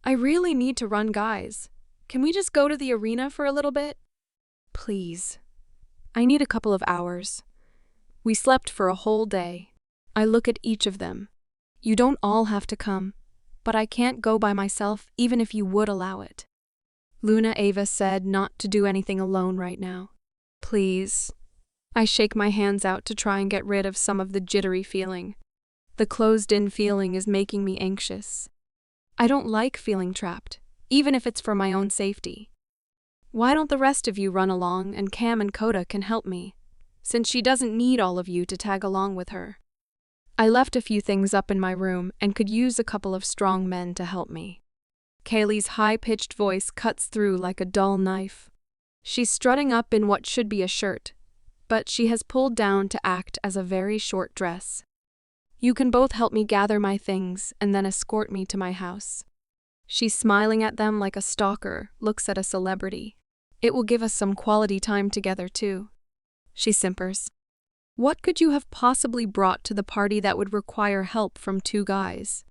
I really need to run, guys. Can we just go to the arena for a little bit? Please. I need a couple of hours. We slept for a whole day. I look at each of them. You don't all have to come, but I can't go by myself even if you would allow it. Luna Ava said not to do anything alone right now. Please. I shake my hands out to try and get rid of some of the jittery feeling. The closed-in feeling is making me anxious. I don't like feeling trapped, even if it's for my own safety. Why don't the rest of you run along and Cam and Coda can help me, since she doesn't need all of you to tag along with her. I left a few things up in my room and could use a couple of strong men to help me. Kaylee's high-pitched voice cuts through like a dull knife. She's strutting up in what should be a shirt, but she has pulled down to act as a very short dress. You can both help me gather my things and then escort me to my house. She's smiling at them like a stalker looks at a celebrity. It will give us some quality time together, too. She simpers. What could you have possibly brought to the party that would require help from two guys?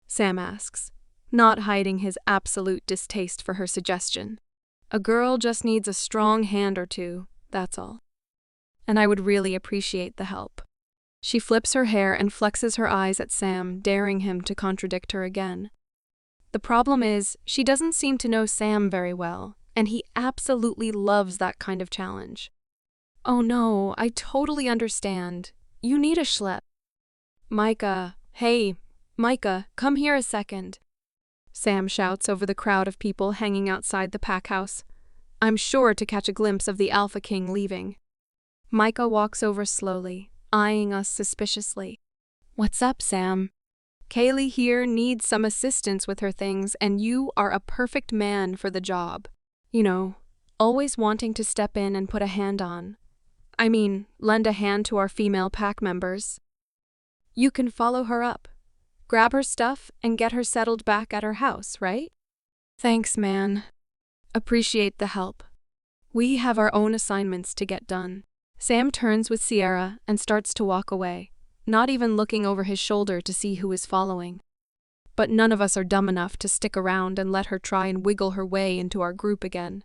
Sam asks, not hiding his absolute distaste for her suggestion. A girl just needs a strong hand or two, that's all. And I would really appreciate the help. She flips her hair and flexes her eyes at Sam, daring him to contradict her again. The problem is, she doesn't seem to know Sam very well, and he absolutely loves that kind of challenge. Oh no, I totally understand. You need a schlep. Micah, hey, Micah, come here a second. Sam shouts over the crowd of people hanging outside the pack house. I'm sure to catch a glimpse of the Alpha King leaving. Micah walks over slowly, eyeing us suspiciously. What's up, Sam? Kaylee here needs some assistance with her things, and you are a perfect man for the job. You know, always wanting to step in and put a hand on. Lend a hand to our female pack members. You can follow her up, grab her stuff, and get her settled back at her house, right? Thanks, man. Appreciate the help. We have our own assignments to get done. Sam turns with Sierra and starts to walk away, not even looking over his shoulder to see who is following. But none of us are dumb enough to stick around and let her try and wiggle her way into our group again.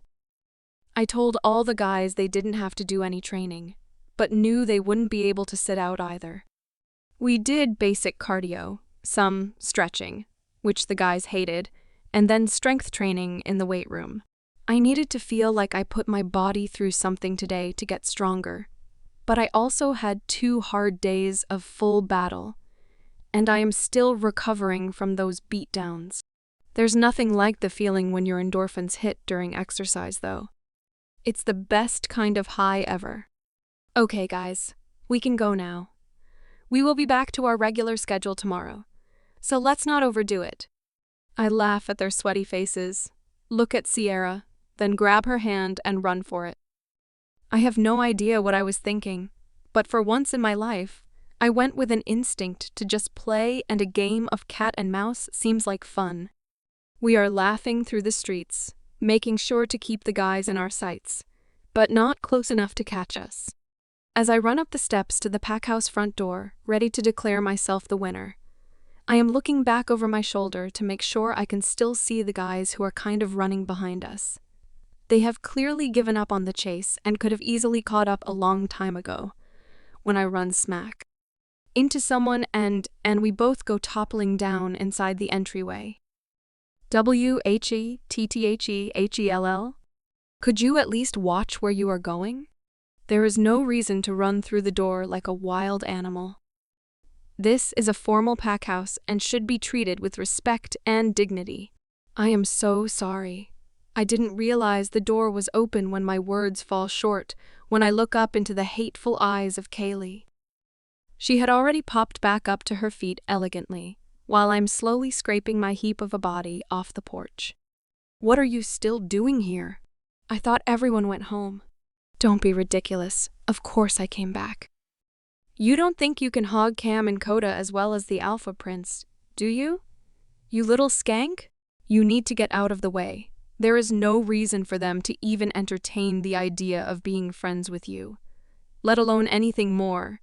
I told all the guys they didn't have to do any training, but knew they wouldn't be able to sit out either. We did basic cardio, some stretching, which the guys hated, and then strength training in the weight room. I needed to feel like I put my body through something today to get stronger, but I also had 2 hard days of full battle, and I am still recovering from those beatdowns. There's nothing like the feeling when your endorphins hit during exercise, though. It's the best kind of high ever. Okay, guys, we can go now. We will be back to our regular schedule tomorrow, so let's not overdo it. I laugh at their sweaty faces, look at Sierra, then grab her hand and run for it. I have no idea what I was thinking, but for once in my life, I went with an instinct to just play, and a game of cat and mouse seems like fun. We are laughing through the streets, making sure to keep the guys in our sights, but not close enough to catch us. As I run up the steps to the pack house front door, ready to declare myself the winner, I am looking back over my shoulder to make sure I can still see the guys who are kind of running behind us. They have clearly given up on the chase and could have easily caught up a long time ago, when I run smack into someone and we both go toppling down inside the entryway. WHETTHEHELL? Could you at least watch where you are going? There is no reason to run through the door like a wild animal. This is a formal pack house and should be treated with respect and dignity. I am so sorry. I didn't realize the door was open when my words fall short when I look up into the hateful eyes of Kaylee. She had already popped back up to her feet elegantly, while I'm slowly scraping my heap of a body off the porch. What are you still doing here? I thought everyone went home. Don't be ridiculous. Of course I came back. You don't think you can hog Cam and Coda as well as the Alpha Prince, do you? You little skank? You need to get out of the way. There is no reason for them to even entertain the idea of being friends with you, let alone anything more,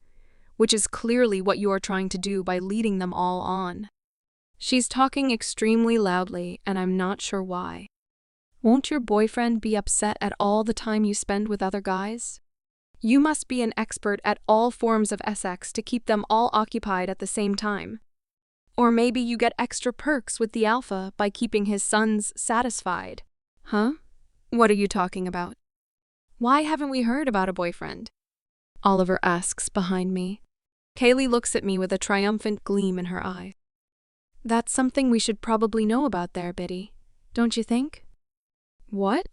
which is clearly what you are trying to do by leading them all on. She's talking extremely loudly, and I'm not sure why. Won't your boyfriend be upset at all the time you spend with other guys? You must be an expert at all forms of sex to keep them all occupied at the same time. Or maybe you get extra perks with the alpha by keeping his sons satisfied. Huh? What are you talking about? Why haven't we heard about a boyfriend? Oliver asks behind me. Kaylee looks at me with a triumphant gleam in her eye. That's something we should probably know about there, Biddy. Don't you think? What?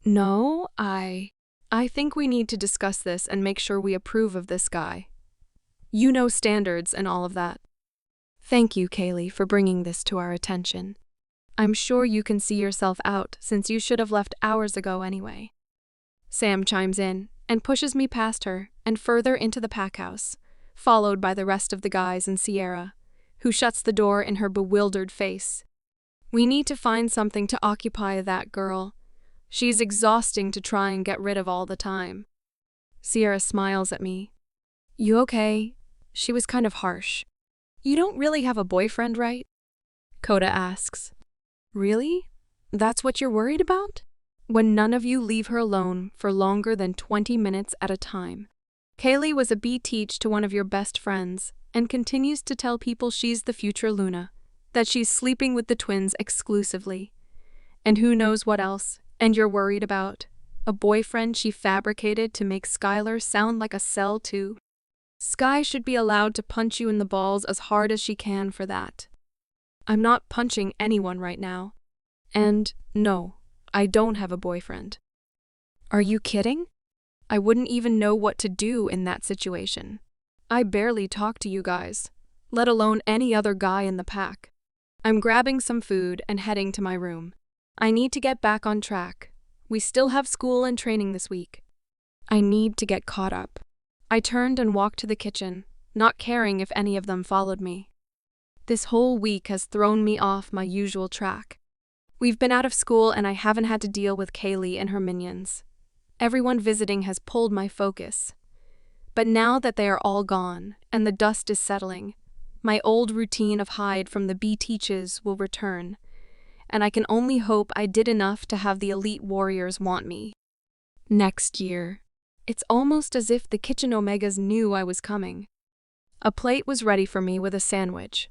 No, I think we need to discuss this and make sure we approve of this guy. You know standards and all of that. Thank you, Kaylee, for bringing this to our attention. I'm sure you can see yourself out since you should have left hours ago anyway. Sam chimes in and pushes me past her and further into the pack house, followed by the rest of the guys and Sierra, who shuts the door in her bewildered face. We need to find something to occupy that girl. She's exhausting to try and get rid of all the time. Sierra smiles at me. You okay? She was kind of harsh. You don't really have a boyfriend, right? Coda asks. Really? That's what you're worried about? When none of you leave her alone for longer than 20 minutes at a time. Kaylee was a B-teach to one of your best friends and continues to tell people she's the future Luna, that she's sleeping with the twins exclusively. And who knows what else, and you're worried about a boyfriend she fabricated to make Skylar sound like a cell too. Sky should be allowed to punch you in the balls as hard as she can for that. I'm not punching anyone right now. And no, I don't have a boyfriend. Are you kidding? I wouldn't even know what to do in that situation. I barely talk to you guys, let alone any other guy in the pack. I'm grabbing some food and heading to my room. I need to get back on track. We still have school and training this week. I need to get caught up. I turned and walked to the kitchen, not caring if any of them followed me. This whole week has thrown me off my usual track. We've been out of school and I haven't had to deal with Kaylee and her minions. Everyone visiting has pulled my focus. But now that they are all gone and the dust is settling, my old routine of hide from the B-teaches will return, and I can only hope I did enough to have the elite warriors want me. Next year. It's almost as if the kitchen Omegas knew I was coming. A plate was ready for me with a sandwich,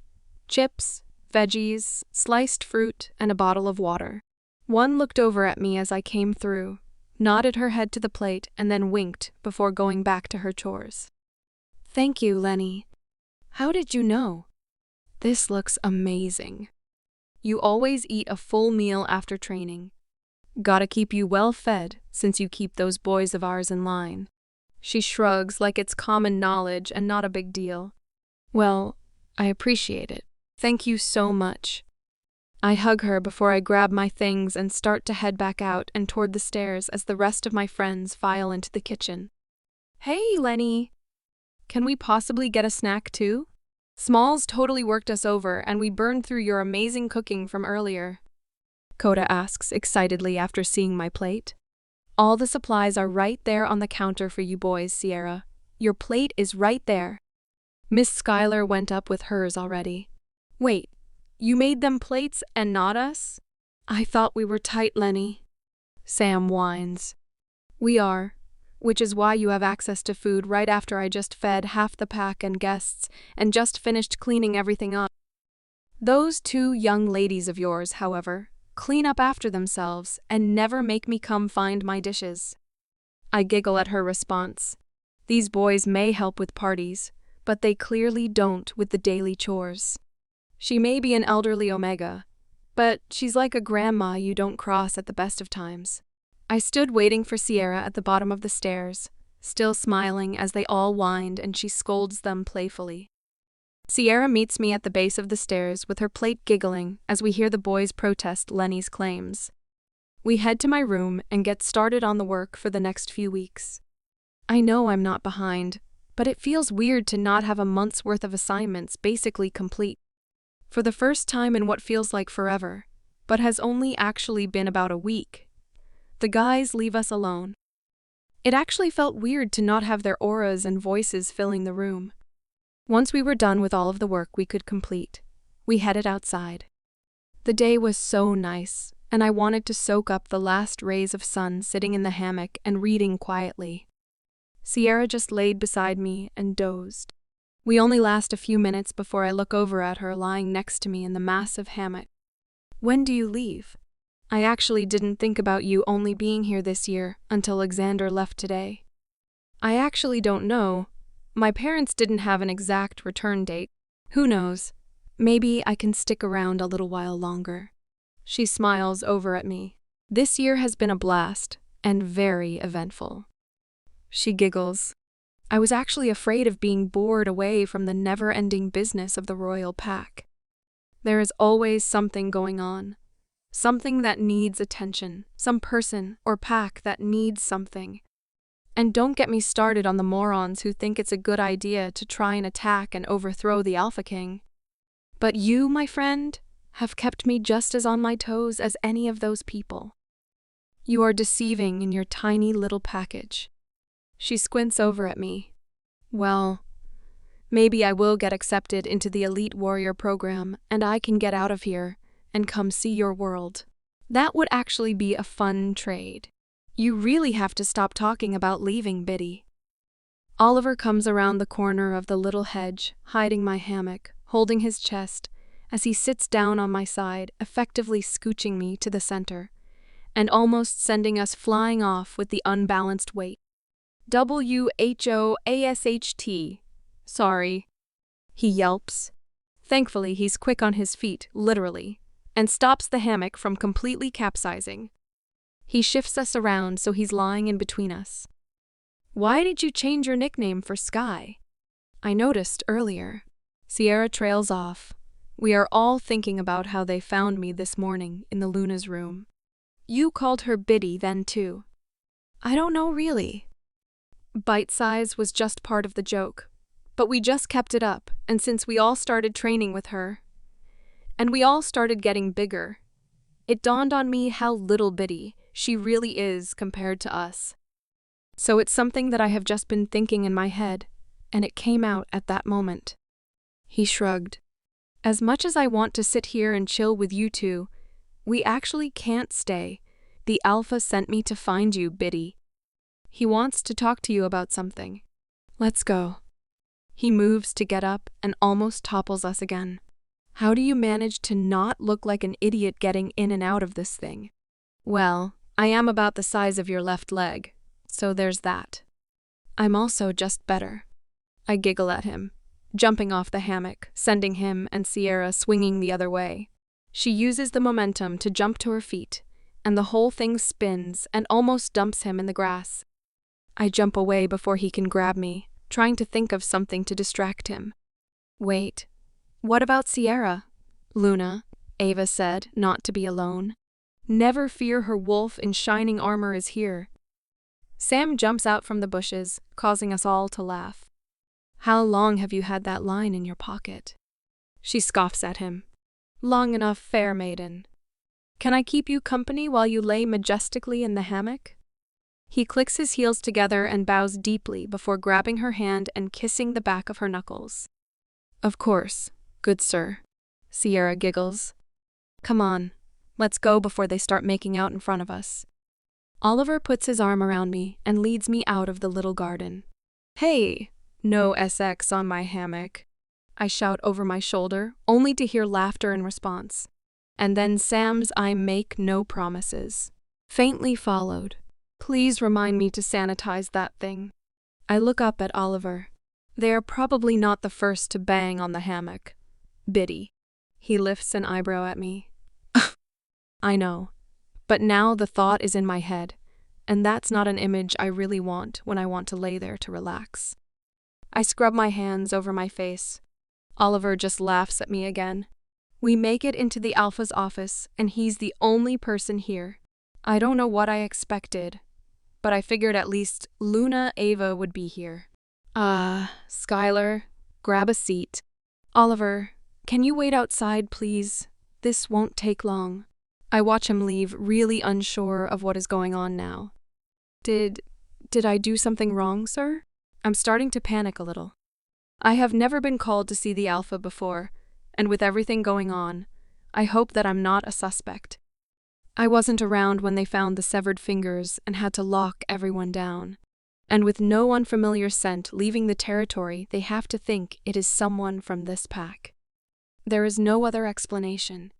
chips, veggies, sliced fruit, and a bottle of water. One looked over at me as I came through, nodded her head to the plate, and then winked before going back to her chores. Thank you, Lenny. How did you know? This looks amazing. You always eat a full meal after training. Gotta keep you well fed since you keep those boys of ours in line. She shrugs like it's common knowledge and not a big deal. Well, I appreciate it. Thank you so much. I hug her before I grab my things and start to head back out and toward the stairs as the rest of my friends file into the kitchen. Hey, Lenny! Can we possibly get a snack too? Smalls totally worked us over and we burned through your amazing cooking from earlier. Coda asks excitedly after seeing my plate. All the supplies are right there on the counter for you boys, Sierra. Your plate is right there. Miss Skylar went up with hers already. Wait, you made them plates and not us? I thought we were tight, Lenny. Sam whines. We are, which is why you have access to food right after I just fed half the pack and guests and just finished cleaning everything up. Those two young ladies of yours, however, clean up after themselves and never make me come find my dishes. I giggle at her response. These boys may help with parties, but they clearly don't with the daily chores. She may be an elderly Omega, but she's like a grandma you don't cross at the best of times. I stood waiting for Sierra at the bottom of the stairs, still smiling as they all whined and she scolds them playfully. Sierra meets me at the base of the stairs with her plate giggling as we hear the boys protest Lenny's claims. We head to my room and get started on the work for the next few weeks. I know I'm not behind, but it feels weird to not have a month's worth of assignments basically complete. For the first time in what feels like forever, but has only actually been about a week. The guys leave us alone. It actually felt weird to not have their auras and voices filling the room. Once we were done with all of the work we could complete, We headed outside. The day was so nice, and I wanted to soak up the last rays of sun sitting in the hammock and reading quietly. Sierra just laid beside me and dozed. We only last a few minutes before I look over at her lying next to me in the massive hammock. When do you leave? I actually didn't think about you only being here this year until Alexander left today. I actually don't know. My parents didn't have an exact return date. Who knows? Maybe I can stick around a little while longer. She smiles over at me. This year has been a blast and very eventful. She giggles. I was actually afraid of being bored away from the never-ending business of the royal pack. There is always something going on. Something that needs attention, some person or pack that needs something. And don't get me started on the morons who think it's a good idea to try and attack and overthrow the Alpha King. But you, my friend, have kept me just as on my toes as any of those people. You are deceiving in your tiny little package. She squints over at me. Well, maybe I will get accepted into the elite warrior program and I can get out of here and come see your world. That would actually be a fun trade. You really have to stop talking about leaving, Biddy. Oliver comes around the corner of the little hedge, hiding my hammock, holding his chest, as he sits down on my side, effectively scooching me to the center, and almost sending us flying off with the unbalanced weight. WHOASHT. Sorry. He yelps. Thankfully, he's quick on his feet, literally, and stops the hammock from completely capsizing. He shifts us around so he's lying in between us. Why did you change your nickname for Sky? I noticed earlier. Sierra trails off. We are all thinking about how they found me this morning in the Luna's room. You called her Biddy then too. I don't know really. Bite size was just part of the joke, but we just kept it up, and since we all started training with her, and we all started getting bigger, it dawned on me how little bitty she really is compared to us. So it's something that I have just been thinking in my head, and it came out at that moment. He shrugged. As much as I want to sit here and chill with you two, we actually can't stay. The Alpha sent me to find you, Biddy. He wants to talk to you about something. Let's go. He moves to get up and almost topples us again. How do you manage to not look like an idiot getting in and out of this thing? Well, I am about the size of your left leg, so there's that. I'm also just better. I giggle at him, jumping off the hammock, sending him and Sierra swinging the other way. She uses the momentum to jump to her feet, and the whole thing spins and almost dumps him in the grass. I jump away before he can grab me, trying to think of something to distract him. Wait, what about Sierra? Luna, Ava said, not to be alone. Never fear, her wolf in shining armor is here. Sam jumps out from the bushes, causing us all to laugh. How long have you had that line in your pocket? She scoffs at him. Long enough, fair maiden. Can I keep you company while you lay majestically in the hammock? He clicks his heels together and bows deeply before grabbing her hand and kissing the back of her knuckles. Of course, good sir. Sierra giggles. Come on, let's go before they start making out in front of us. Oliver puts his arm around me and leads me out of the little garden. Hey, no SX on my hammock. I shout over my shoulder, only to hear laughter in response. And then Sam's I make no promises. Faintly followed. Please remind me to sanitize that thing. I look up at Oliver. They are probably not the first to bang on the hammock. Biddy. He lifts an eyebrow at me. I know. But now the thought is in my head, and that's not an image I really want when I want to lay there to relax. I scrub my hands over my face. Oliver just laughs at me again. We make it into the Alpha's office, and he's the only person here. I don't know what I expected, but I figured at least Luna Ava would be here. Skylar, grab a seat. Oliver, can you wait outside, please? This won't take long. I watch him leave, really unsure of what is going on now. Did I do something wrong, sir? I'm starting to panic a little. I have never been called to see the Alpha before, and with everything going on, I hope that I'm not a suspect. I wasn't around when they found the severed fingers and had to lock everyone down. And with no unfamiliar scent leaving the territory, they have to think it is someone from this pack. There is no other explanation.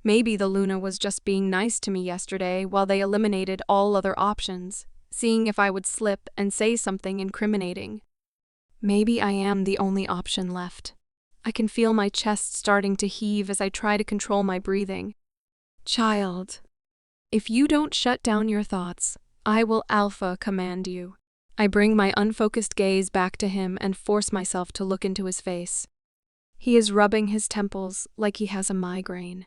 Maybe the Luna was just being nice to me yesterday while they eliminated all other options, seeing if I would slip and say something incriminating. Maybe I am the only option left. I can feel my chest starting to heave as I try to control my breathing. Child, if you don't shut down your thoughts, I will alpha command you. I bring my unfocused gaze back to him and force myself to look into his face. He is rubbing his temples like he has a migraine.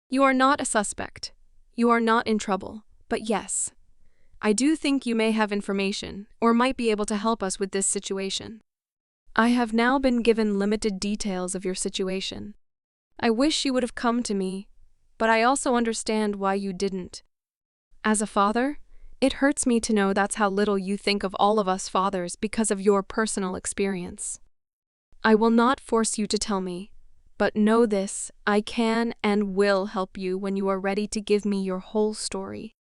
You are not a suspect. You are not in trouble. But yes, I do think you may have information or might be able to help us with this situation. I have now been given limited details of your situation. I wish you would have come to me, but I also understand why you didn't. As a father, it hurts me to know that's how little you think of all of us fathers because of your personal experience. I will not force you to tell me, but know this, I can and will help you when you are ready to give me your whole story.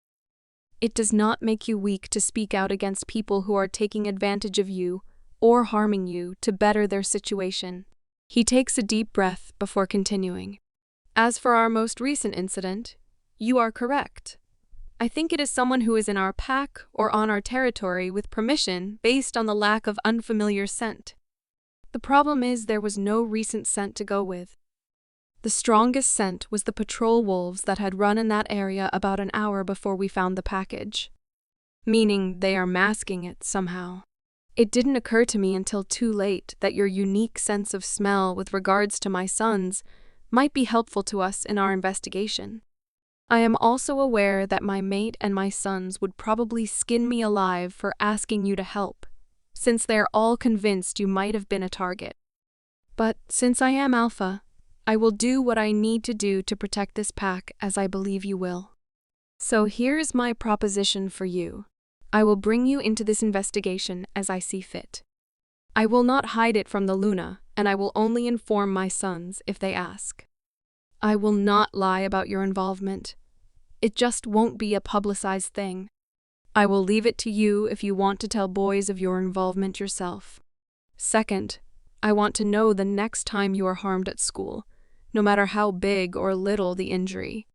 It does not make you weak to speak out against people who are taking advantage of you or harming you to better their situation. He takes a deep breath before continuing. As for our most recent incident, you are correct. I think it is someone who is in our pack or on our territory with permission based on the lack of unfamiliar scent. The problem is there was no recent scent to go with. The strongest scent was the patrol wolves that had run in that area about an hour before we found the package. Meaning they are masking it somehow. It didn't occur to me until too late that your unique sense of smell with regards to my sons might be helpful to us in our investigation. I am also aware that my mate and my sons would probably skin me alive for asking you to help, since they're all convinced you might have been a target. But since I am alpha, I will do what I need to do to protect this pack as I believe you will. So here's my proposition for you. I will bring you into this investigation as I see fit. I will not hide it from the Luna, and I will only inform my sons if they ask. I will not lie about your involvement. It just won't be a publicized thing. I will leave it to you if you want to tell boys of your involvement yourself. Second, I want to know the next time you are harmed at school, no matter how big or little the injury.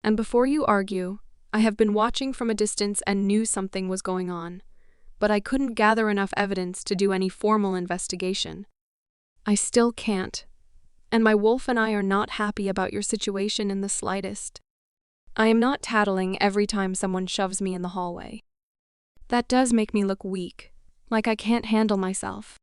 And before you argue, I have been watching from a distance and knew something was going on, but I couldn't gather enough evidence to do any formal investigation. I still can't, and my wolf and I are not happy about your situation in the slightest. I am not tattling every time someone shoves me in the hallway. That does make me look weak, like I can't handle myself.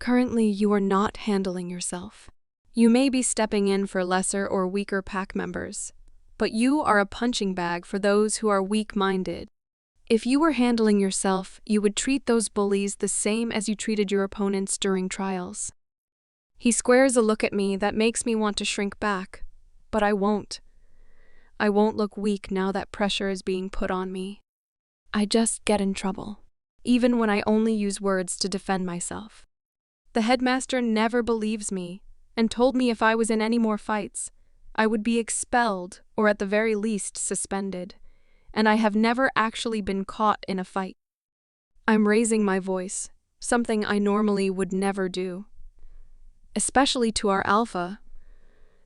Currently, you are not handling yourself. You may be stepping in for lesser or weaker pack members, but you are a punching bag for those who are weak-minded. If you were handling yourself, you would treat those bullies the same as you treated your opponents during trials. He squares a look at me that makes me want to shrink back, but I won't. I won't look weak now that pressure is being put on me. I just get in trouble, even when I only use words to defend myself. The headmaster never believes me and told me if I was in any more fights, I would be expelled or at the very least suspended, and I have never actually been caught in a fight. I'm raising my voice, something I normally would never do, especially to our alpha.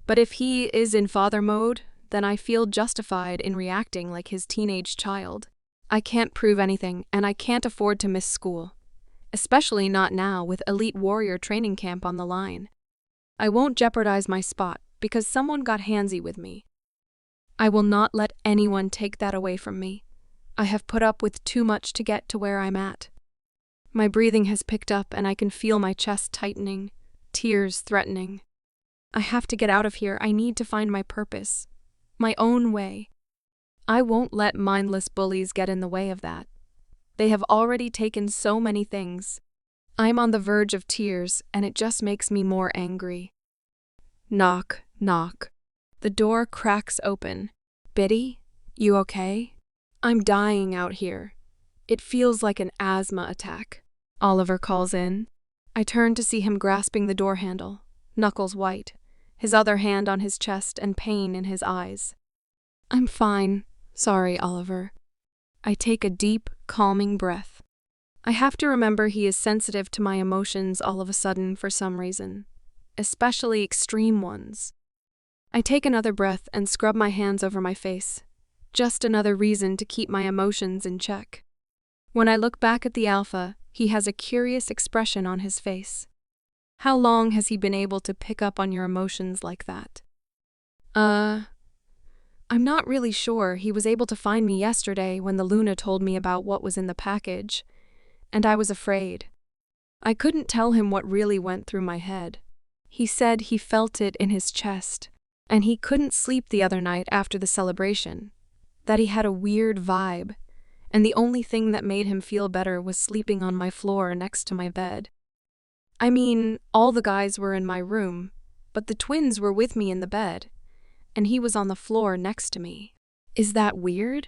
But if he is in father mode, then I feel justified in reacting like his teenage child. I can't prove anything, and I can't afford to miss school, especially not now with Elite Warrior training camp on the line. I won't jeopardize my spot because someone got handsy with me. I will not let anyone take that away from me. I have put up with too much to get to where I'm at. My breathing has picked up and I can feel my chest tightening, tears threatening. I have to get out of here. I need to find my purpose, my own way. I won't let mindless bullies get in the way of that. They have already taken so many things. I'm on the verge of tears and it just makes me more angry. Knock, knock. The door cracks open. Biddy, you okay? I'm dying out here. It feels like an asthma attack. Oliver calls in. I turn to see him grasping the door handle, knuckles white, his other hand on his chest and pain in his eyes. I'm fine. Sorry, Oliver. I take a deep, calming breath. I have to remember he is sensitive to my emotions all of a sudden for some reason, especially extreme ones. I take another breath and scrub my hands over my face. Just another reason to keep my emotions in check. When I look back at the alpha, he has a curious expression on his face. How long has he been able to pick up on your emotions like that? I'm not really sure. He was able to find me yesterday when the Luna told me about what was in the package, and I was afraid. I couldn't tell him what really went through my head. He said he felt it in his chest, and he couldn't sleep the other night after the celebration, that he had a weird vibe, and the only thing that made him feel better was sleeping on my floor next to my bed. I mean, all the guys were in my room, but the twins were with me in the bed, and he was on the floor next to me. Is that weird?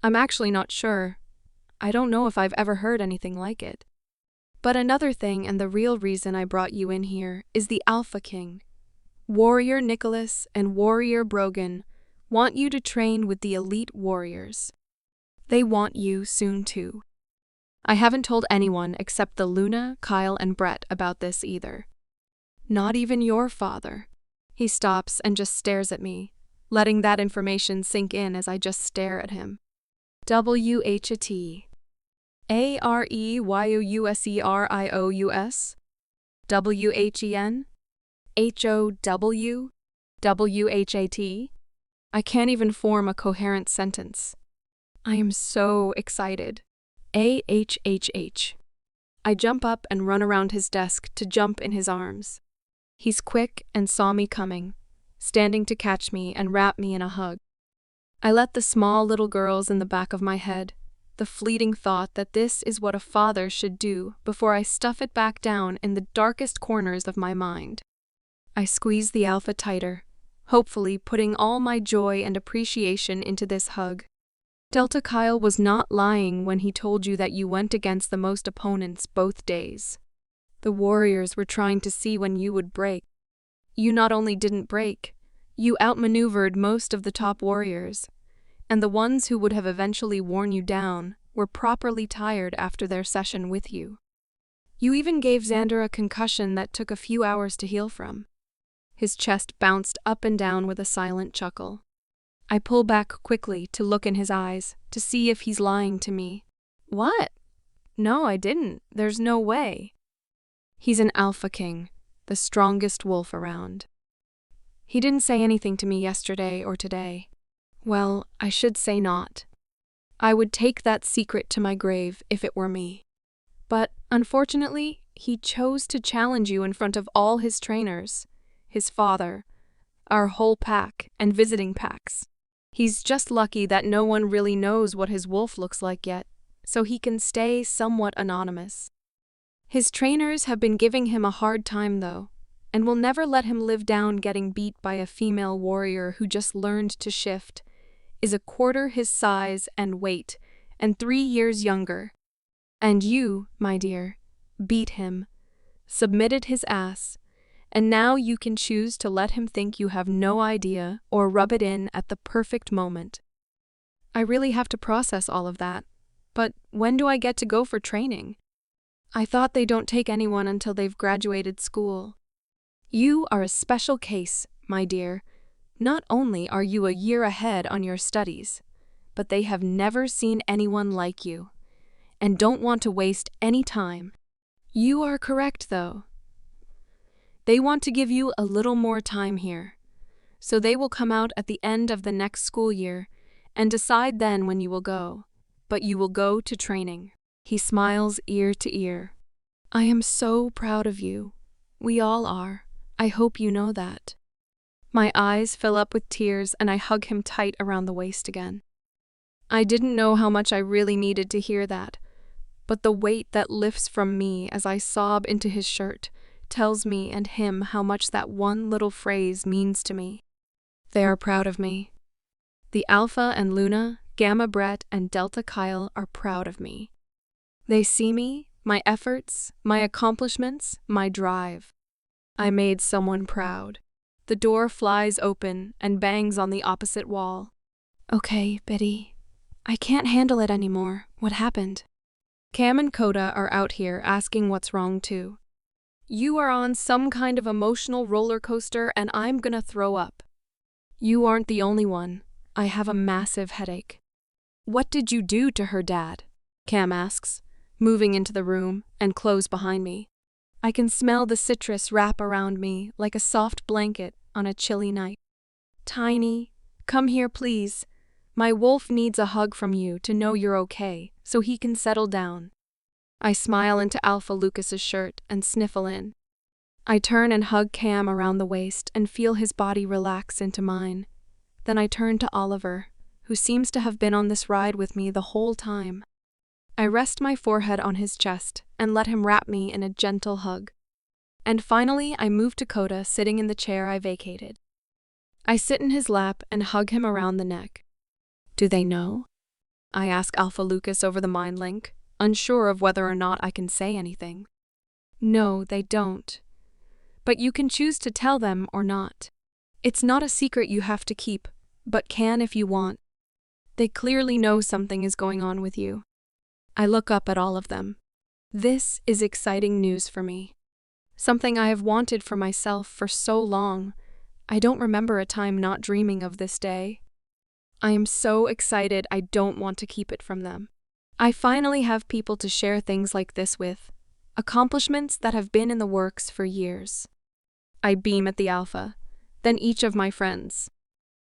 I'm actually not sure. I don't know if I've ever heard anything like it. But another thing, and the real reason I brought you in here, is the Alpha King. Warrior Nicholas and Warrior Brogan want you to train with the elite warriors. They want you soon too. I haven't told anyone except the Luna, Kyle, and Brett about this either. Not even your father. He stops and just stares at me, letting that information sink in as I just stare at him. W-H-A-T. A-R-E-Y-O-U-S-E-R-I-O-U-S. W-H-E-N. H-O-W. W-H-A-T. I can't even form a coherent sentence. I am so excited. A-H-H-H. I jump up and run around his desk to jump in his arms. He's quick and saw me coming, standing to catch me and wrap me in a hug. I let the small little girls in the back of my head, the fleeting thought that this is what a father should do before I stuff it back down in the darkest corners of my mind. I squeeze the alpha tighter, hopefully putting all my joy and appreciation into this hug. Delta Kyle was not lying when he told you that you went against the most opponents both days. The warriors were trying to see when you would break. You not only didn't break, you outmaneuvered most of the top warriors, and the ones who would have eventually worn you down were properly tired after their session with you. You even gave Xander a concussion that took a few hours to heal from. His chest bounced up and down with a silent chuckle. I pull back quickly to look in his eyes to see if he's lying to me. What? No, I didn't. There's no way. He's an Alpha King, the strongest wolf around. He didn't say anything to me yesterday or today. Well, I should say not. I would take that secret to my grave if it were me. But, unfortunately, he chose to challenge you in front of all his trainers, his father, our whole pack, and visiting packs. He's just lucky that no one really knows what his wolf looks like yet, so he can stay somewhat anonymous. His trainers have been giving him a hard time, though, and will never let him live down getting beat by a female warrior who just learned to shift, is a quarter his size and weight, and 3 years younger. And you, my dear, beat him, submitted his ass, and now you can choose to let him think you have no idea or rub it in at the perfect moment. I really have to process all of that, but when do I get to go for training? I thought they don't take anyone until they've graduated school. You are a special case, my dear. Not only are you a year ahead on your studies, but they have never seen anyone like you, and don't want to waste any time. You are correct, though. They want to give you a little more time here, so they will come out at the end of the next school year and decide then when you will go, but you will go to training. He smiles ear to ear. I am so proud of you. We all are. I hope you know that. My eyes fill up with tears and I hug him tight around the waist again. I didn't know how much I really needed to hear that, but the weight that lifts from me as I sob into his shirt tells me and him how much that one little phrase means to me. They are proud of me. The Alpha and Luna, Gamma Brett, and Delta Kyle are proud of me. They see me, my efforts, my accomplishments, my drive. I made someone proud. The door flies open and bangs on the opposite wall. Okay, Biddy. I can't handle it anymore. What happened? Cam and Coda are out here asking what's wrong too. You are on some kind of emotional roller coaster and I'm gonna throw up. You aren't the only one. I have a massive headache. What did you do to her, Dad? Cam asks, moving into the room and close behind me. I can smell the citrus wrap around me like a soft blanket on a chilly night. Tiny, come here please. My wolf needs a hug from you to know you're okay, so he can settle down. I smile into Alpha Lucas's shirt and sniffle in. I turn and hug Cam around the waist and feel his body relax into mine. Then I turn to Oliver, who seems to have been on this ride with me the whole time. I rest my forehead on his chest and let him wrap me in a gentle hug. And finally, I move to Coda sitting in the chair I vacated. I sit in his lap and hug him around the neck. Do they know? I ask Alpha Lucas over the mind link, unsure of whether or not I can say anything. No, they don't. But you can choose to tell them or not. It's not a secret you have to keep, but can if you want. They clearly know something is going on with you. I look up at all of them. This is exciting news for me. Something I have wanted for myself for so long. I don't remember a time not dreaming of this day. I am so excited I don't want to keep it from them. I finally have people to share things like this with, accomplishments that have been in the works for years. I beam at the Alpha, then each of my friends.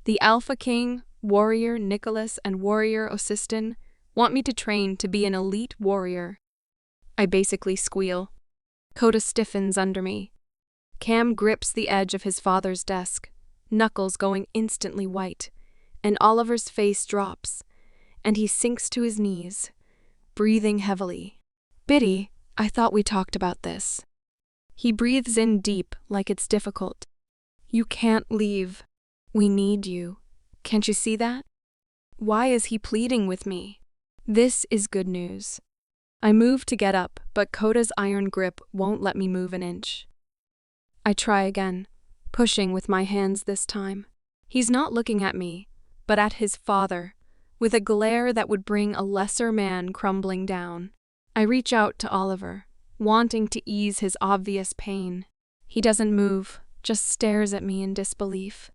The Alpha King, Warrior Nicholas, and Warrior Osistin want me to train to be an elite warrior. I basically squeal. Coda stiffens under me. Cam grips the edge of his father's desk, knuckles going instantly white, and Oliver's face drops, and he sinks to his knees, breathing heavily. Biddy, I thought we talked about this. He breathes in deep, like it's difficult. You can't leave. We need you. Can't you see that? Why is he pleading with me? This is good news. I move to get up, but Coda's iron grip won't let me move an inch. I try again, pushing with my hands this time. He's not looking at me, but at his father, with a glare that would bring a lesser man crumbling down. I reach out to Oliver, wanting to ease his obvious pain. He doesn't move, just stares at me in disbelief.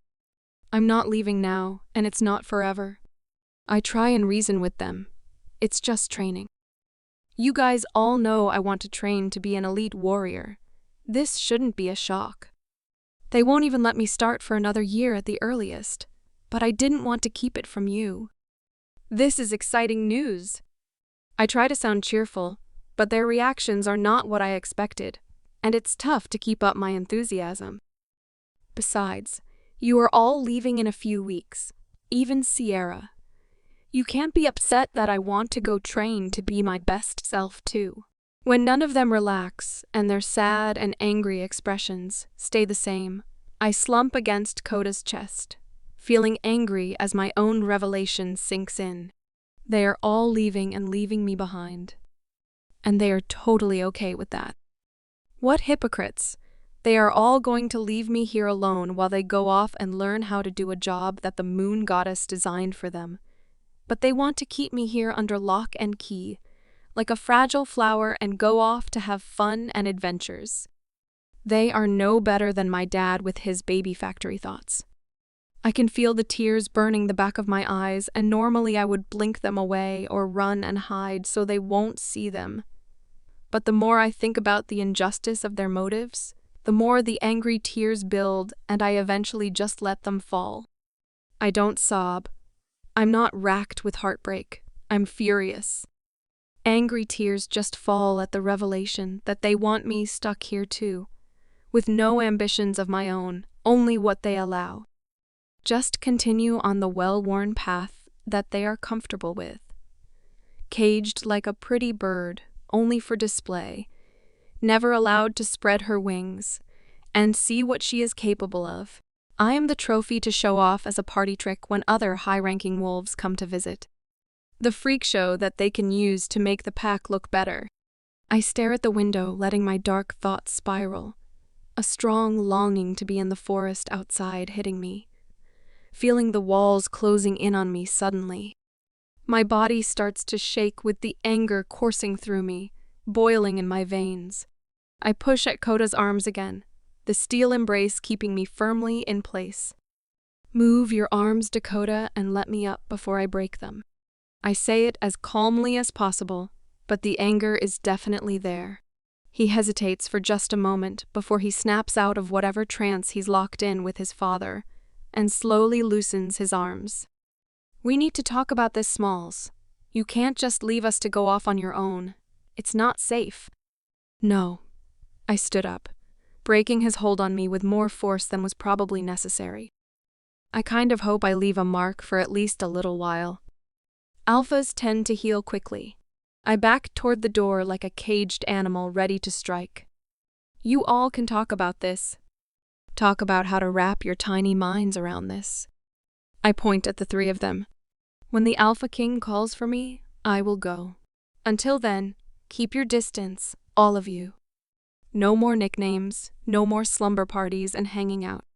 I'm not leaving now, and it's not forever. I try and reason with them. It's just training. You guys all know I want to train to be an elite warrior. This shouldn't be a shock. They won't even let me start for another year at the earliest, but I didn't want to keep it from you. This is exciting news. I try to sound cheerful, but their reactions are not what I expected, and it's tough to keep up my enthusiasm. Besides, you are all leaving in a few weeks, even Sierra. You can't be upset that I want to go train to be my best self too. When none of them relax and their sad and angry expressions stay the same, I slump against Coda's chest, feeling angry as my own revelation sinks in. They are all leaving and leaving me behind. And they are totally okay with that. What hypocrites! They are all going to leave me here alone while they go off and learn how to do a job that the moon goddess designed for them. But they want to keep me here under lock and key, like a fragile flower, and go off to have fun and adventures. They are no better than my dad with his baby factory thoughts. I can feel the tears burning the back of my eyes, and normally I would blink them away or run and hide so they won't see them. But the more I think about the injustice of their motives, the more the angry tears build, and I eventually just let them fall. I don't sob. I'm not racked with heartbreak. I'm furious. Angry tears just fall at the revelation that they want me stuck here too, with no ambitions of my own, only what they allow. Just continue on the well-worn path that they are comfortable with. Caged like a pretty bird, only for display, never allowed to spread her wings and see what she is capable of. I am the trophy to show off as a party trick when other high-ranking wolves come to visit. The freak show that they can use to make the pack look better. I stare at the window, letting my dark thoughts spiral. a strong longing to be in the forest outside hitting me, feeling the walls closing in on me suddenly. My body starts to shake with the anger coursing through me, boiling in my veins. I push at Koda's arms again, the steel embrace keeping me firmly in place. "Move your arms, Dakota, and let me up before I break them." I say it as calmly as possible, but the anger is definitely there. He hesitates for just a moment before he snaps out of whatever trance he's locked in with his father and slowly loosens his arms. "We need to talk about this, Smalls. You can't just leave us to go off on your own. It's not safe." "No." I stood up, breaking his hold on me with more force than was probably necessary. "I kind of hope I leave a mark for at least a little while." Alphas tend to heal quickly. I backed toward the door like a caged animal ready to strike. "You all can talk about this. Talk about how to wrap your tiny minds around this." I point at the three of them. "When the Alpha King calls for me, I will go. Until then, keep your distance, all of you. No more nicknames, no more slumber parties and hanging out.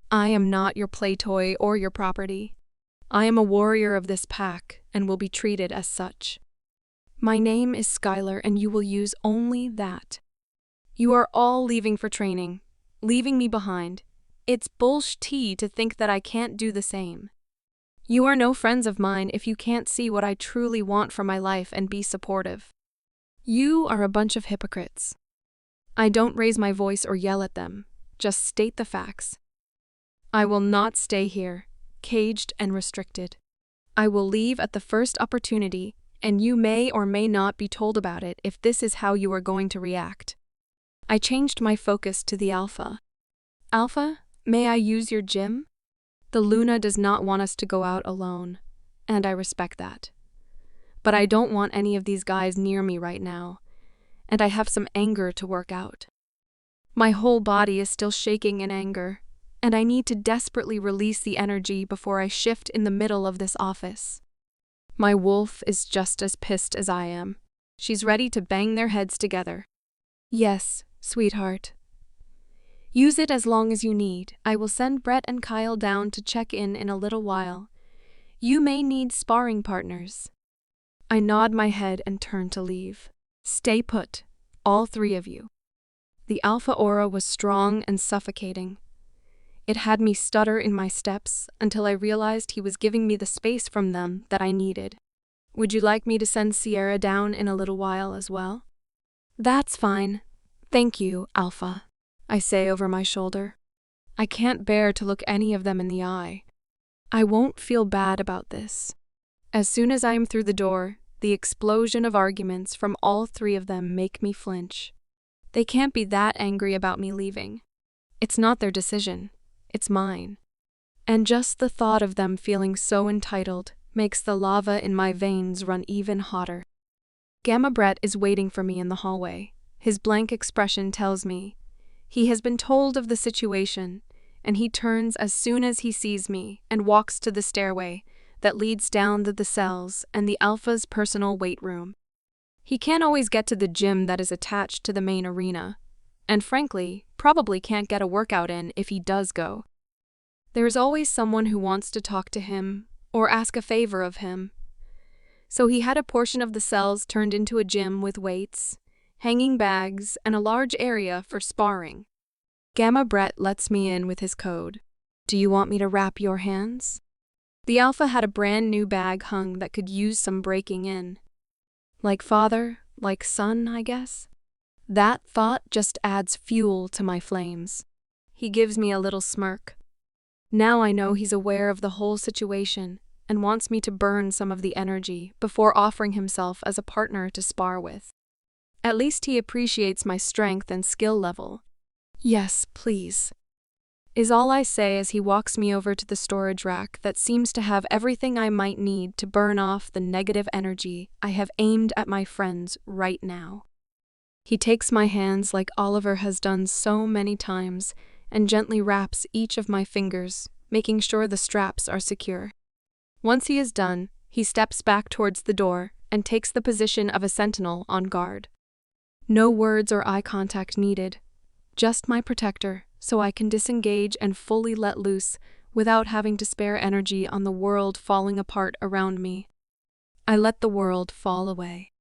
I am not your play toy or your property. I am a warrior of this pack and will be treated as such. My name is Skylar and you will use only that. You are all leaving for training, leaving me behind. It's bullshit to think that I can't do the same. You are no friends of mine if you can't see what I truly want for my life and be supportive. You are a bunch of hypocrites." I don't raise my voice or yell at them, just state the facts. I will not stay here, caged and restricted. I will leave at the first opportunity, and you may or may not be told about it if this is how you are going to react. I changed my focus to the Alpha. "Alpha, may I use your gym? The Luna does not want us to go out alone, and I respect that. But I don't want any of these guys near me right now, and I have some anger to work out. My whole body is still shaking in anger, and I need to desperately release the energy before I shift in the middle of this office. My wolf is just as pissed as I am. She's ready to bang their heads together." "Yes, sweetheart. Use it as long as you need. I will send Brett and Kyle down to check in a little while. You may need sparring partners." I nod my head and turn to leave. "Stay put, all three of you." The Alpha aura was strong and suffocating. It had me stutter in my steps until I realized he was giving me the space from them that I needed. "Would you like me to send Sierra down in a little while as well?" "That's fine. Thank you, Alpha," I say over my shoulder. I can't bear to look any of them in the eye. I won't feel bad about this. As soon as I am through the door, the explosion of arguments from all three of them make me flinch. They can't be that angry about me leaving. It's not their decision. It's mine. And just the thought of them feeling so entitled makes the lava in my veins run even hotter. Gamma Brett is waiting for me in the hallway. His blank expression tells me he has been told of the situation, and he turns as soon as he sees me and walks to the stairway that leads down to the cells and the Alpha's personal weight room. He can't always get to the gym that is attached to the main arena, and frankly, probably can't get a workout in if he does go. There's always someone who wants to talk to him or ask a favor of him. So he had a portion of the cells turned into a gym with weights, hanging bags, and a large area for sparring. Gamma Brett lets me in with his code. "Do you want me to wrap your hands?" The Alpha had a brand new bag hung that could use some breaking in. Like father, like son, I guess. That thought just adds fuel to my flames. He gives me a little smirk. Now I know he's aware of the whole situation and wants me to burn some of the energy before offering himself as a partner to spar with. At least he appreciates my strength and skill level. "Yes, please," is all I say as he walks me over to the storage rack that seems to have everything I might need to burn off the negative energy I have aimed at my friends right now. He takes my hands like Oliver has done so many times and gently wraps each of my fingers, making sure the straps are secure. Once he is done, he steps back towards the door and takes the position of a sentinel on guard. No words or eye contact needed. Just my protector, so I can disengage and fully let loose without having to spare energy on the world falling apart around me. I let the world fall away.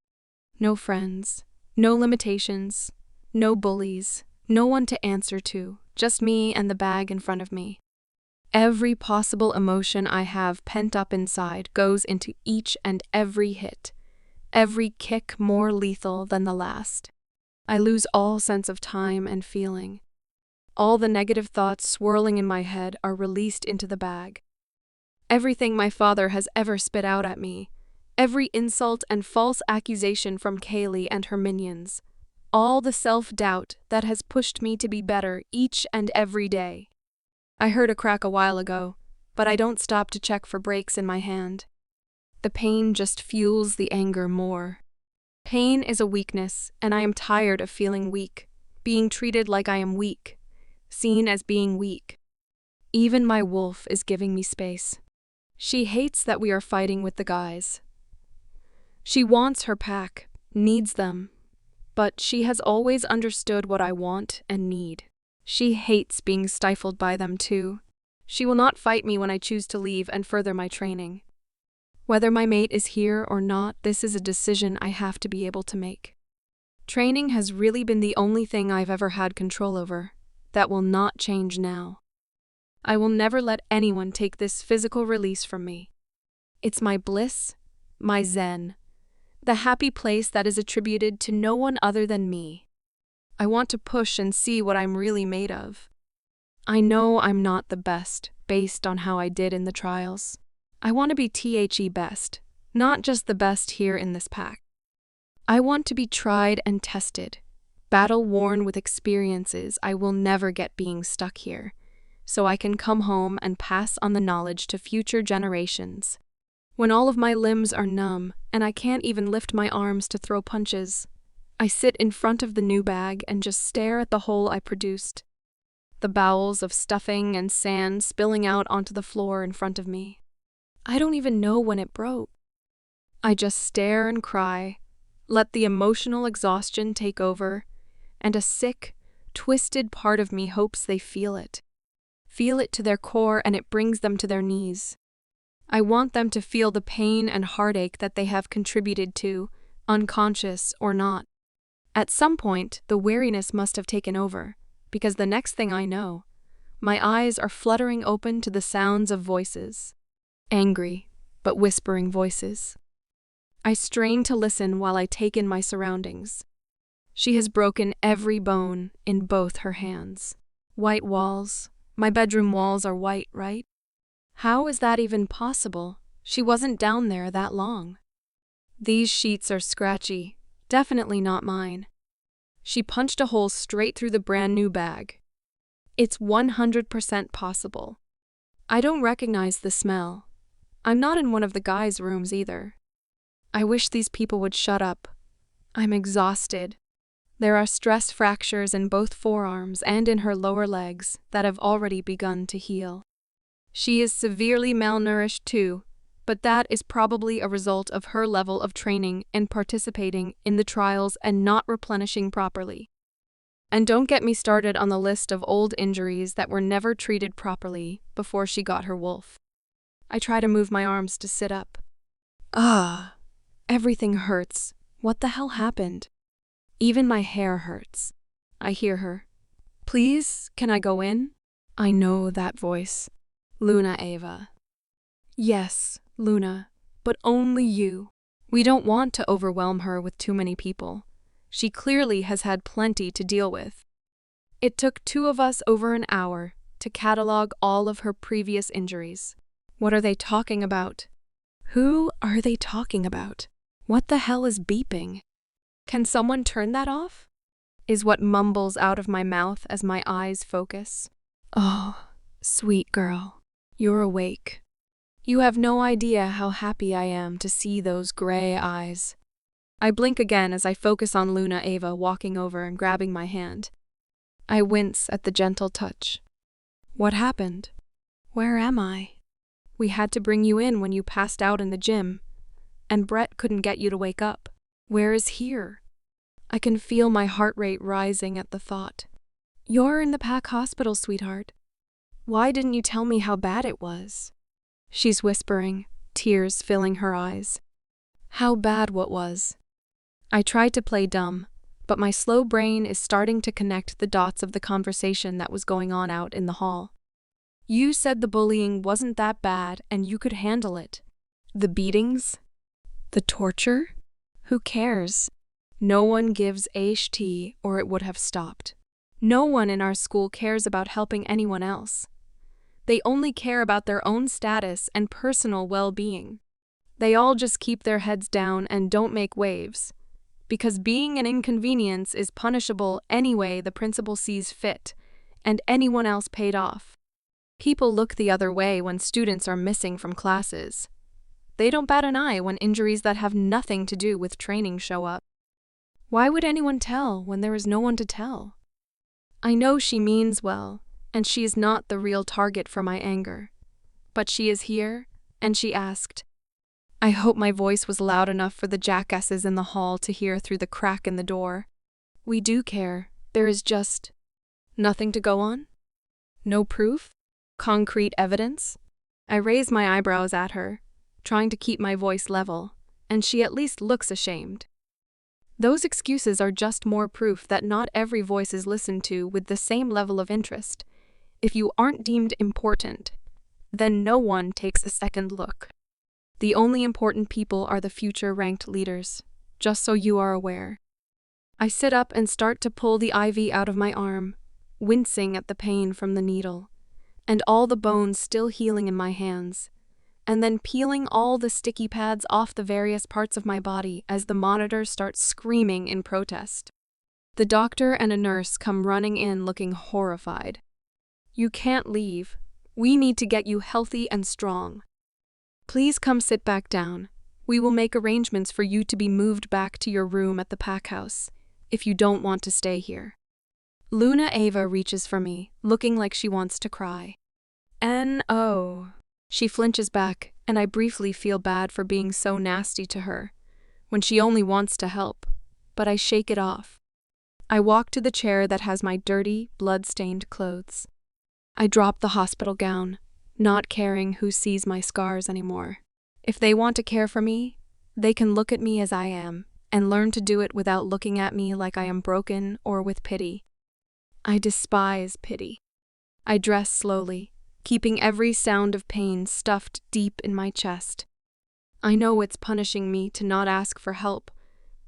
No friends, no limitations, no bullies, no one to answer to, just me and the bag in front of me. Every possible emotion I have pent up inside goes into each and every hit, every kick more lethal than the last. I lose all sense of time and feeling. All the negative thoughts swirling in my head are released into the bag. Everything my father has ever spit out at me, every insult and false accusation from Kaylee and her minions, all the self-doubt that has pushed me to be better each and every day. I heard a crack a while ago, but I don't stop to check for breaks in my hand. The pain just fuels the anger more. Pain is a weakness, and I am tired of feeling weak, being treated like I am weak, seen as being weak. Even my wolf is giving me space. She hates that we are fighting with the guys. She wants her pack, needs them, but she has always understood what I want and need. She hates being stifled by them too. She will not fight me when I choose to leave and further my training. Whether my mate is here or not, this is a decision I have to be able to make. Training has really been the only thing I've ever had control over. That will not change now. I will never let anyone take this physical release from me. It's my bliss, my zen, the happy place that is attributed to no one other than me. I want to push and see what I'm really made of. I know I'm not the best, based on how I did in the trials. I want to be the best, not just the best here in this pack. I want to be tried and tested, battle-worn with experiences I will never get being stuck here, so I can come home and pass on the knowledge to future generations. When all of my limbs are numb and I can't even lift my arms to throw punches, I sit in front of the new bag and just stare at the hole I produced. The bowels of stuffing and sand spilling out onto the floor in front of me. I don't even know when it broke. I just stare and cry, let the emotional exhaustion take over, and a sick, twisted part of me hopes they feel it. Feel it to their core and it brings them to their knees. I want them to feel the pain and heartache that they have contributed to, unconscious or not. At some point, the weariness must have taken over, because the next thing I know, my eyes are fluttering open to the sounds of voices. Angry, but whispering voices. I strain to listen while I take in my surroundings. She has broken every bone in both her hands. White walls. My bedroom walls are white, right? How is that even possible? She wasn't down there that long. These sheets are scratchy. Definitely not mine. She punched a hole straight through the brand new bag. It's 100% possible. I don't recognize the smell. I'm not in one of the guys' rooms either. I wish these people would shut up. I'm exhausted. There are stress fractures in both forearms and in her lower legs that have already begun to heal. She is severely malnourished too, but that is probably a result of her level of training and participating in the trials and not replenishing properly. And don't get me started on the list of old injuries that were never treated properly before she got her wolf. I try to move my arms to sit up. Everything hurts. What the hell happened? Even my hair hurts. I hear her. Please, can I go in? I know that voice. Luna Ava. Yes, Luna, but only you. We don't want to overwhelm her with too many people. She clearly has had plenty to deal with. It took 2 of us over an hour to catalog all of her previous injuries. What are they talking about? Who are they talking about? What the hell is beeping? Can someone turn that off? Is what mumbles out of my mouth as my eyes focus. Oh, sweet girl, you're awake. You have no idea how happy I am to see those gray eyes. I blink again as I focus on Luna Ava walking over and grabbing my hand. I wince at the gentle touch. What happened? Where am I? We had to bring you in when you passed out in the gym, and Brett couldn't get you to wake up. Where is here? I can feel my heart rate rising at the thought. You're in the Pack hospital, sweetheart. Why didn't you tell me how bad it was? She's whispering, tears filling her eyes. How bad what was? I tried to play dumb, but my slow brain is starting to connect the dots of the conversation that was going on out in the hall. You said the bullying wasn't that bad and you could handle it. The beatings? The torture? Who cares? No one gives a sh or it would have stopped. No one in our school cares about helping anyone else. They only care about their own status and personal well-being. They all just keep their heads down and don't make waves. Because being an inconvenience is punishable anyway the principal sees fit, and anyone else paid off. People look the other way when students are missing from classes. They don't bat an eye when injuries that have nothing to do with training show up. Why would anyone tell when there is no one to tell? I know she means well, and she is not the real target for my anger. But she is here, and she asked. I hope my voice was loud enough for the jackasses in the hall to hear through the crack in the door. We do care. There is just nothing to go on? No proof? Concrete evidence? I raise my eyebrows at her, trying to keep my voice level, and she at least looks ashamed. Those excuses are just more proof that not every voice is listened to with the same level of interest. If you aren't deemed important, then no one takes a second look. The only important people are the future ranked leaders, just so you are aware. I sit up and start to pull the IV out of my arm, wincing at the pain from the needle, and all the bones still healing in my hands, and then peeling all the sticky pads off the various parts of my body as the monitor starts screaming in protest. The doctor and a nurse come running in looking horrified. You can't leave. We need to get you healthy and strong. Please come sit back down. We will make arrangements for you to be moved back to your room at the Pack house, if you don't want to stay here. Luna Ava reaches for me, looking like she wants to cry. No. She flinches back, and I briefly feel bad for being so nasty to her, when she only wants to help, but I shake it off. I walk to the chair that has my dirty, blood-stained clothes. I drop the hospital gown, not caring who sees my scars anymore. If they want to care for me, they can look at me as I am, and learn to do it without looking at me like I am broken or with pity. I despise pity. I dress slowly, keeping every sound of pain stuffed deep in my chest. I know it's punishing me to not ask for help,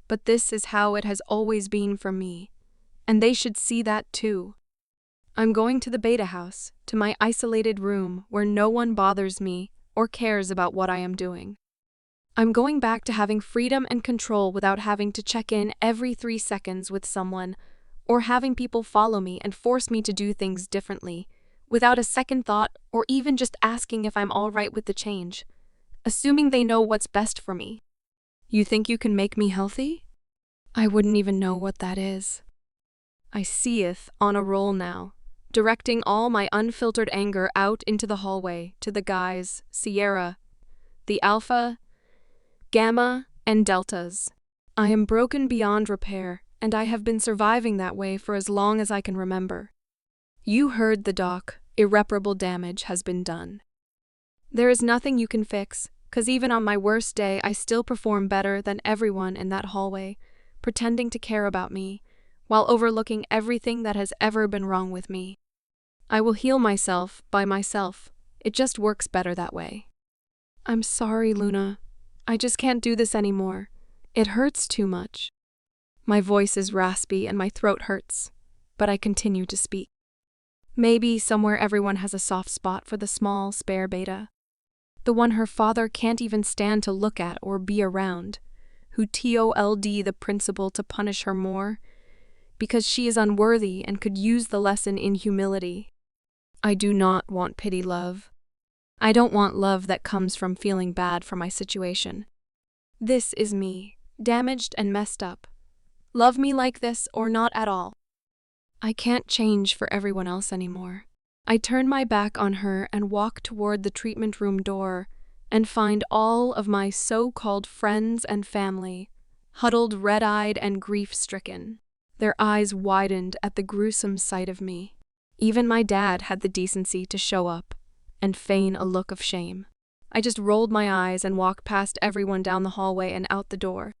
but this is how it has always been for me, and they should see that too. I'm going to the beta house, to my isolated room where no one bothers me or cares about what I am doing. I'm going back to having freedom and control without having to check in every 3 seconds with someone, or having people follow me and force me to do things differently, without a second thought or even just asking if I'm all right with the change, assuming they know what's best for me. You think you can make me healthy? I wouldn't even know what that is. I seeth on a roll now, directing all my unfiltered anger out into the hallway to the guys, Sierra, the Alpha, Gamma, and Deltas. I am broken beyond repair, and I have been surviving that way for as long as I can remember. You heard the doc. Irreparable damage has been done. There is nothing you can fix, 'cause even on my worst day I still perform better than everyone in that hallway, pretending to care about me, while overlooking everything that has ever been wrong with me. I will heal myself by myself. It just works better that way. I'm sorry, Luna. I just can't do this anymore. It hurts too much. My voice is raspy and my throat hurts, but I continue to speak. Maybe somewhere everyone has a soft spot for the small, spare beta. The one her father can't even stand to look at or be around, who told the principal to punish her more, because she is unworthy and could use the lesson in humility. I do not want pity love. I don't want love that comes from feeling bad for my situation. This is me, damaged and messed up. Love me like this or not at all. I can't change for everyone else anymore. I turn my back on her and walk toward the treatment room door and find all of my so-called friends and family, huddled red-eyed and grief-stricken. Their eyes widened at the gruesome sight of me. Even my dad had the decency to show up and feign a look of shame. I just rolled my eyes and walked past everyone down the hallway and out the door.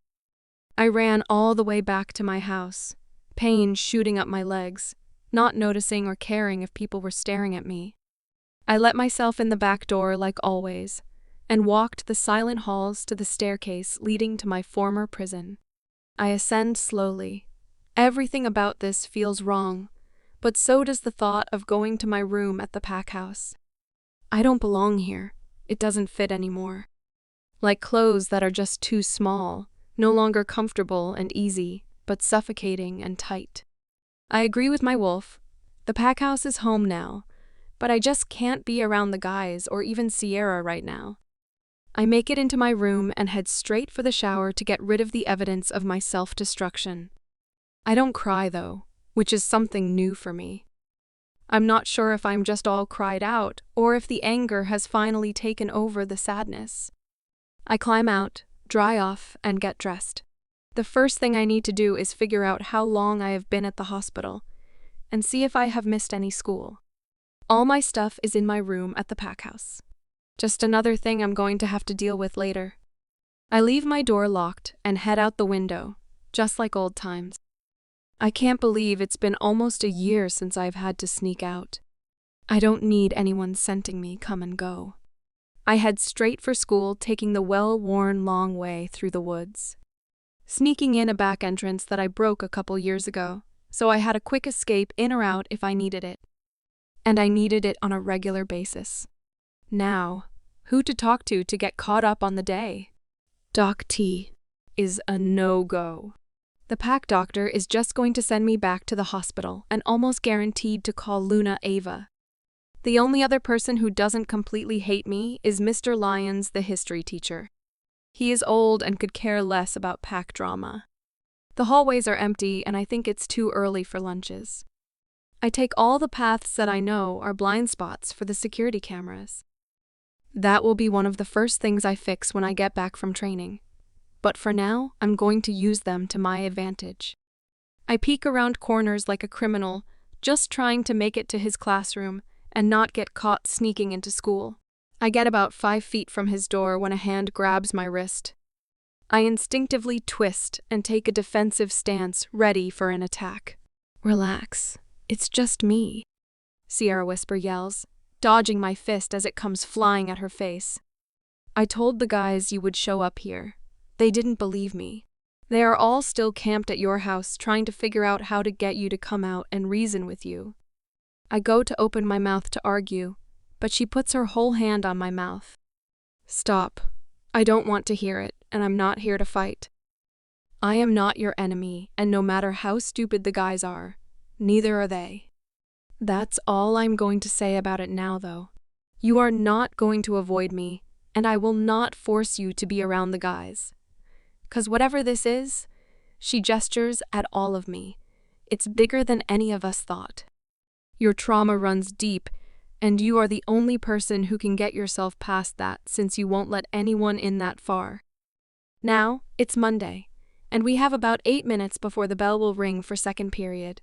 I ran all the way back to my house, pain shooting up my legs, not noticing or caring if people were staring at me. I let myself in the back door like always, and walked the silent halls to the staircase leading to my former prison. I ascend slowly. Everything about this feels wrong, but so does the thought of going to my room at the pack house. I don't belong here. It doesn't fit anymore. Like clothes that are just too small, no longer comfortable and easy, but suffocating and tight. I agree with my wolf. The pack house is home now, but I just can't be around the guys or even Sierra right now. I make it into my room and head straight for the shower to get rid of the evidence of my self-destruction. I don't cry though, which is something new for me. I'm not sure if I'm just all cried out or if the anger has finally taken over the sadness. I climb out, dry off, and get dressed. The first thing I need to do is figure out how long I have been at the hospital and see if I have missed any school. All my stuff is in my room at the pack house. Just another thing I'm going to have to deal with later. I leave my door locked and head out the window, just like old times. I can't believe it's been almost a year since I've had to sneak out. I don't need anyone scenting me come and go. I head straight for school, taking the well-worn long way through the woods. Sneaking in a back entrance that I broke a couple years ago, so I had a quick escape in or out if I needed it. And I needed it on a regular basis. Now, who to talk to get caught up on the day? Doc T is a no-go. The pack doctor is just going to send me back to the hospital and almost guaranteed to call Luna Ava. The only other person who doesn't completely hate me is Mr. Lyons, the history teacher. He is old and could care less about pack drama. The hallways are empty and I think it's too early for lunches. I take all the paths that I know are blind spots for the security cameras. That will be one of the first things I fix when I get back from training. But for now, I'm going to use them to my advantage. I peek around corners like a criminal, just trying to make it to his classroom and not get caught sneaking into school. I get about 5 feet from his door when a hand grabs my wrist. I instinctively twist and take a defensive stance, ready for an attack. Relax, it's just me, Sierra Whisper yells, dodging my fist as it comes flying at her face. I told the guys you would show up here. They didn't believe me. They are all still camped at your house trying to figure out how to get you to come out and reason with you. I go to open my mouth to argue, but she puts her whole hand on my mouth. Stop. I don't want to hear it, and I'm not here to fight. I am not your enemy, and no matter how stupid the guys are, neither are they. That's all I'm going to say about it now, though. You are not going to avoid me, and I will not force you to be around the guys. 'Cause whatever this is, she gestures at all of me. It's bigger than any of us thought. Your trauma runs deep, and you are the only person who can get yourself past that since you won't let anyone in that far. Now, it's Monday, and we have about 8 minutes before the bell will ring for second period.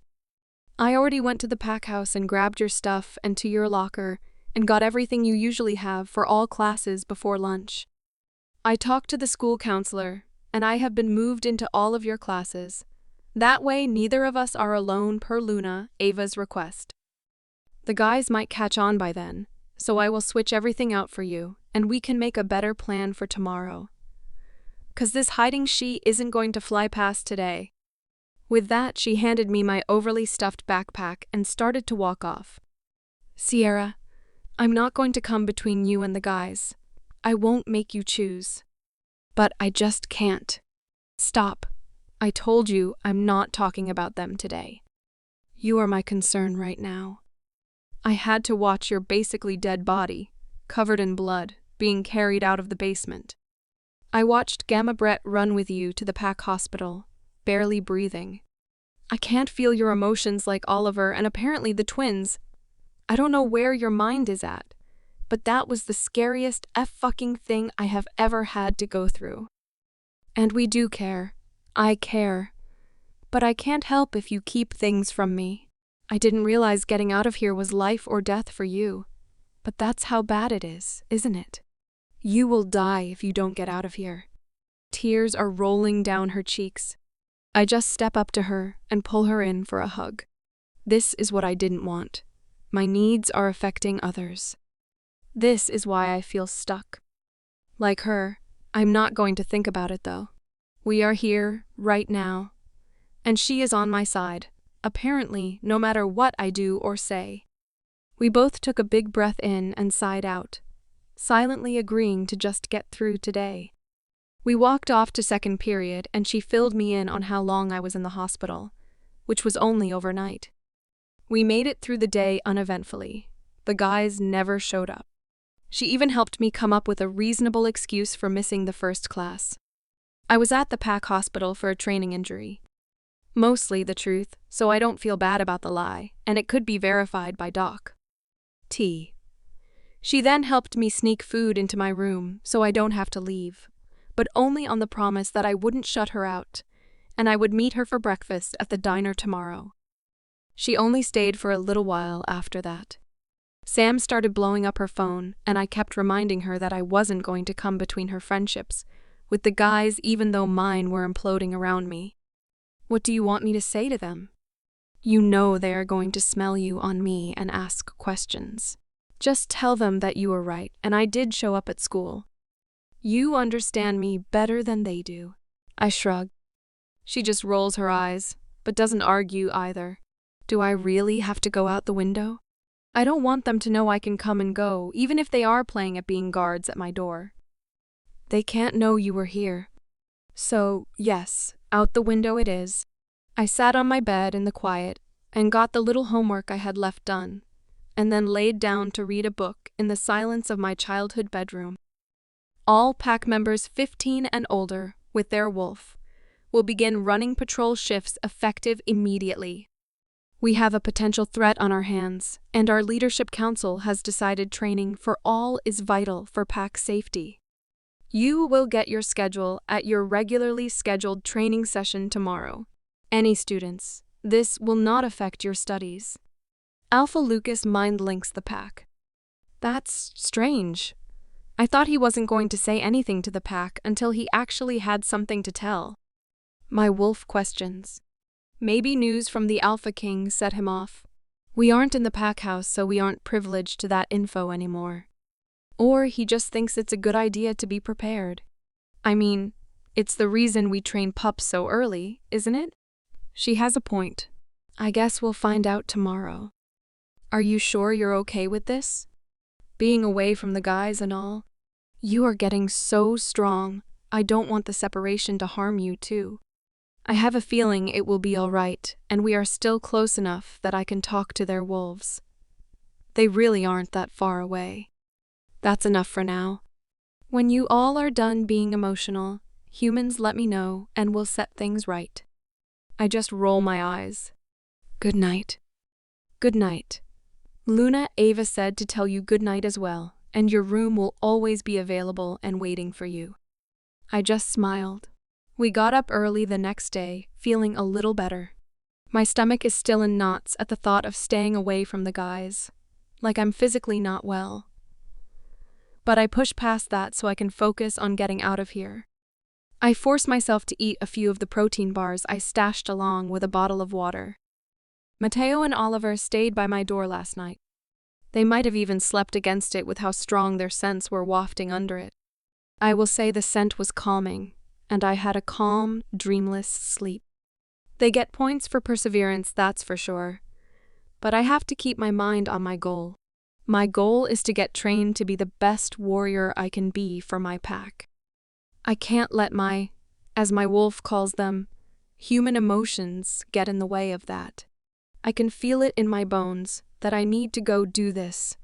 I already went to the pack house and grabbed your stuff and to your locker and got everything you usually have for all classes before lunch. I talked to the school counselor, and I have been moved into all of your classes. That way, neither of us are alone per Luna, Ava's request. The guys might catch on by then, so I will switch everything out for you, and we can make a better plan for tomorrow. 'Cause this hiding she isn't going to fly past today. With that, she handed me my overly stuffed backpack and started to walk off. Sierra, I'm not going to come between you and the guys. I won't make you choose. But I just can't. Stop. I told you I'm not talking about them today. You are my concern right now. I had to watch your basically dead body, covered in blood, being carried out of the basement. I watched Gamma Brett run with you to the pack hospital, barely breathing. I can't feel your emotions like Oliver and apparently the twins. I don't know where your mind is at, but that was the scariest F-fucking thing I have ever had to go through. And we do care. I care. But I can't help if you keep things from me. I didn't realize getting out of here was life or death for you. But that's how bad it is, isn't it? You will die if you don't get out of here. Tears are rolling down her cheeks. I just step up to her and pull her in for a hug. This is what I didn't want. My needs are affecting others. This is why I feel stuck. Like her, I'm not going to think about it though. We are here, right now. And she is on my side, apparently, no matter what I do or say. We both took a big breath in and sighed out, silently agreeing to just get through today. We walked off to second period and she filled me in on how long I was in the hospital, which was only overnight. We made it through the day uneventfully. The guys never showed up. She even helped me come up with a reasonable excuse for missing the first class. I was at the PAC hospital for a training injury. Mostly the truth, so I don't feel bad about the lie, and it could be verified by Doc. T. She then helped me sneak food into my room so I don't have to leave, but only on the promise that I wouldn't shut her out, and I would meet her for breakfast at the diner tomorrow. She only stayed for a little while after that. Sam started blowing up her phone, and I kept reminding her that I wasn't going to come between her friendships with the guys even though mine were imploding around me. What do you want me to say to them? You know they are going to smell you on me and ask questions. Just tell them that you were right and I did show up at school. You understand me better than they do. I shrug. She just rolls her eyes, but doesn't argue either. Do I really have to go out the window? I don't want them to know I can come and go, even if they are playing at being guards at my door. They can't know you were here. So, yes, out the window it is. I sat on my bed in the quiet and got the little homework I had left done, and then laid down to read a book in the silence of my childhood bedroom. All PAC members 15 and older, with their wolf, will begin running patrol shifts effective immediately. We have a potential threat on our hands, and our leadership council has decided training for all is vital for PAC safety. You will get your schedule at your regularly scheduled training session tomorrow. Any students, this will not affect your studies. Alpha Lucas mind links the PAC. That's strange. I thought he wasn't going to say anything to the PAC until he actually had something to tell. My wolf questions. Maybe news from the Alpha King set him off. We aren't in the PAC house, so we aren't privileged to that info anymore. Or he just thinks it's a good idea to be prepared. I mean, it's the reason we train pups so early, isn't it? She has a point. I guess we'll find out tomorrow. Are you sure you're okay with this? Being away from the guys and all? You are getting so strong. I don't want the separation to harm you too. I have a feeling it will be all right, and we are still close enough that I can talk to their wolves. They really aren't that far away. That's enough for now. When you all are done being emotional, humans let me know and we'll set things right. I just roll my eyes. Good night. Good night. Luna Ava said to tell you good night as well, and your room will always be available and waiting for you. I just smiled. We got up early the next day, feeling a little better. My stomach is still in knots at the thought of staying away from the guys, like I'm physically not well. But I push past that so I can focus on getting out of here. I force myself to eat a few of the protein bars I stashed along with a bottle of water. Mateo and Oliver stayed by my door last night. They might have even slept against it with how strong their scents were wafting under it. I will say the scent was calming, and I had a calm, dreamless sleep. They get points for perseverance, that's for sure. But I have to keep my mind on my goal. My goal is to get trained to be the best warrior I can be for my pack. I can't let my, as my wolf calls them, human emotions get in the way of that. I can feel it in my bones that I need to go do this,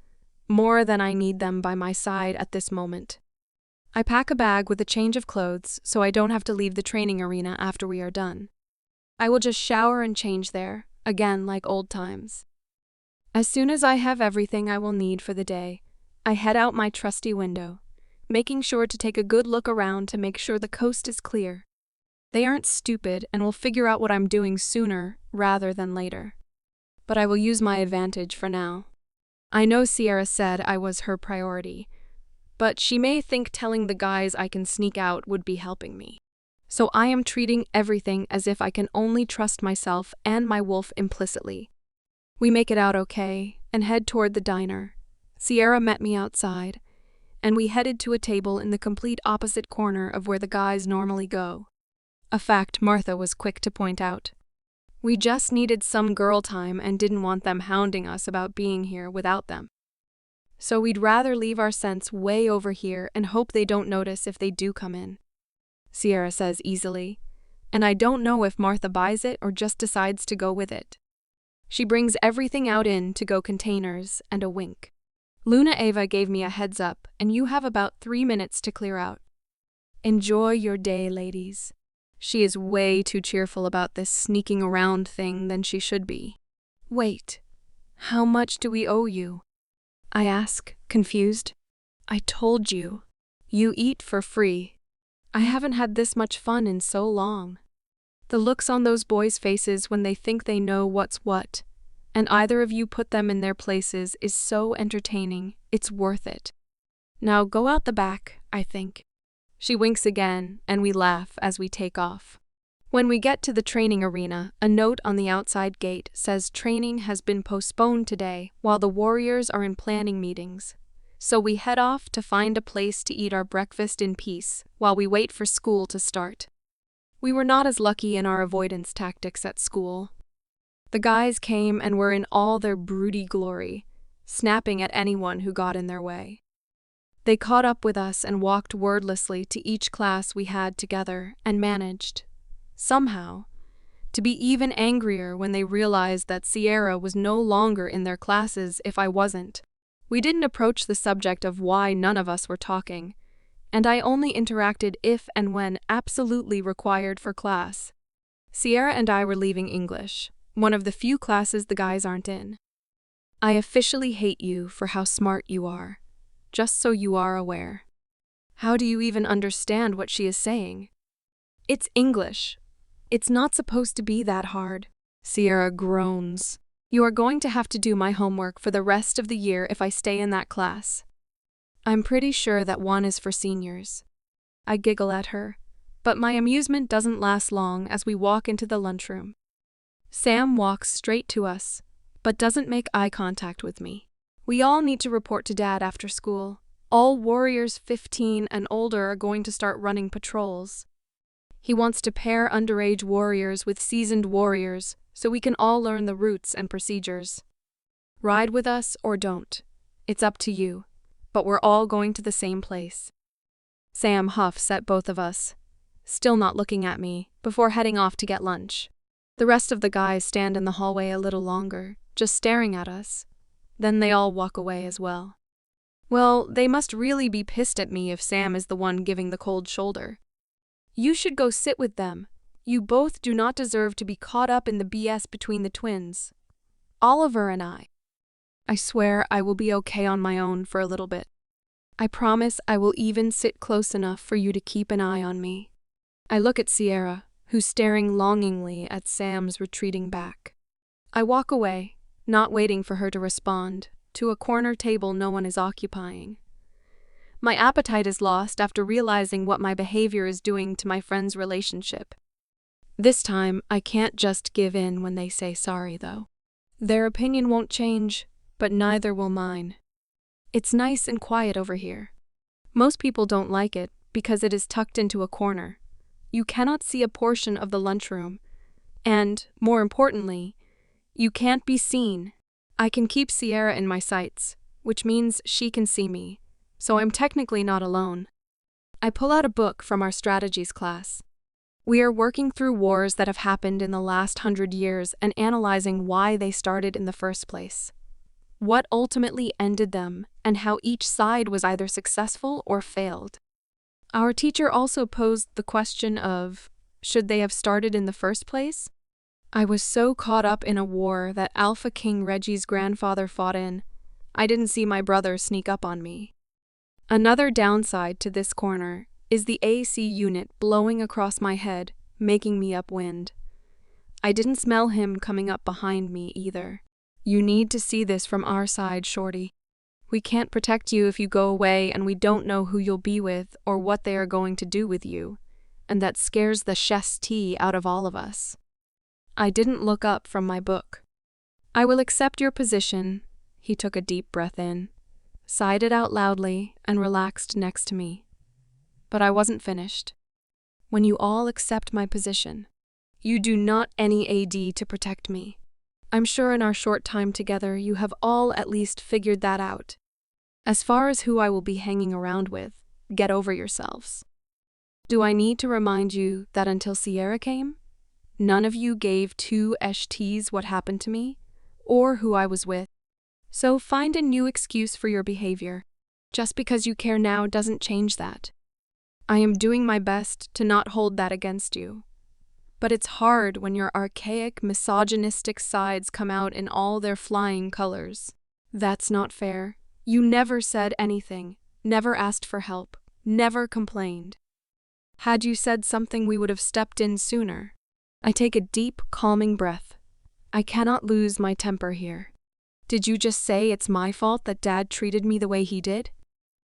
more than I need them by my side at this moment. I pack a bag with a change of clothes so I don't have to leave the training arena after we are done. I will just shower and change there, again like old times. As soon as I have everything I will need for the day, I head out my trusty window, making sure to take a good look around to make sure the coast is clear. They aren't stupid and will figure out what I'm doing sooner rather than later. But I will use my advantage for now. I know Sierra said I was her priority, but she may think telling the guys I can sneak out would be helping me. So I am treating everything as if I can only trust myself and my wolf implicitly. We make it out okay and head toward the diner. Sierra met me outside, and we headed to a table in the complete opposite corner of where the guys normally go. A fact Martha was quick to point out. We just needed some girl time and didn't want them hounding us about being here without them. So we'd rather leave our scents way over here and hope they don't notice if they do come in, Sierra says easily, and I don't know if Martha buys it or just decides to go with it. She brings everything out in to-go containers and a wink. Luna Ava gave me a heads up, and you have about 3 minutes to clear out. Enjoy your day, ladies. She is way too cheerful about this sneaking around thing than she should be. Wait, how much do we owe you? I ask, confused. I told you. You eat for free. I haven't had this much fun in so long. The looks on those boys' faces when they think they know what's what, and either of you put them in their places is so entertaining, it's worth it. Now go out the back, I think. She winks again, and we laugh as we take off. When we get to the training arena, a note on the outside gate says training has been postponed today while the warriors are in planning meetings. So we head off to find a place to eat our breakfast in peace while we wait for school to start. We were not as lucky in our avoidance tactics at school. The guys came and were in all their broody glory, snapping at anyone who got in their way. They caught up with us and walked wordlessly to each class we had together and managed, somehow, to be even angrier when they realized that Sierra was no longer in their classes if I wasn't. We didn't approach the subject of why none of us were talking, and I only interacted if and when absolutely required for class. Sierra and I were leaving English, one of the few classes the guys aren't in. I officially hate you for how smart you are, just so you are aware. How do you even understand what she is saying? It's English. It's not supposed to be that hard. Sierra groans. You are going to have to do my homework for the rest of the year if I stay in that class. I'm pretty sure that one is for seniors. I giggle at her, but my amusement doesn't last long as we walk into the lunchroom. Sam walks straight to us, but doesn't make eye contact with me. We all need to report to Dad after school. All warriors 15 and older are going to start running patrols. He wants to pair underage warriors with seasoned warriors so we can all learn the routes and procedures. Ride with us or don't. It's up to you, but we're all going to the same place. Sam huffs at both of us, still not looking at me, before heading off to get lunch. The rest of the guys stand in the hallway a little longer, just staring at us. Then they all walk away as well. Well, they must really be pissed at me if Sam is the one giving the cold shoulder. You should go sit with them. You both do not deserve to be caught up in the BS between the twins. Oliver and I. I swear I will be okay on my own for a little bit. I promise I will even sit close enough for you to keep an eye on me. I look at Sierra, who's staring longingly at Sam's retreating back. I walk away, not waiting for her to respond, to a corner table no one is occupying. My appetite is lost after realizing what my behavior is doing to my friend's relationship. This time, I can't just give in when they say sorry, though. Their opinion won't change, but neither will mine. It's nice and quiet over here. Most people don't like it because it is tucked into a corner. You cannot see a portion of the lunchroom, and, more importantly, you can't be seen. I can keep Sierra in my sights, which means she can see me, so I'm technically not alone. I pull out a book from our strategies class. We are working through wars that have happened in the last 100 years and analyzing why they started in the first place, what ultimately ended them, and how each side was either successful or failed. Our teacher also posed the question of, should they have started in the first place? I was so caught up in a war that Alpha King Reggie's grandfather fought in, I didn't see my brother sneak up on me. Another downside to this corner is the AC unit blowing across my head, making me upwind. I didn't smell him coming up behind me either. You need to see this from our side, shorty. We can't protect you if you go away, and we don't know who you'll be with or what they are going to do with you, and that scares the chesty out of all of us. I didn't look up from my book. I will accept your position. He took a deep breath in, sighed it out loudly, and relaxed next to me. But I wasn't finished. When you all accept my position, you do not any AD to protect me. I'm sure in our short time together you have all at least figured that out. As far as who I will be hanging around with, get over yourselves. Do I need to remind you that until Sierra came, none of you gave two STs what happened to me, or who I was with. So find a new excuse for your behavior. Just because you care now doesn't change that. I am doing my best to not hold that against you. But it's hard when your archaic, misogynistic sides come out in all their flying colors. That's not fair. You never said anything, never asked for help, never complained. Had you said something, we would have stepped in sooner. I take a deep, calming breath. I cannot lose my temper here. Did you just say it's my fault that Dad treated me the way he did?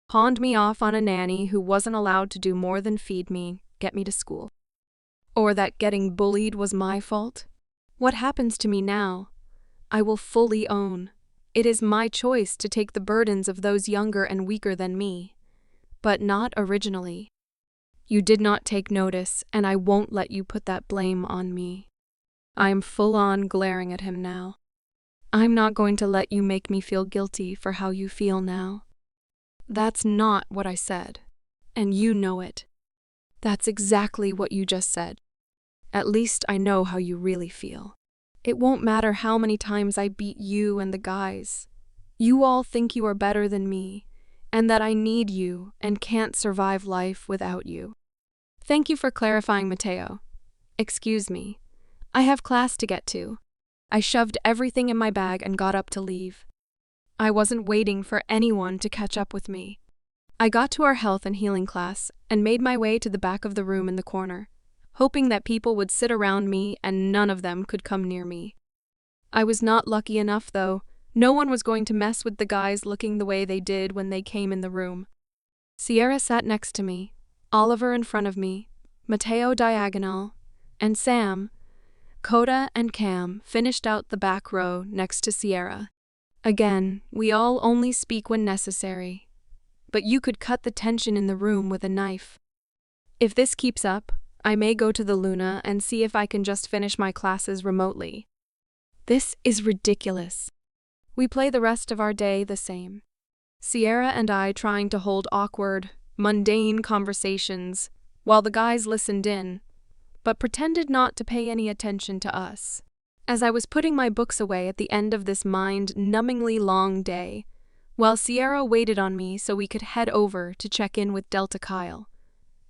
Pawned me off on a nanny who wasn't allowed to do more than feed me, get me to school. Or that getting bullied was my fault? What happens to me now? I will fully own. It is my choice to take the burdens of those younger and weaker than me. But not originally. You did not take notice, and I won't let you put that blame on me. I am full-on glaring at him now. I'm not going to let you make me feel guilty for how you feel now. That's not what I said, and you know it. That's exactly what you just said. At least I know how you really feel. It won't matter how many times I beat you and the guys. You all think you are better than me, and that I need you and can't survive life without you. Thank you for clarifying, Mateo. Excuse me. I have class to get to. I shoved everything in my bag and got up to leave. I wasn't waiting for anyone to catch up with me. I got to our health and healing class and made my way to the back of the room in the corner, hoping that people would sit around me and none of them could come near me. I was not lucky enough, though. No one was going to mess with the guys looking the way they did when they came in the room. Sierra sat next to me, Oliver in front of me, Mateo diagonal, and Sam, Coda, and Cam finished out the back row next to Sierra. Again, we all only speak when necessary, but you could cut the tension in the room with a knife. If this keeps up, I may go to the Luna and see if I can just finish my classes remotely. This is ridiculous. We play the rest of our day the same. Sierra and I trying to hold awkward, mundane conversations while the guys listened in, but pretended not to pay any attention to us. As I was putting my books away at the end of this mind-numbingly long day, while Sierra waited on me so we could head over to check in with Delta Kyle,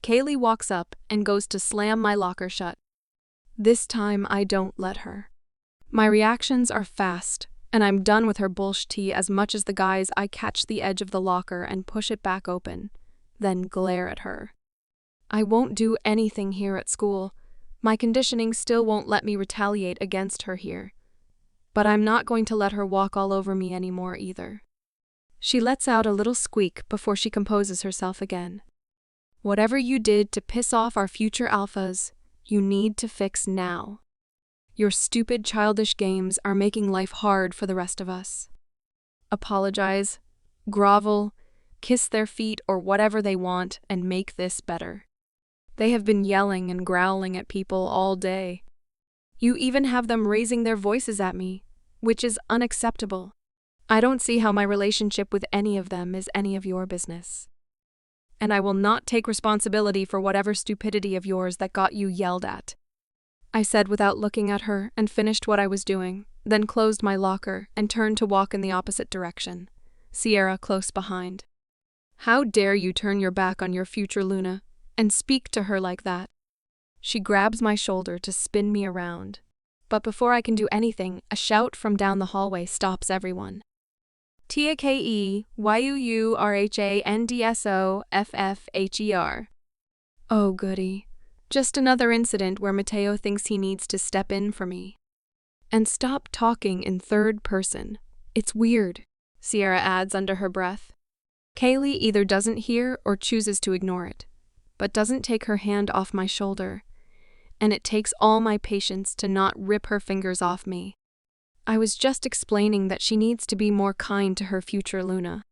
Kaylee walks up and goes to slam my locker shut. This time I don't let her. My reactions are fast, and I'm done with her bullshit as much as the guys. I catch the edge of the locker and push it back open, then glare at her. I won't do anything here at school. My conditioning still won't let me retaliate against her here. But I'm not going to let her walk all over me anymore either. She lets out a little squeak before she composes herself again. Whatever you did to piss off our future alphas, you need to fix now. Your stupid childish games are making life hard for the rest of us. Apologize, grovel, kiss their feet or whatever they want and make this better. They have been yelling and growling at people all day. You even have them raising their voices at me, which is unacceptable. I don't see how my relationship with any of them is any of your business. And I will not take responsibility for whatever stupidity of yours that got you yelled at. I said without looking at her and finished what I was doing, then closed my locker and turned to walk in the opposite direction, Sierra close behind. How dare you turn your back on your future Luna and speak to her like that? She grabs my shoulder to spin me around, but before I can do anything, a shout from down the hallway stops everyone. TAKEYUURHANDSOFFFHER. Oh goody. Just another incident where Mateo thinks he needs to step in for me. And stop talking in third person. It's weird, Sierra adds under her breath. Kaylee either doesn't hear or chooses to ignore it, but doesn't take her hand off my shoulder, and it takes all my patience to not rip her fingers off me. I was just explaining that she needs to be more kind to her future Luna.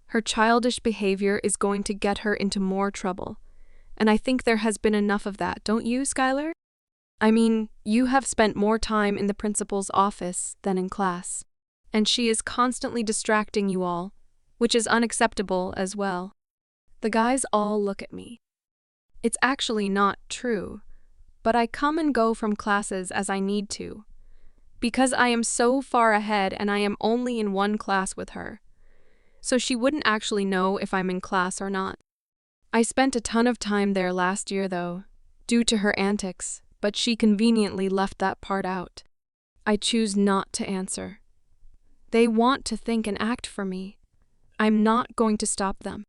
Her childish behavior is going to get her into more trouble, and I think there has been enough of that, don't you, Skylar? I mean, you have spent more time in the principal's office than in class, and she is constantly distracting you all, which is unacceptable as well. The guys all look at me. It's actually not true, but I come and go from classes as I need to, because I am so far ahead and I am only in one class with her, so she wouldn't actually know if I'm in class or not. I spent a ton of time there last year though, due to her antics, but she conveniently left that part out. I choose not to answer. They want to think and act for me. I'm not going to stop them.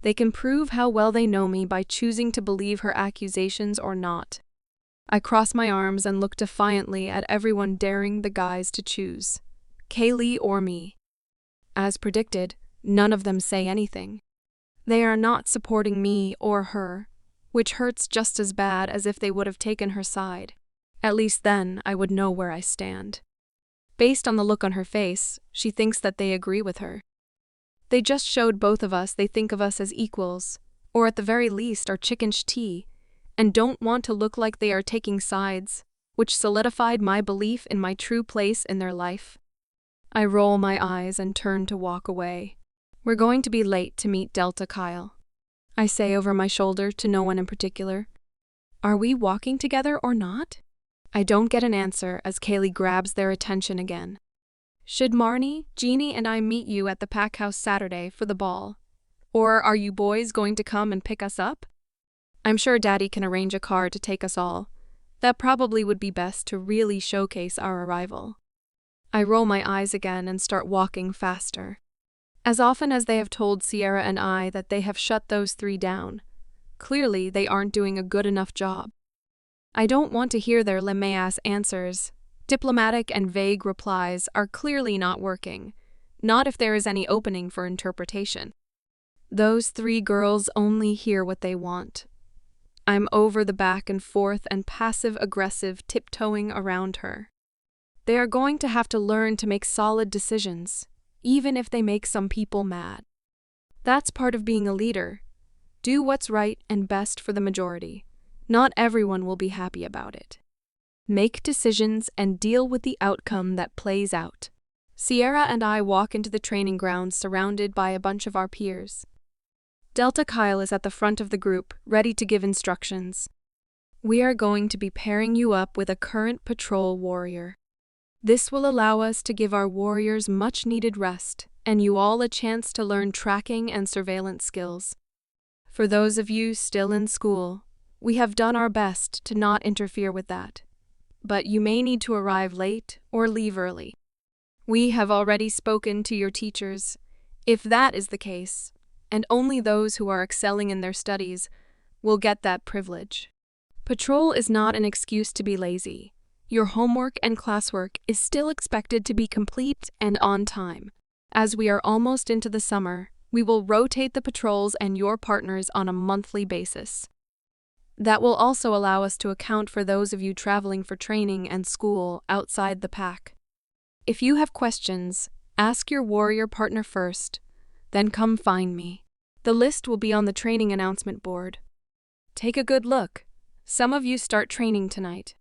They can prove how well they know me by choosing to believe her accusations or not. I cross my arms and look defiantly at everyone daring the guys to choose, Kaylee or me. As predicted, none of them say anything. They are not supporting me or her, which hurts just as bad as if they would have taken her side. At least then I would know where I stand. Based on the look on her face, she thinks that they agree with her. They just showed both of us they think of us as equals, or at the very least are chicken-sh tea, and don't want to look like they are taking sides, which solidified my belief in my true place in their life. I roll my eyes and turn to walk away. We're going to be late to meet Delta Kyle, I say over my shoulder to no one in particular. Are we walking together or not? I don't get an answer as Kaylee grabs their attention again. Should Marnie, Jeannie, and I meet you at the pack house Saturday for the ball? Or are you boys going to come and pick us up? I'm sure Daddy can arrange a car to take us all. That probably would be best to really showcase our arrival. I roll my eyes again and start walking faster. As often as they have told Sierra and I that they have shut those three down, clearly they aren't doing a good enough job. I don't want to hear their lame-ass answers. Diplomatic and vague replies are clearly not working, not if there is any opening for interpretation. Those three girls only hear what they want. I'm over the back and forth and passive-aggressive tiptoeing around her. They are going to have to learn to make solid decisions, even if they make some people mad. That's part of being a leader. Do what's right and best for the majority. Not everyone will be happy about it. Make decisions and deal with the outcome that plays out. Sierra and I walk into the training grounds surrounded by a bunch of our peers. Delta Kyle is at the front of the group, ready to give instructions. We are going to be pairing you up with a current patrol warrior. This will allow us to give our warriors much-needed rest, and you all a chance to learn tracking and surveillance skills. For those of you still in school, we have done our best to not interfere with that. But you may need to arrive late or leave early. We have already spoken to your teachers. If that is the case, and only those who are excelling in their studies will get that privilege. Patrol is not an excuse to be lazy. Your homework and classwork is still expected to be complete and on time. As we are almost into the summer, we will rotate the patrols and your partners on a monthly basis. That will also allow us to account for those of you traveling for training and school outside the pack. If you have questions, ask your warrior partner first, then come find me. The list will be on the training announcement board. Take a good look. Some of you start training tonight.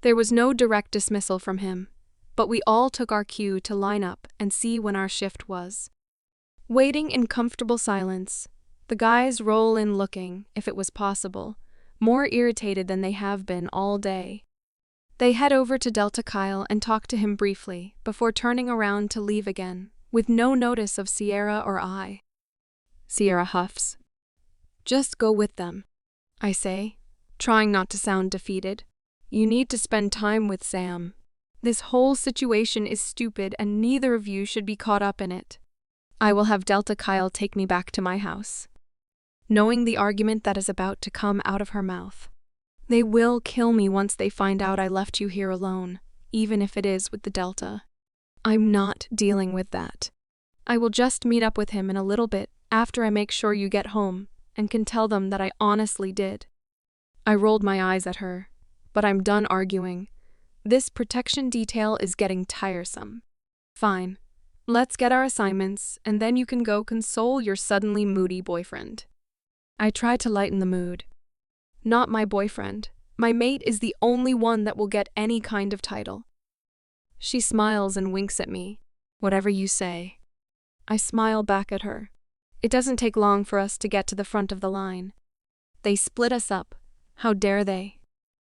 There was no direct dismissal from him, but we all took our cue to line up and see when our shift was. Waiting in comfortable silence, the guys roll in looking, if it was possible, more irritated than they have been all day. They head over to Delta Kyle and talk to him briefly before turning around to leave again, with no notice of Sierra or I. Sierra huffs. Just go with them, I say, trying not to sound defeated. You need to spend time with Sam. This whole situation is stupid and neither of you should be caught up in it. I will have Delta Kyle take me back to my house. Knowing the argument that is about to come out of her mouth, They will kill me once they find out I left you here alone, even if it is with the Delta. I'm not dealing with that. I will just meet up with him in a little bit after I make sure you get home and can tell them that I honestly did. I rolled my eyes at her, but I'm done arguing. This protection detail is getting tiresome. Fine. Let's get our assignments, and then you can go console your suddenly moody boyfriend. I try to lighten the mood. Not my boyfriend. My mate is the only one that will get any kind of title. She smiles and winks at me. Whatever you say. I smile back at her. It doesn't take long for us to get to the front of the line. They split us up. How dare they?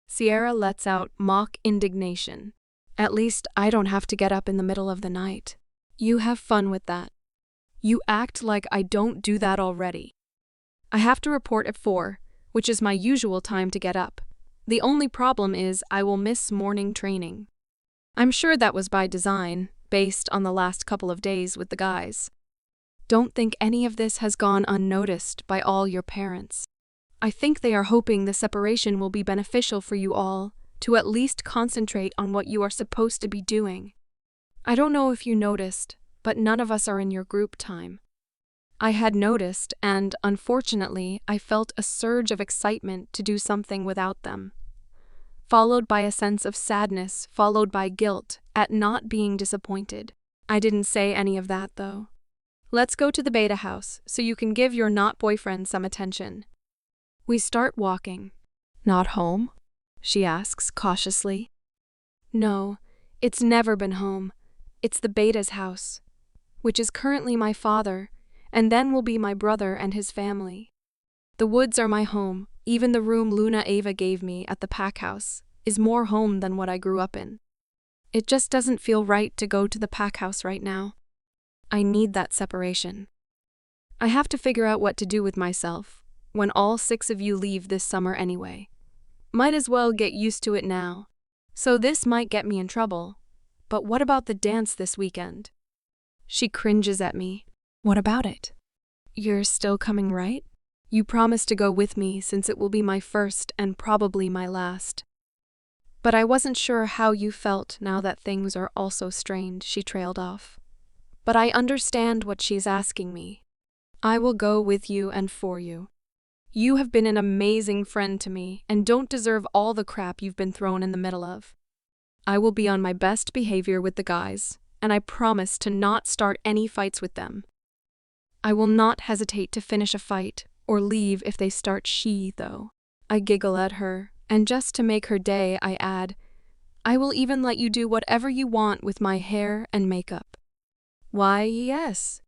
Sierra lets out mock indignation. At least I don't have to get up in the middle of the night. You have fun with that. You act like I don't do that already. I have to report at 4, which is my usual time to get up. The only problem is I will miss morning training. I'm sure that was by design, based on the last couple of days with the guys. Don't think any of this has gone unnoticed by all your parents. I think they are hoping the separation will be beneficial for you all, to at least concentrate on what you are supposed to be doing. I don't know if you noticed, but none of us are in your group time. I had noticed, and unfortunately, I felt a surge of excitement to do something without them. Followed by a sense of sadness, followed by guilt at not being disappointed. I didn't say any of that, though. Let's go to the beta house, so you can give your not boyfriend some attention. We start walking. Not home? She asks cautiously. No, it's never been home. It's the beta's house, which is currently my father, and then will be my brother and his family. The woods are my home. Even the room Luna Ava gave me at the pack house is more home than what I grew up in. It just doesn't feel right to go to the pack house right now. I need that separation. I have to figure out what to do with myself when all 6 of you leave this summer anyway. Might as well get used to it now. So this might get me in trouble. But what about the dance this weekend? She cringes at me. What about it? You're still coming, right? You promised to go with me since it will be my first and probably my last. But I wasn't sure how you felt now that things are also strained, she trailed off. But I understand what she's asking me. I will go with you and for you. You have been an amazing friend to me and don't deserve all the crap you've been thrown in the middle of. I will be on my best behavior with the guys, and I promise to not start any fights with them. I will not hesitate to finish a fight or leave if they start though. I giggle at her, and just to make her day, I add, I will even let you do whatever you want with my hair and makeup. Why, yes.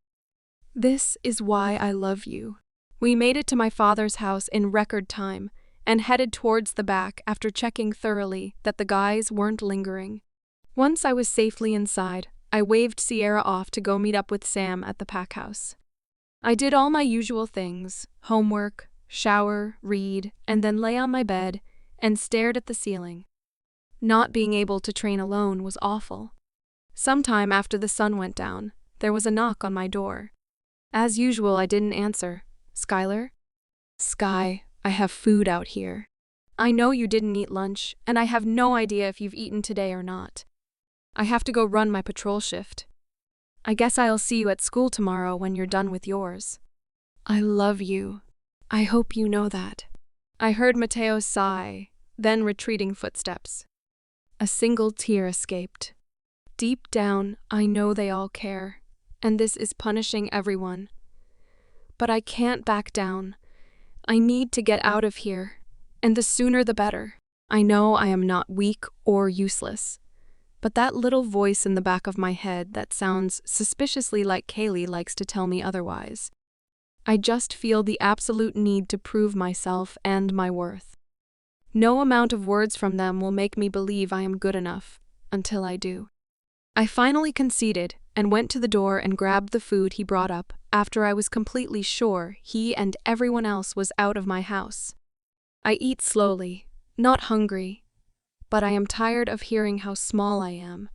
This is why I love you. We made it to my father's house in record time and headed towards the back after checking thoroughly that the guys weren't lingering. Once I was safely inside, I waved Sierra off to go meet up with Sam at the pack house. I did all my usual things, homework, shower, read, and then lay on my bed and stared at the ceiling. Not being able to train alone was awful. Sometime after the sun went down, there was a knock on my door. As usual, I didn't answer. Skylar? Sky, I have food out here. I know you didn't eat lunch, and I have no idea if you've eaten today or not. I have to go run my patrol shift. I guess I'll see you at school tomorrow when you're done with yours. I love you. I hope you know that. I heard Mateo sigh, then retreating footsteps. A single tear escaped. Deep down, I know they all care, and this is punishing everyone. But I can't back down. I need to get out of here, and the sooner the better. I know I am not weak or useless, but that little voice in the back of my head that sounds suspiciously like Kaylee likes to tell me otherwise. I just feel the absolute need to prove myself and my worth. No amount of words from them will make me believe I am good enough, until I do. I finally conceded and went to the door and grabbed the food he brought up after I was completely sure he and everyone else was out of my house. I eat slowly, not hungry, but I am tired of hearing how small I am,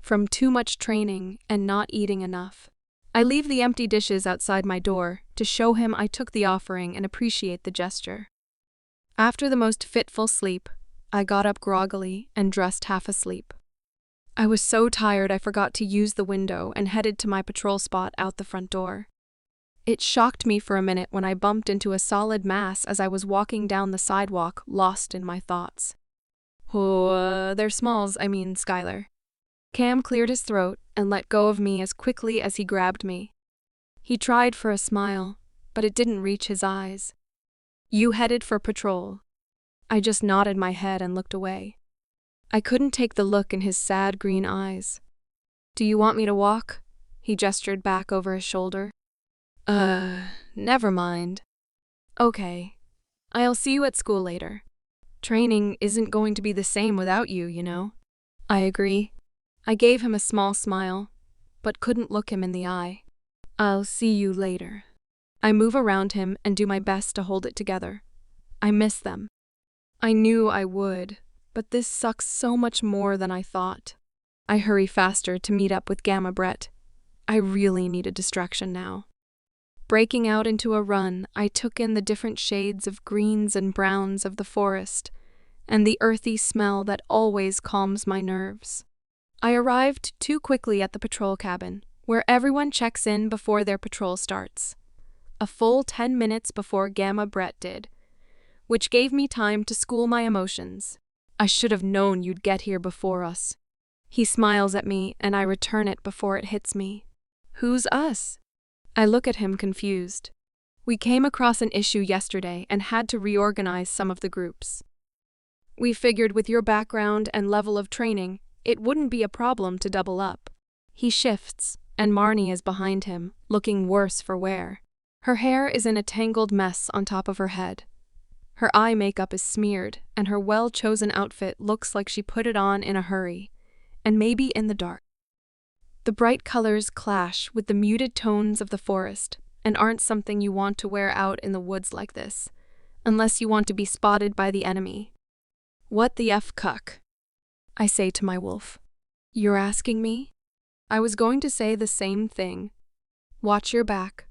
from too much training and not eating enough. I leave the empty dishes outside my door to show him I took the offering and appreciate the gesture. After the most fitful sleep, I got up groggily and dressed half asleep. I was so tired I forgot to use the window and headed to my patrol spot out the front door. It shocked me for a minute when I bumped into a solid mass as I was walking down the sidewalk, lost in my thoughts. Oh, they're Smalls, Skylar. Cam cleared his throat and let go of me as quickly as he grabbed me. He tried for a smile, but it didn't reach his eyes. You headed for patrol. I just nodded my head and looked away. I couldn't take the look in his sad green eyes. Do you want me to walk? He gestured back over his shoulder. Never mind. Okay. I'll see you at school later. Training isn't going to be the same without you, you know. I agree. I gave him a small smile, but couldn't look him in the eye. I'll see you later. I move around him and do my best to hold it together. I miss them. I knew I would, but this sucks so much more than I thought. I hurry faster to meet up with Gamma Brett. I really need a distraction now. Breaking out into a run, I took in the different shades of greens and browns of the forest, and the earthy smell that always calms my nerves. I arrived too quickly at the patrol cabin, where everyone checks in before their patrol starts. A full 10 minutes before Gamma Brett did, which gave me time to school my emotions. I should have known you'd get here before us. He smiles at me, and I return it before it hits me. Who's us? I look at him confused. We came across an issue yesterday and had to reorganize some of the groups. We figured with your background and level of training, it wouldn't be a problem to double up. He shifts, and Marnie is behind him, looking worse for wear. Her hair is in a tangled mess on top of her head. Her eye makeup is smeared, and her well-chosen outfit looks like she put it on in a hurry, and maybe in the dark. The bright colors clash with the muted tones of the forest and aren't something you want to wear out in the woods like this, unless you want to be spotted by the enemy. What the F cuck? I say to my wolf. You're asking me? I was going to say the same thing. Watch your back.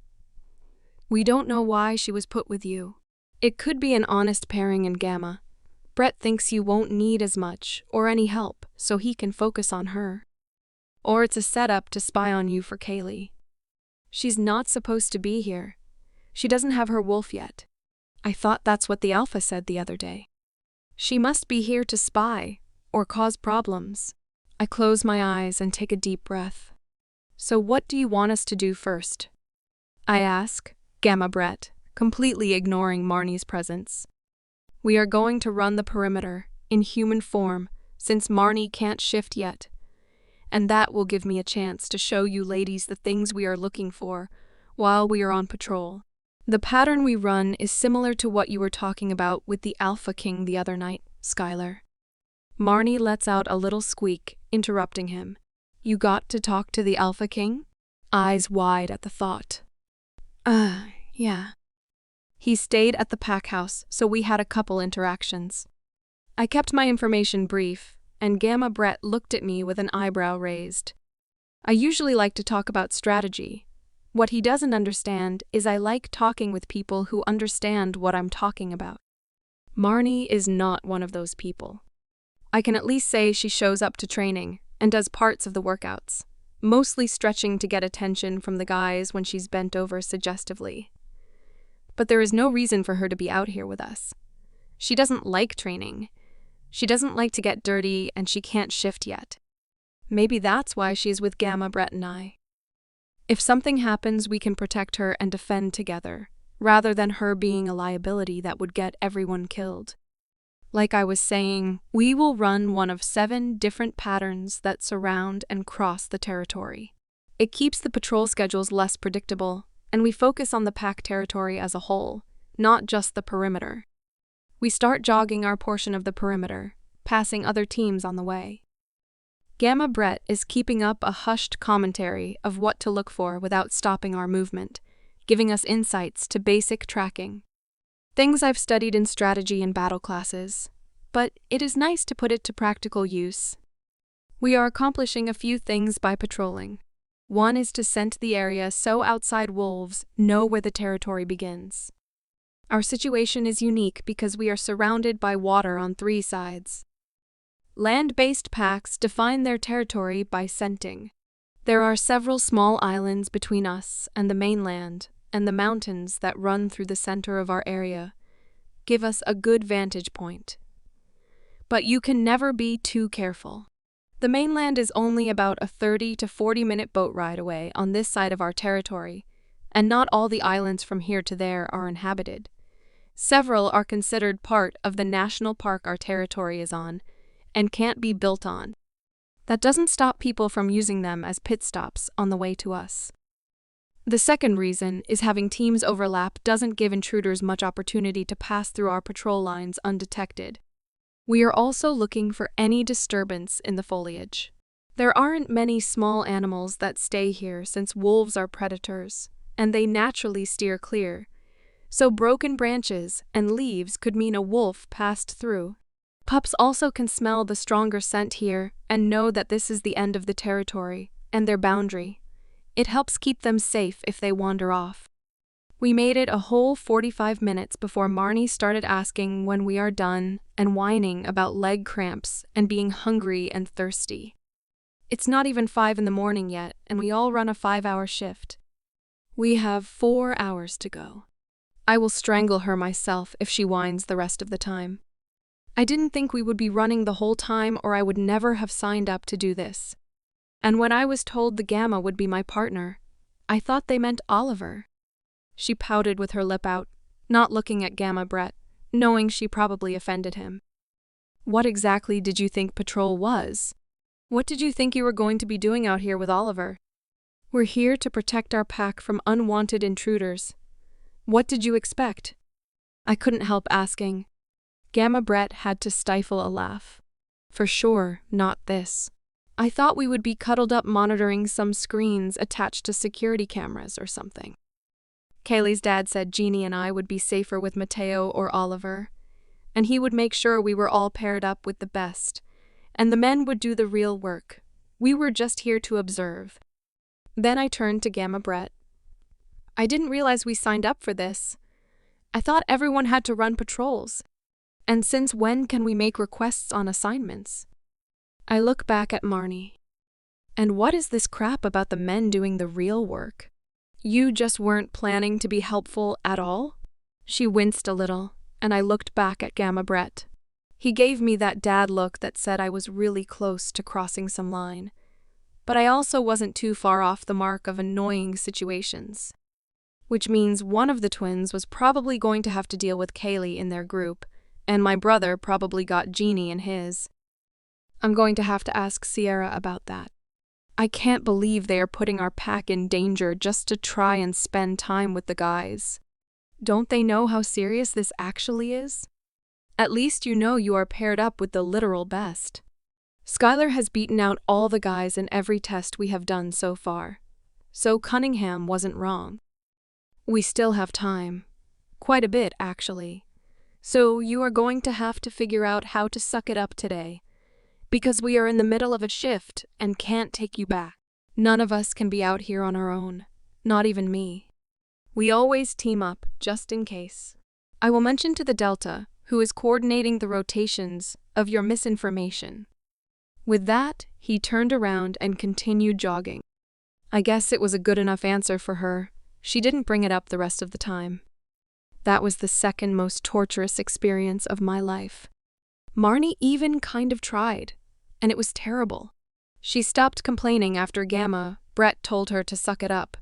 We don't know why she was put with you. It could be an honest pairing in Gamma. Brett thinks you won't need as much or any help, so he can focus on her. Or it's a setup to spy on you for Kaylee. She's not supposed to be here. She doesn't have her wolf yet. I thought that's what the Alpha said the other day. She must be here to spy, or cause problems. I close my eyes and take a deep breath. So what do you want us to do first? I ask, Gamma Brett, completely ignoring Marnie's presence. We are going to run the perimeter, in human form, since Marnie can't shift yet. And that will give me a chance to show you ladies the things we are looking for while we are on patrol. The pattern we run is similar to what you were talking about with the Alpha King the other night, Skylar. Marnie lets out a little squeak, interrupting him. You got to talk to the Alpha King? Eyes wide at the thought. Yeah. He stayed at the pack house, so we had a couple interactions. I kept my information brief, and Gamma Brett looked at me with an eyebrow raised. I usually like to talk about strategy. What he doesn't understand is I like talking with people who understand what I'm talking about. Marnie is not one of those people. I can at least say she shows up to training and does parts of the workouts, mostly stretching to get attention from the guys when she's bent over suggestively. But there is no reason for her to be out here with us. She doesn't like training. She doesn't like to get dirty, and she can't shift yet. Maybe that's why she's with Gamma Brett and I. If something happens, we can protect her and defend together, rather than her being a liability that would get everyone killed. Like I was saying, we will run one of 7 different patterns that surround and cross the territory. It keeps the patrol schedules less predictable, and we focus on the pack territory as a whole, not just the perimeter. We start jogging our portion of the perimeter, passing other teams on the way. Gamma Brett is keeping up a hushed commentary of what to look for without stopping our movement, giving us insights to basic tracking. Things I've studied in strategy and battle classes, but it is nice to put it to practical use. We are accomplishing a few things by patrolling. One is to scent the area so outside wolves know where the territory begins. Our situation is unique because we are surrounded by water on 3 sides. Land-based packs define their territory by scenting. There are several small islands between us and the mainland, and the mountains that run through the center of our area give us a good vantage point. But you can never be too careful. The mainland is only about a 30 to 40-minute boat ride away on this side of our territory, and not all the islands from here to there are inhabited. Several are considered part of the national park our territory is on, and can't be built on. That doesn't stop people from using them as pit stops on the way to us. The second reason is having teams overlap doesn't give intruders much opportunity to pass through our patrol lines undetected. We are also looking for any disturbance in the foliage. There aren't many small animals that stay here since wolves are predators, and they naturally steer clear. So broken branches and leaves could mean a wolf passed through. Pups also can smell the stronger scent here and know that this is the end of the territory and their boundary. It helps keep them safe if they wander off. We made it a whole 45 minutes before Marnie started asking when we are done and whining about leg cramps and being hungry and thirsty. It's not even 5 in the morning yet, and we all run a 5-hour shift. We have 4 hours to go. I will strangle her myself if she whines the rest of the time. I didn't think we would be running the whole time, or I would never have signed up to do this. And when I was told the Gamma would be my partner, I thought they meant Oliver. She pouted with her lip out, not looking at Gamma Brett, knowing she probably offended him. What exactly did you think patrol was? What did you think you were going to be doing out here with Oliver? We're here to protect our pack from unwanted intruders. What did you expect? I couldn't help asking. Gamma Brett had to stifle a laugh. For sure, not this. I thought we would be cuddled up monitoring some screens attached to security cameras or something. Kaylee's dad said Jeannie and I would be safer with Mateo or Oliver, and he would make sure we were all paired up with the best, and the men would do the real work. We were just here to observe. Then I turned to Gamma Brett. I didn't realize we signed up for this. I thought everyone had to run patrols. And since when can we make requests on assignments? I look back at Marnie. And what is this crap about the men doing the real work? You just weren't planning to be helpful at all? She winced a little, and I looked back at Gamma Brett. He gave me that dad look that said I was really close to crossing some line. But I also wasn't too far off the mark of annoying situations. Which means one of the twins was probably going to have to deal with Kaylee in their group, and my brother probably got Jeannie in his. I'm going to have to ask Sierra about that. I can't believe they are putting our pack in danger just to try and spend time with the guys. Don't they know how serious this actually is? At least you know you are paired up with the literal best. Skylar has beaten out all the guys in every test we have done so far, so Cunningham wasn't wrong. We still have time. Quite a bit, actually. So you are going to have to figure out how to suck it up today, because we are in the middle of a shift and can't take you back. None of us can be out here on our own, not even me. We always team up, just in case. I will mention to the Delta, who is coordinating the rotations, of your misinformation. With that, he turned around and continued jogging. I guess it was a good enough answer for her. She didn't bring it up the rest of the time. That was the second most torturous experience of my life. Marnie even kind of tried, and it was terrible. She stopped complaining after Gamma Brett told her to suck it up.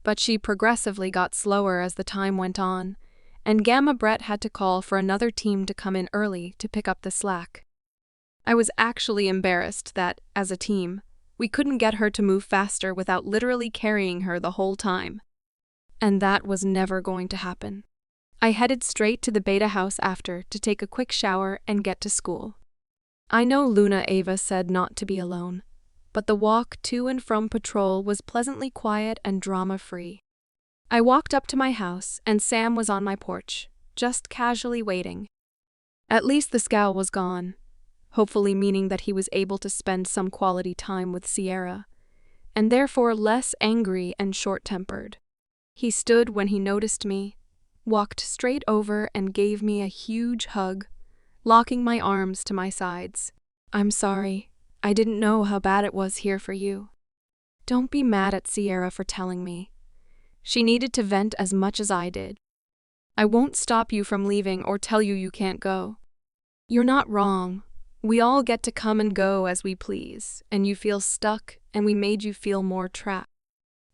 But she progressively got slower as the time went on, and Gamma Brett had to call for another team to come in early to pick up the slack. I was actually embarrassed that, as a team, we couldn't get her to move faster without literally carrying her the whole time. And that was never going to happen. I headed straight to the Beta house after to take a quick shower and get to school. I know Luna Ava said not to be alone, but the walk to and from patrol was pleasantly quiet and drama-free. I walked up to my house and Sam was on my porch, just casually waiting. At least the scowl was gone, hopefully meaning that he was able to spend some quality time with Sierra, and therefore less angry and short-tempered. He stood when he noticed me, walked straight over and gave me a huge hug, locking my arms to my sides. I'm sorry. I didn't know how bad it was here for you. Don't be mad at Sierra for telling me. She needed to vent as much as I did. I won't stop you from leaving or tell you you can't go. You're not wrong. We all get to come and go as we please, and you feel stuck, and we made you feel more trapped.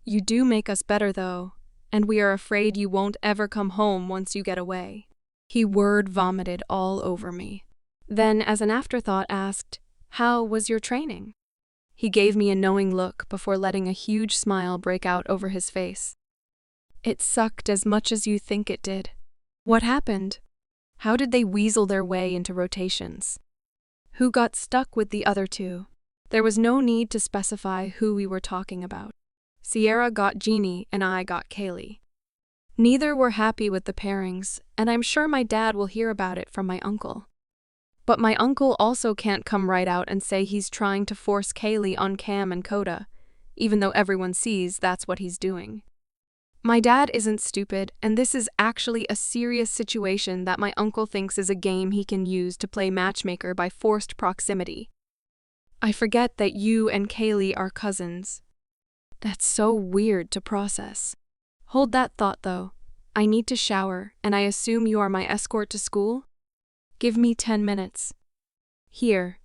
You do make us better, though, and we are afraid you won't ever come home once you get away. He word vomited all over me. Then, as an afterthought, asked, "How was your training?" He gave me a knowing look before letting a huge smile break out over his face. It sucked as much as you think it did. What happened? How did they weasel their way into rotations? Who got stuck with the other two? There was no need to specify who we were talking about. Sierra got Jeannie and I got Kaylee. Neither were happy with the pairings, and I'm sure my dad will hear about it from my uncle. But my uncle also can't come right out and say he's trying to force Kaylee on Cam and Coda, even though everyone sees that's what he's doing. My dad isn't stupid, and this is actually a serious situation that my uncle thinks is a game he can use to play matchmaker by forced proximity. I forget that you and Kaylee are cousins. That's so weird to process. Hold that thought, though. I need to shower, and I assume you are my escort to school? Give me 10 minutes. Here.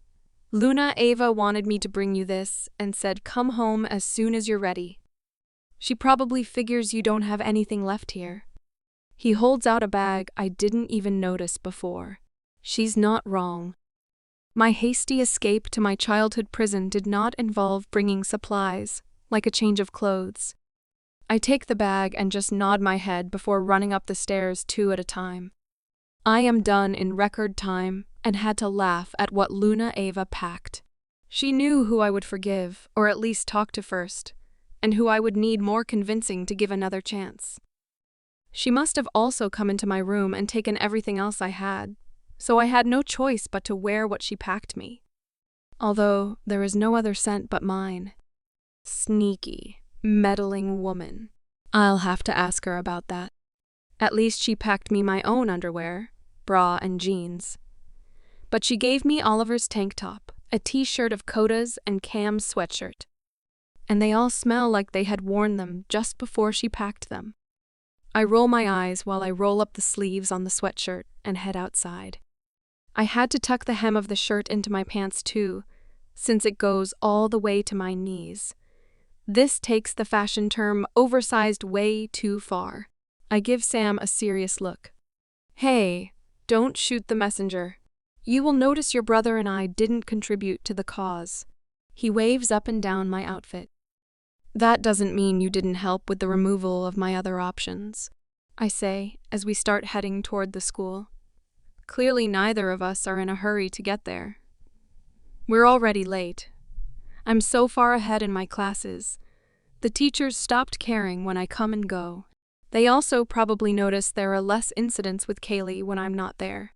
Luna Ava wanted me to bring you this and said come home as soon as you're ready. She probably figures you don't have anything left here. He holds out a bag I didn't even notice before. She's not wrong. My hasty escape to my childhood prison did not involve bringing supplies, like a change of clothes. I take the bag and just nod my head before running up the stairs 2 at a time. I am done in record time and had to laugh at what Luna Ava packed. She knew who I would forgive, or at least talk to first, and who I would need more convincing to give another chance. She must have also come into my room and taken everything else I had, so I had no choice but to wear what she packed me. Although there is no other scent but mine. Sneaky, meddling woman. I'll have to ask her about that. At least she packed me my own underwear, bra and jeans. But she gave me Oliver's tank top, a t-shirt of Coda's and Cam's sweatshirt. And they all smell like they had worn them just before she packed them. I roll my eyes while I roll up the sleeves on the sweatshirt and head outside. I had to tuck the hem of the shirt into my pants too, since it goes all the way to my knees. This takes the fashion term oversized way too far. I give Sam a serious look. Hey, don't shoot the messenger. You will notice your brother and I didn't contribute to the cause. He waves up and down my outfit. That doesn't mean you didn't help with the removal of my other options, I say as we start heading toward the school. Clearly neither of us are in a hurry to get there. We're already late. I'm so far ahead in my classes. The teachers stopped caring when I come and go. They also probably notice there are less incidents with Kaylee when I'm not there.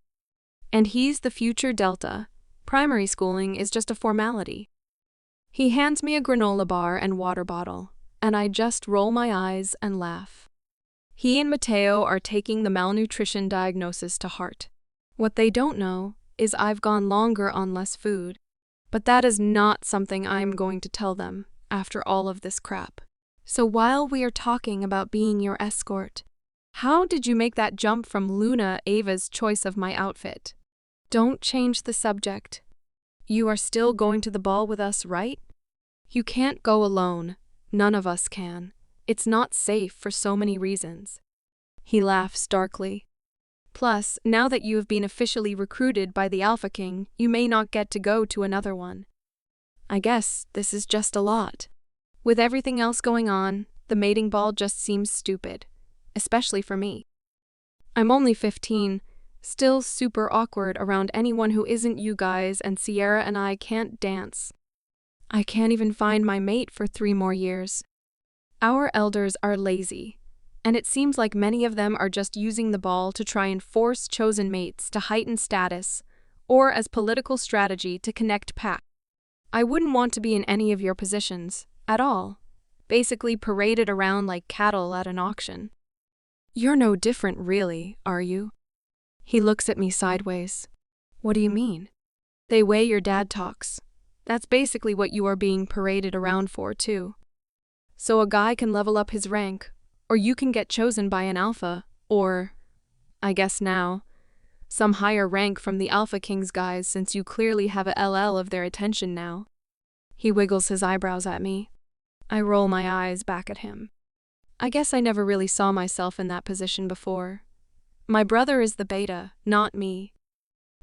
And he's the future Delta. Primary schooling is just a formality. He hands me a granola bar and water bottle, and I just roll my eyes and laugh. He and Mateo are taking the malnutrition diagnosis to heart. What they don't know is I've gone longer on less food, but that is not something I'm going to tell them after all of this crap. So while we are talking about being your escort, how did you make that jump from Luna Ava's choice of my outfit? Don't change the subject. You are still going to the ball with us, right? You can't go alone. None of us can. It's not safe for so many reasons. He laughs darkly. Plus, now that you have been officially recruited by the Alpha King, you may not get to go to another one. I guess this is just a lot. With everything else going on, the mating ball just seems stupid, especially for me. I'm only 15, still super awkward around anyone who isn't you guys, and Sierra and I can't dance. I can't even find my mate for 3 more years. Our elders are lazy, and it seems like many of them are just using the ball to try and force chosen mates to heighten status, or as political strategy to connect packs. I wouldn't want to be in any of your positions, at all. Basically paraded around like cattle at an auction. You're no different, really, are you? He looks at me sideways. What do you mean? They way your dad talks. That's basically what you are being paraded around for, too. So a guy can level up his rank, or you can get chosen by an alpha, or, I guess now, some higher rank from the Alpha Kings guys since you clearly have a LL of their attention now. He wiggles his eyebrows at me. I roll my eyes back at him. I guess I never really saw myself in that position before. My brother is the beta, not me.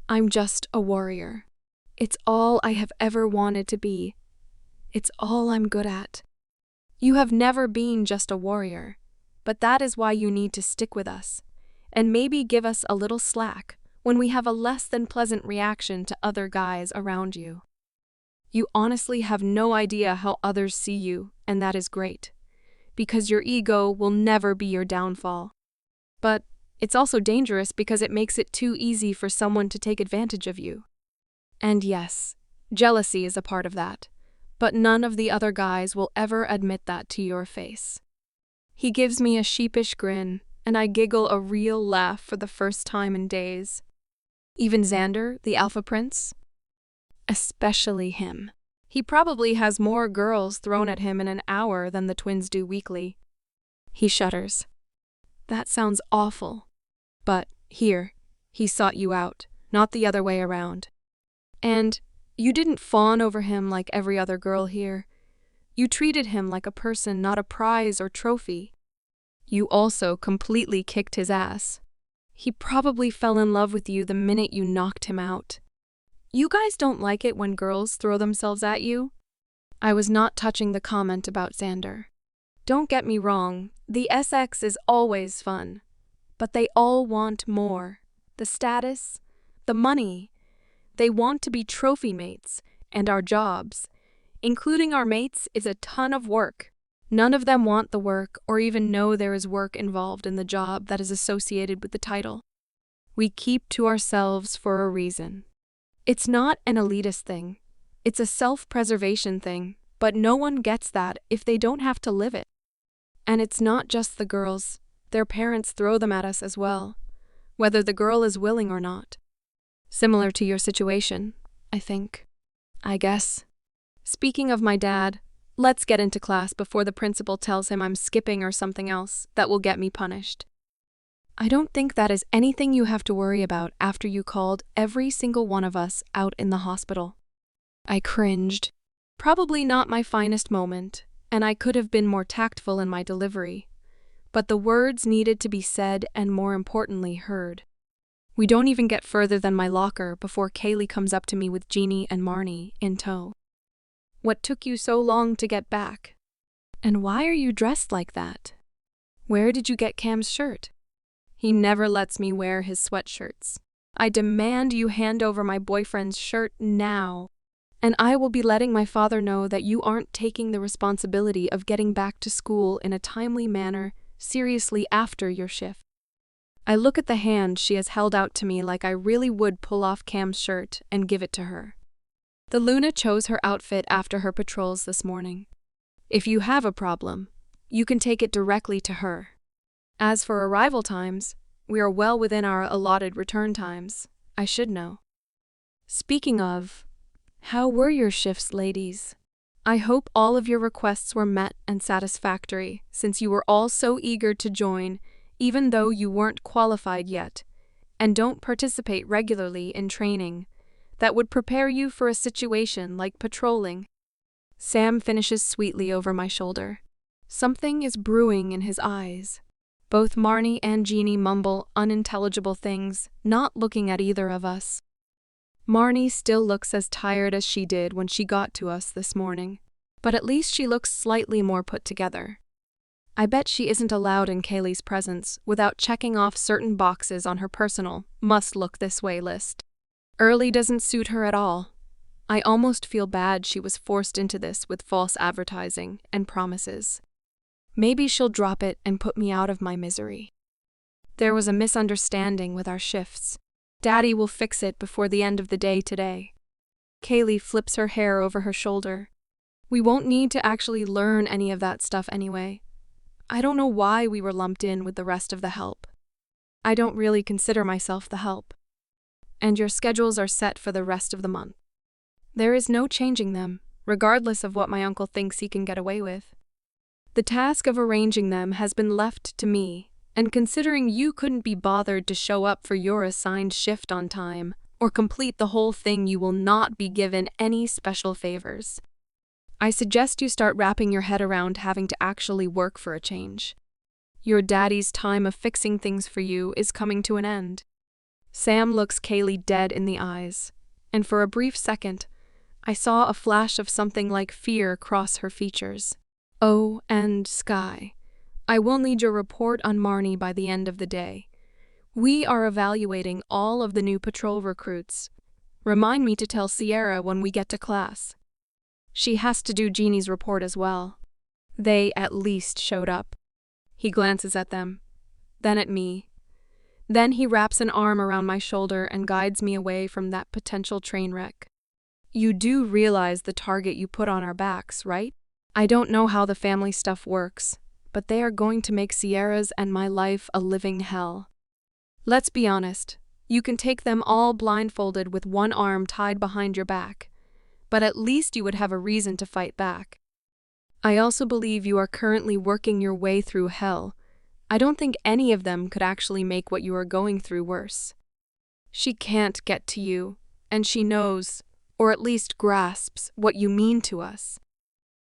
I'm just a warrior. It's all I have ever wanted to be. It's all I'm good at. You have never been just a warrior, but that is why you need to stick with us, and maybe give us a little slack when we have a less than pleasant reaction to other guys around you. You honestly have no idea how others see you, and that is great, because your ego will never be your downfall. But it's also dangerous because it makes it too easy for someone to take advantage of you. And yes, jealousy is a part of that, but none of the other guys will ever admit that to your face. He gives me a sheepish grin, and I giggle a real laugh for the first time in days. Even Xander, the Alpha Prince? Especially him. He probably has more girls thrown at him in an hour than the twins do weekly. He shudders. That sounds awful. But here, he sought you out, not the other way around. And you didn't fawn over him like every other girl here. You treated him like a person, not a prize or trophy. You also completely kicked his ass. He probably fell in love with you the minute you knocked him out. You guys don't like it when girls throw themselves at you? I was not touching the comment about Xander. Don't get me wrong, the SX is always fun. But they all want more. The status, the money. They want to be trophy mates, and our jobs, including our mates, is a ton of work. None of them want the work or even know there is work involved in the job that is associated with the title. We keep to ourselves for a reason. It's not an elitist thing. It's a self-preservation thing, but no one gets that if they don't have to live it. And it's not just the girls. Their parents throw them at us as well, whether the girl is willing or not. Similar to your situation, I think. I guess. Speaking of my dad, let's get into class before the principal tells him I'm skipping or something else that will get me punished. I don't think that is anything you have to worry about after you called every single one of us out in the hospital. I cringed. Probably not my finest moment, and I could have been more tactful in my delivery. But the words needed to be said and, more importantly, heard. We don't even get further than my locker before Kaylee comes up to me with Jeannie and Marnie in tow. What took you so long to get back? And why are you dressed like that? Where did you get Cam's shirt? He never lets me wear his sweatshirts. I demand you hand over my boyfriend's shirt now. And I will be letting my father know that you aren't taking the responsibility of getting back to school in a timely manner seriously after your shift. I look at the hand she has held out to me like I really would pull off Cam's shirt and give it to her. The Luna chose her outfit after her patrols this morning. If you have a problem, you can take it directly to her. As for arrival times, we are well within our allotted return times. I should know. Speaking of, how were your shifts, ladies? I hope all of your requests were met and satisfactory, since you were all so eager to join, even though you weren't qualified yet, and don't participate regularly in training that would prepare you for a situation like patrolling. Sam finishes sweetly over my shoulder. Something is brewing in his eyes. Both Marnie and Jeannie mumble unintelligible things, not looking at either of us. Marnie still looks as tired as she did when she got to us this morning, but at least she looks slightly more put together. I bet she isn't allowed in Kaylee's presence without checking off certain boxes on her personal must-look-this-way list. Early doesn't suit her at all. I almost feel bad she was forced into this with false advertising and promises. Maybe she'll drop it and put me out of my misery. There was a misunderstanding with our shifts. Daddy will fix it before the end of the day today. Kaylee flips her hair over her shoulder. We won't need to actually learn any of that stuff anyway. I don't know why we were lumped in with the rest of the help. I don't really consider myself the help. And your schedules are set for the rest of the month. There is no changing them, regardless of what my uncle thinks he can get away with. The task of arranging them has been left to me, and considering you couldn't be bothered to show up for your assigned shift on time, or complete the whole thing, you will not be given any special favors. I suggest you start wrapping your head around having to actually work for a change. Your daddy's time of fixing things for you is coming to an end. Sam looks Kaylee dead in the eyes, and for a brief second, I saw a flash of something like fear cross her features. Oh, and Sky, I will need your report on Marnie by the end of the day. We are evaluating all of the new patrol recruits. Remind me to tell Sierra when we get to class. She has to do Jeannie's report as well. They at least showed up. He glances at them, then at me. Then he wraps an arm around my shoulder and guides me away from that potential train wreck. You do realize the target you put on our backs, right? I don't know how the family stuff works, but they are going to make Sierra's and my life a living hell. Let's be honest, you can take them all blindfolded with one arm tied behind your back, but at least you would have a reason to fight back. I also believe you are currently working your way through hell. I don't think any of them could actually make what you are going through worse. She can't get to you, and she knows, or at least grasps, what you mean to us.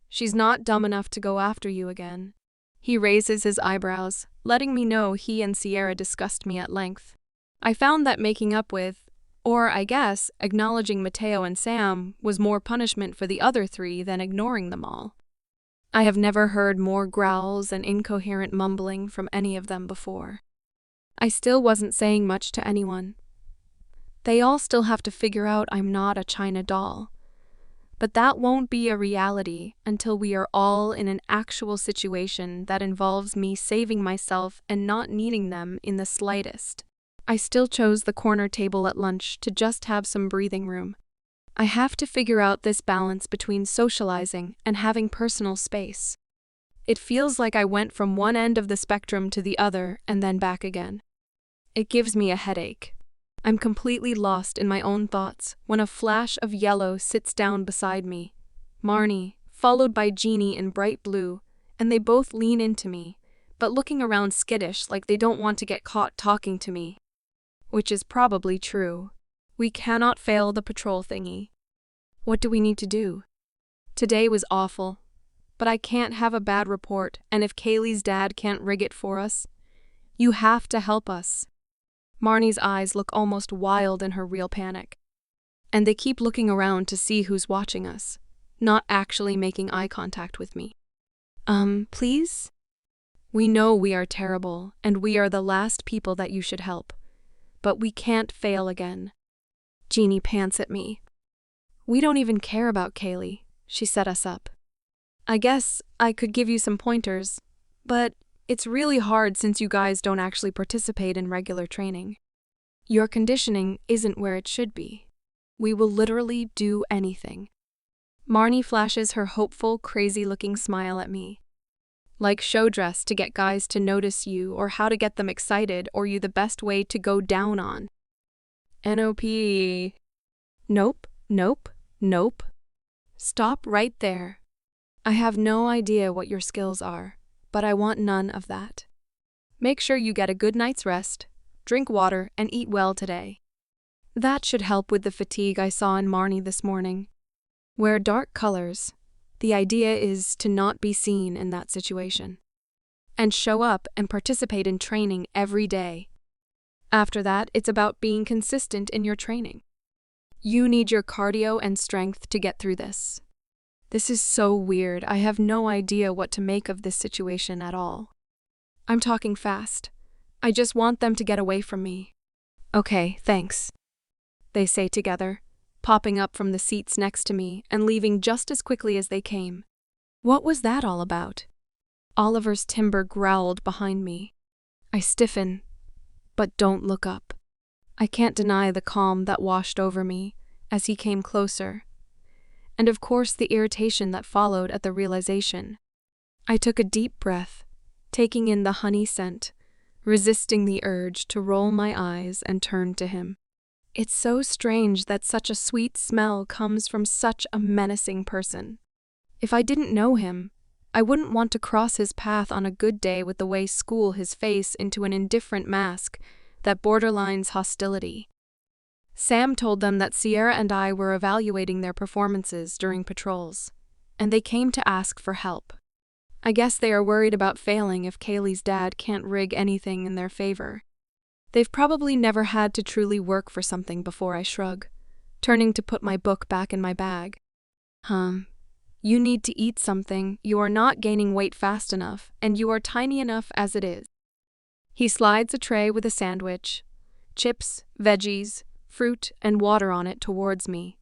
She's not dumb enough to go after you again. He raises his eyebrows, letting me know he and Sierra discussed me at length. I found that making up with, or I guess acknowledging Mateo and Sam, was more punishment for the other three than ignoring them all. I have never heard more growls and incoherent mumbling from any of them before. I still wasn't saying much to anyone. They all still have to figure out I'm not a China doll. But that won't be a reality until we are all in an actual situation that involves me saving myself and not needing them in the slightest. I still chose the corner table at lunch to just have some breathing room. I have to figure out this balance between socializing and having personal space. It feels like I went from one end of the spectrum to the other and then back again. It gives me a headache. I'm completely lost in my own thoughts when a flash of yellow sits down beside me. Marnie, followed by Jeannie in bright blue, and they both lean into me, but looking around skittish like they don't want to get caught talking to me. Which is probably true. We cannot fail the patrol thingy. What do we need to do? Today was awful, but I can't have a bad report, and if Kaylee's dad can't rig it for us, you have to help us. Marnie's eyes look almost wild in her real panic. And they keep looking around to see who's watching us, not actually making eye contact with me. Please? We know we are terrible, and we are the last people that you should help. But we can't fail again. Jeannie pants at me. We don't even care about Kaylee. She set us up. I guess I could give you some pointers, but it's really hard since you guys don't actually participate in regular training. Your conditioning isn't where it should be. We will literally do anything. Marnie flashes her hopeful, crazy-looking smile at me. Like show dress to get guys to notice you or how to get them excited or you the best way to go down on. NOP. Nope, nope, nope. Stop right there. I have no idea what your skills are, but I want none of that. Make sure you get a good night's rest, drink water, and eat well today. That should help with the fatigue I saw in Marnie this morning. Wear dark colors. The idea is to not be seen in that situation. And show up and participate in training every day. After that, it's about being consistent in your training. You need your cardio and strength to get through this. This is so weird. I have no idea what to make of this situation at all. I'm talking fast. I just want them to get away from me. Okay, thanks. They say together, popping up from the seats next to me and leaving just as quickly as they came. What was that all about? Oliver's timber growled behind me. I stiffen, but don't look up. I can't deny the calm that washed over me as he came closer, and of course the irritation that followed at the realization. I took a deep breath, taking in the honey scent, resisting the urge to roll my eyes and turn to him. It's so strange that such a sweet smell comes from such a menacing person. If I didn't know him, I wouldn't want to cross his path on a good day with the way school his face into an indifferent mask that borderlines hostility. Sam told them that Sierra and I were evaluating their performances during patrols, and they came to ask for help. I guess they are worried about failing if Kaylee's dad can't rig anything in their favor. They've probably never had to truly work for something before. I shrug, turning to put my book back in my bag. You need to eat something. You are not gaining weight fast enough, and you are tiny enough as it is. He slides a tray with a sandwich, chips, veggies, fruit, and water on it towards me,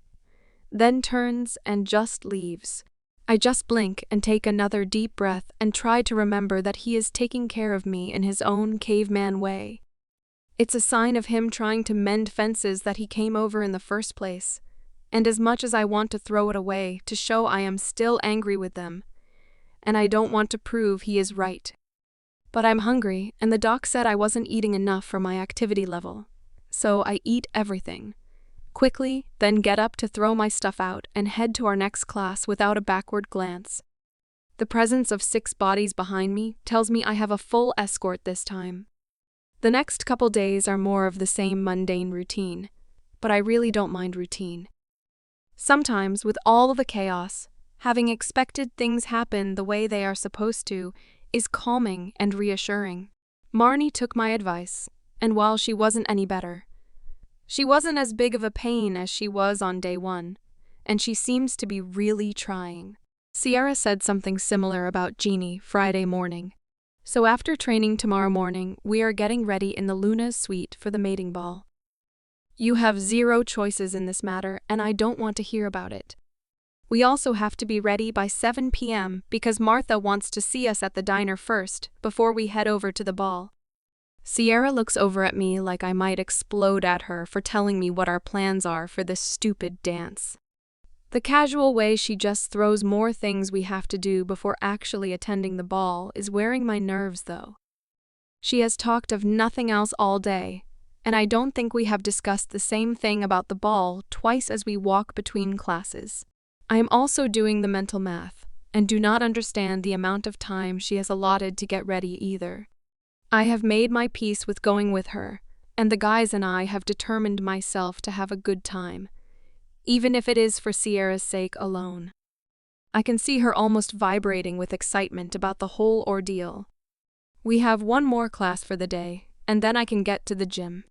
then turns and just leaves. I just blink and take another deep breath and try to remember that he is taking care of me in his own caveman way. It's a sign of him trying to mend fences that he came over in the first place, and as much as I want to throw it away to show I am still angry with them, and I don't want to prove he is right. But I'm hungry, and the doc said I wasn't eating enough for my activity level, so I eat everything. Quickly, then get up to throw my stuff out and head to our next class without a backward glance. The presence of 6 bodies behind me tells me I have a full escort this time. The next couple days are more of the same mundane routine, but I really don't mind routine. Sometimes, with all of the chaos, having expected things happen the way they are supposed to is calming and reassuring. Marnie took my advice, and while she wasn't any better, she wasn't as big of a pain as she was on day 1, and she seems to be really trying. Sierra said something similar about Jeannie Friday morning. So after training tomorrow morning, we are getting ready in the Luna's suite for the mating ball. You have 0 choices in this matter, and I don't want to hear about it. We also have to be ready by 7 p.m. because Martha wants to see us at the diner first, before we head over to the ball. Sierra looks over at me like I might explode at her for telling me what our plans are for this stupid dance. The casual way she just throws more things we have to do before actually attending the ball is wearing my nerves, though. She has talked of nothing else all day, and I don't think we have discussed the same thing about the ball twice as we walk between classes. I am also doing the mental math, and do not understand the amount of time she has allotted to get ready either. I have made my peace with going with her, and the guys and I have determined myself to have a good time, even if it is for Sierra's sake alone. I can see her almost vibrating with excitement about the whole ordeal. We have 1 more class for the day, and then I can get to the gym.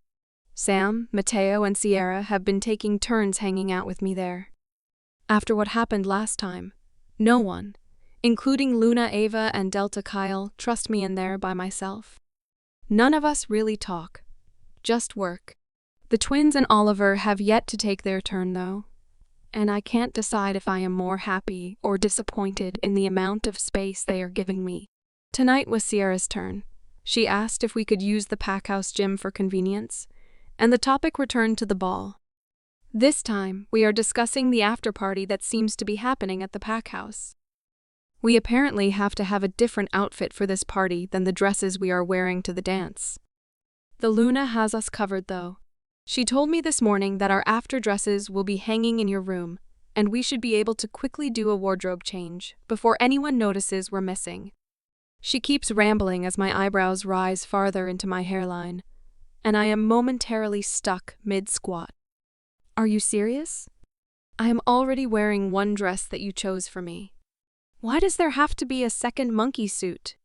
Sam, Mateo, and Sierra have been taking turns hanging out with me there. After what happened last time, no one, including Luna, Ava, and Delta Kyle, trust me in there by myself. None of us really talk, just work. The twins and Oliver have yet to take their turn, though, and I can't decide if I am more happy or disappointed in the amount of space they are giving me. Tonight was Sierra's turn. She asked if we could use the Packhouse gym for convenience, and the topic returned to the ball. This time, we are discussing the after-party that seems to be happening at the Packhouse. We apparently have to have a different outfit for this party than the dresses we are wearing to the dance. The Luna has us covered, though. She told me this morning that our after dresses will be hanging in your room, and we should be able to quickly do a wardrobe change before anyone notices we're missing. She keeps rambling as my eyebrows rise farther into my hairline, and I am momentarily stuck mid-squat. Are you serious? I am already wearing 1 dress that you chose for me. Why does there have to be a second monkey suit?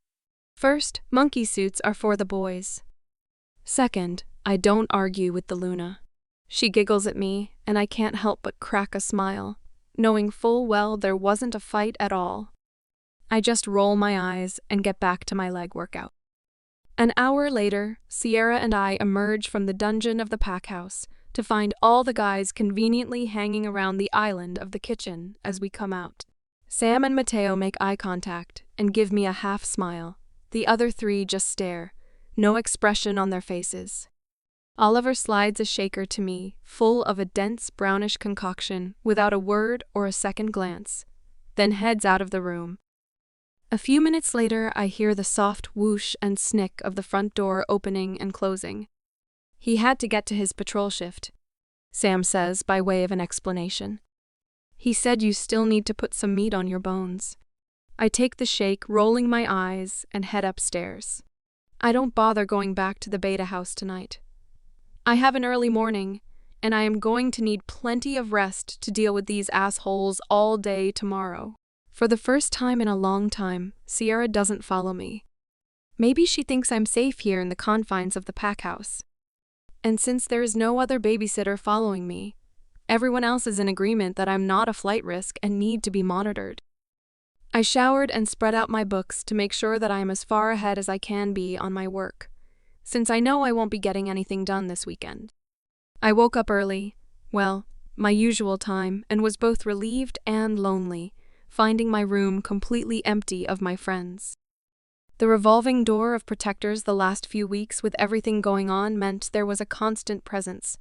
First, monkey suits are for the boys. Second, I don't argue with the Luna. She giggles at me, and I can't help but crack a smile, knowing full well there wasn't a fight at all. I just roll my eyes and get back to my leg workout. An hour later, Sierra and I emerge from the dungeon of the Packhouse to find all the guys conveniently hanging around the island of the kitchen as we come out. Sam and Mateo make eye contact and give me a half smile. The other 3 just stare, no expression on their faces. Oliver slides a shaker to me, full of a dense brownish concoction, without a word or a second glance, then heads out of the room. A few minutes later, I hear the soft whoosh and snick of the front door opening and closing. He had to get to his patrol shift, Sam says by way of an explanation. He said you still need to put some meat on your bones. I take the shake, rolling my eyes, and head upstairs. I don't bother going back to the beta house tonight. I have an early morning, and I am going to need plenty of rest to deal with these assholes all day tomorrow. For the first time in a long time, Sierra doesn't follow me. Maybe she thinks I'm safe here in the confines of the pack house. And since there is no other babysitter following me, everyone else is in agreement that I'm not a flight risk and need to be monitored. I showered and spread out my books to make sure that I am as far ahead as I can be on my work, since I know I won't be getting anything done this weekend. I woke up early, well, my usual time, and was both relieved and lonely, finding my room completely empty of my friends. The revolving door of protectors the last few weeks with everything going on meant there was a constant presence,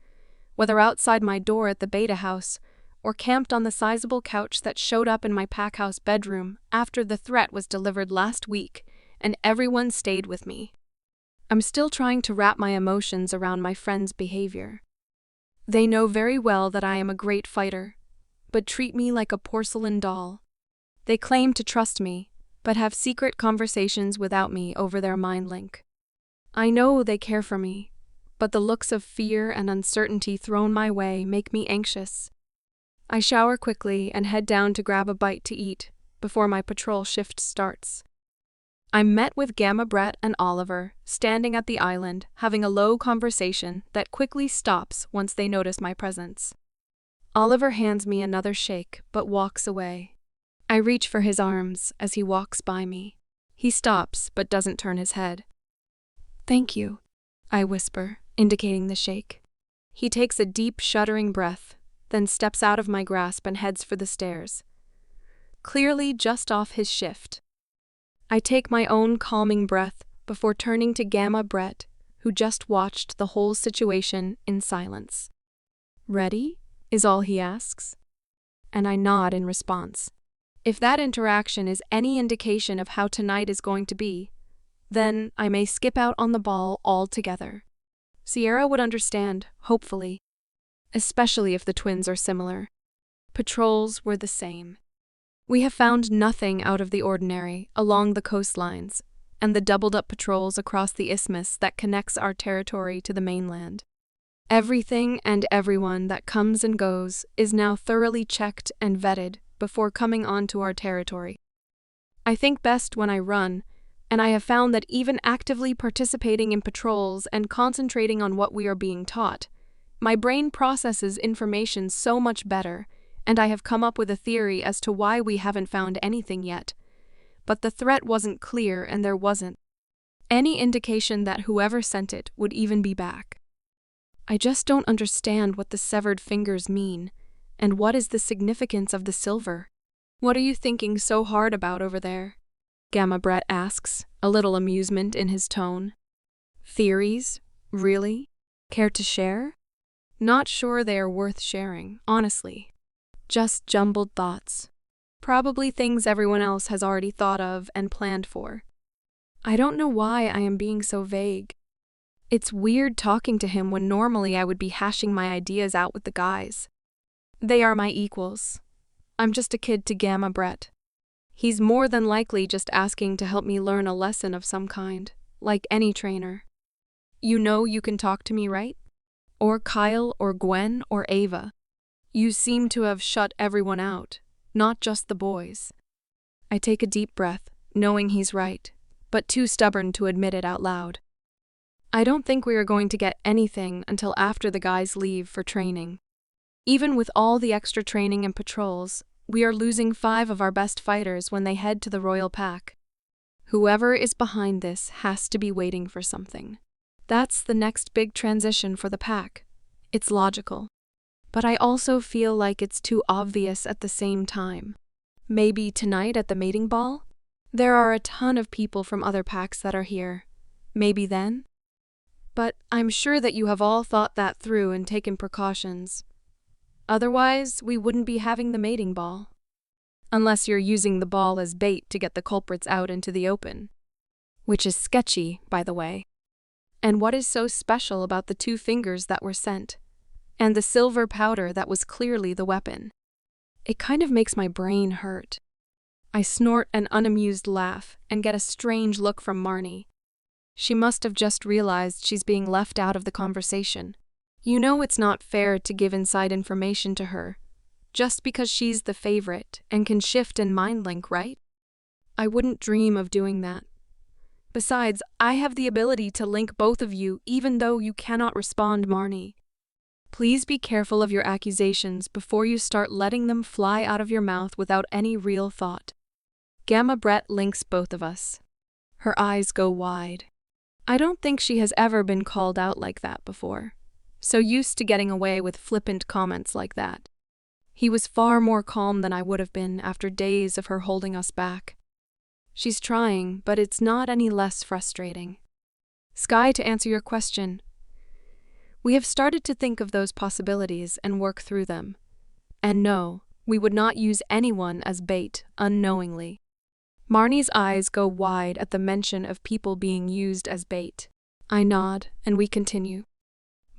whether outside my door at the beta house or camped on the sizable couch that showed up in my pack house bedroom after the threat was delivered last week, and everyone stayed with me. I'm still trying to wrap my emotions around my friends' behavior. They know very well that I am a great fighter, but treat me like a porcelain doll. They claim to trust me, but have secret conversations without me over their mind link. I know they care for me, but the looks of fear and uncertainty thrown my way make me anxious. I shower quickly and head down to grab a bite to eat before my patrol shift starts. I'm met with Gamma Brett and Oliver standing at the island having a low conversation that quickly stops once they notice my presence. Oliver hands me another shake but walks away. I reach for his arms as he walks by me. He stops but doesn't turn his head. "Thank you," I whisper, indicating the shake. He takes a deep, shuddering breath, then steps out of my grasp and heads for the stairs, clearly just off his shift. I take my own calming breath before turning to Gamma Brett, who just watched the whole situation in silence. "Ready?" is all he asks, and I nod in response. If that interaction is any indication of how tonight is going to be, then I may skip out on the ball altogether. Sierra would understand, hopefully, especially if the twins are similar. Patrols were the same. We have found nothing out of the ordinary along the coastlines and the doubled-up patrols across the isthmus that connects our territory to the mainland. Everything and everyone that comes and goes is now thoroughly checked and vetted before coming onto our territory. I think best when I run, and I have found that even actively participating in patrols and concentrating on what we are being taught, my brain processes information so much better, and I have come up with a theory as to why we haven't found anything yet. But the threat wasn't clear and there wasn't any indication that whoever sent it would even be back. I just don't understand what the severed fingers mean, and what is the significance of the silver. "What are you thinking so hard about over there?" Gamma Brett asks, a little amusement in his tone. "Theories? Really? Care to share?" "Not sure they are worth sharing, honestly. Just jumbled thoughts. Probably things everyone else has already thought of and planned for. I don't know why I am being so vague. It's weird talking to him when normally I would be hashing my ideas out with the guys. They are my equals. I'm just a kid to Gamma Brett. He's more than likely just asking to help me learn a lesson of some kind, like any trainer. You know you can talk to me, right? Or Kyle or Gwen or Ava. You seem to have shut everyone out, not just the boys." I take a deep breath, knowing he's right, but too stubborn to admit it out loud. I don't think we are going to get anything until after the guys leave for training. Even with all the extra training and patrols, we are losing 5 of our best fighters when they head to the Royal Pack. Whoever is behind this has to be waiting for something. That's the next big transition for the pack. It's logical. But I also feel like it's too obvious at the same time. Maybe tonight at the mating ball? There are a ton of people from other packs that are here. Maybe then? But I'm sure that you have all thought that through and taken precautions. Otherwise, we wouldn't be having the mating ball. unless you're using the ball as bait to get the culprits out into the open. Which is sketchy, by the way. And what is so special about the 2 fingers that were sent? And the silver powder that was clearly the weapon? It kind of makes my brain hurt. I snort an unamused laugh and get a strange look from Marnie. She must have just realized she's being left out of the conversation. You know it's not fair to give inside information to her, just because she's the favorite and can shift and mind link, right? I wouldn't dream of doing that. Besides, I have the ability to link both of you even though you cannot respond, Marnie. Please be careful of your accusations before you start letting them fly out of your mouth without any real thought. Gamma Brett links both of us. Her eyes go wide. I don't think she has ever been called out like that before. So used to getting away with flippant comments like that. He was far more calm than I would have been after days of her holding us back. She's trying, but it's not any less frustrating. Sky, to answer your question, we have started to think of those possibilities and work through them. And no, we would not use anyone as bait unknowingly. Marnie's eyes go wide at the mention of people being used as bait. I nod, and we continue.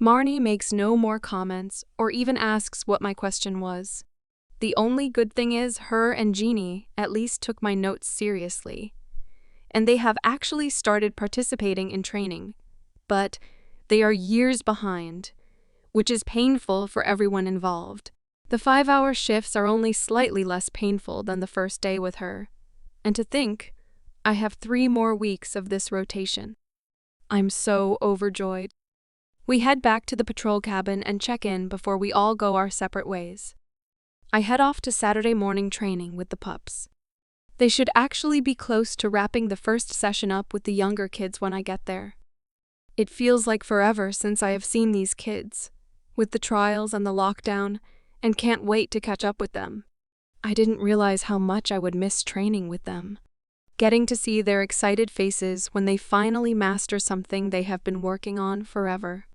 Marnie makes no more comments or even asks what my question was. The only good thing is her and Jeannie at least took my notes seriously. And they have actually started participating in training. But they are years behind, which is painful for everyone involved. The 5-hour shifts are only slightly less painful than the first day with her. And to think, I have 3 more weeks of this rotation. I'm so overjoyed. We head back to the patrol cabin and check in before we all go our separate ways. I head off to Saturday morning training with the pups. They should actually be close to wrapping the first session up with the younger kids when I get there. It feels like forever since I have seen these kids, with the trials and the lockdown, and can't wait to catch up with them. I didn't realize how much I would miss training with them. Getting to see their excited faces when they finally master something they have been working on forever.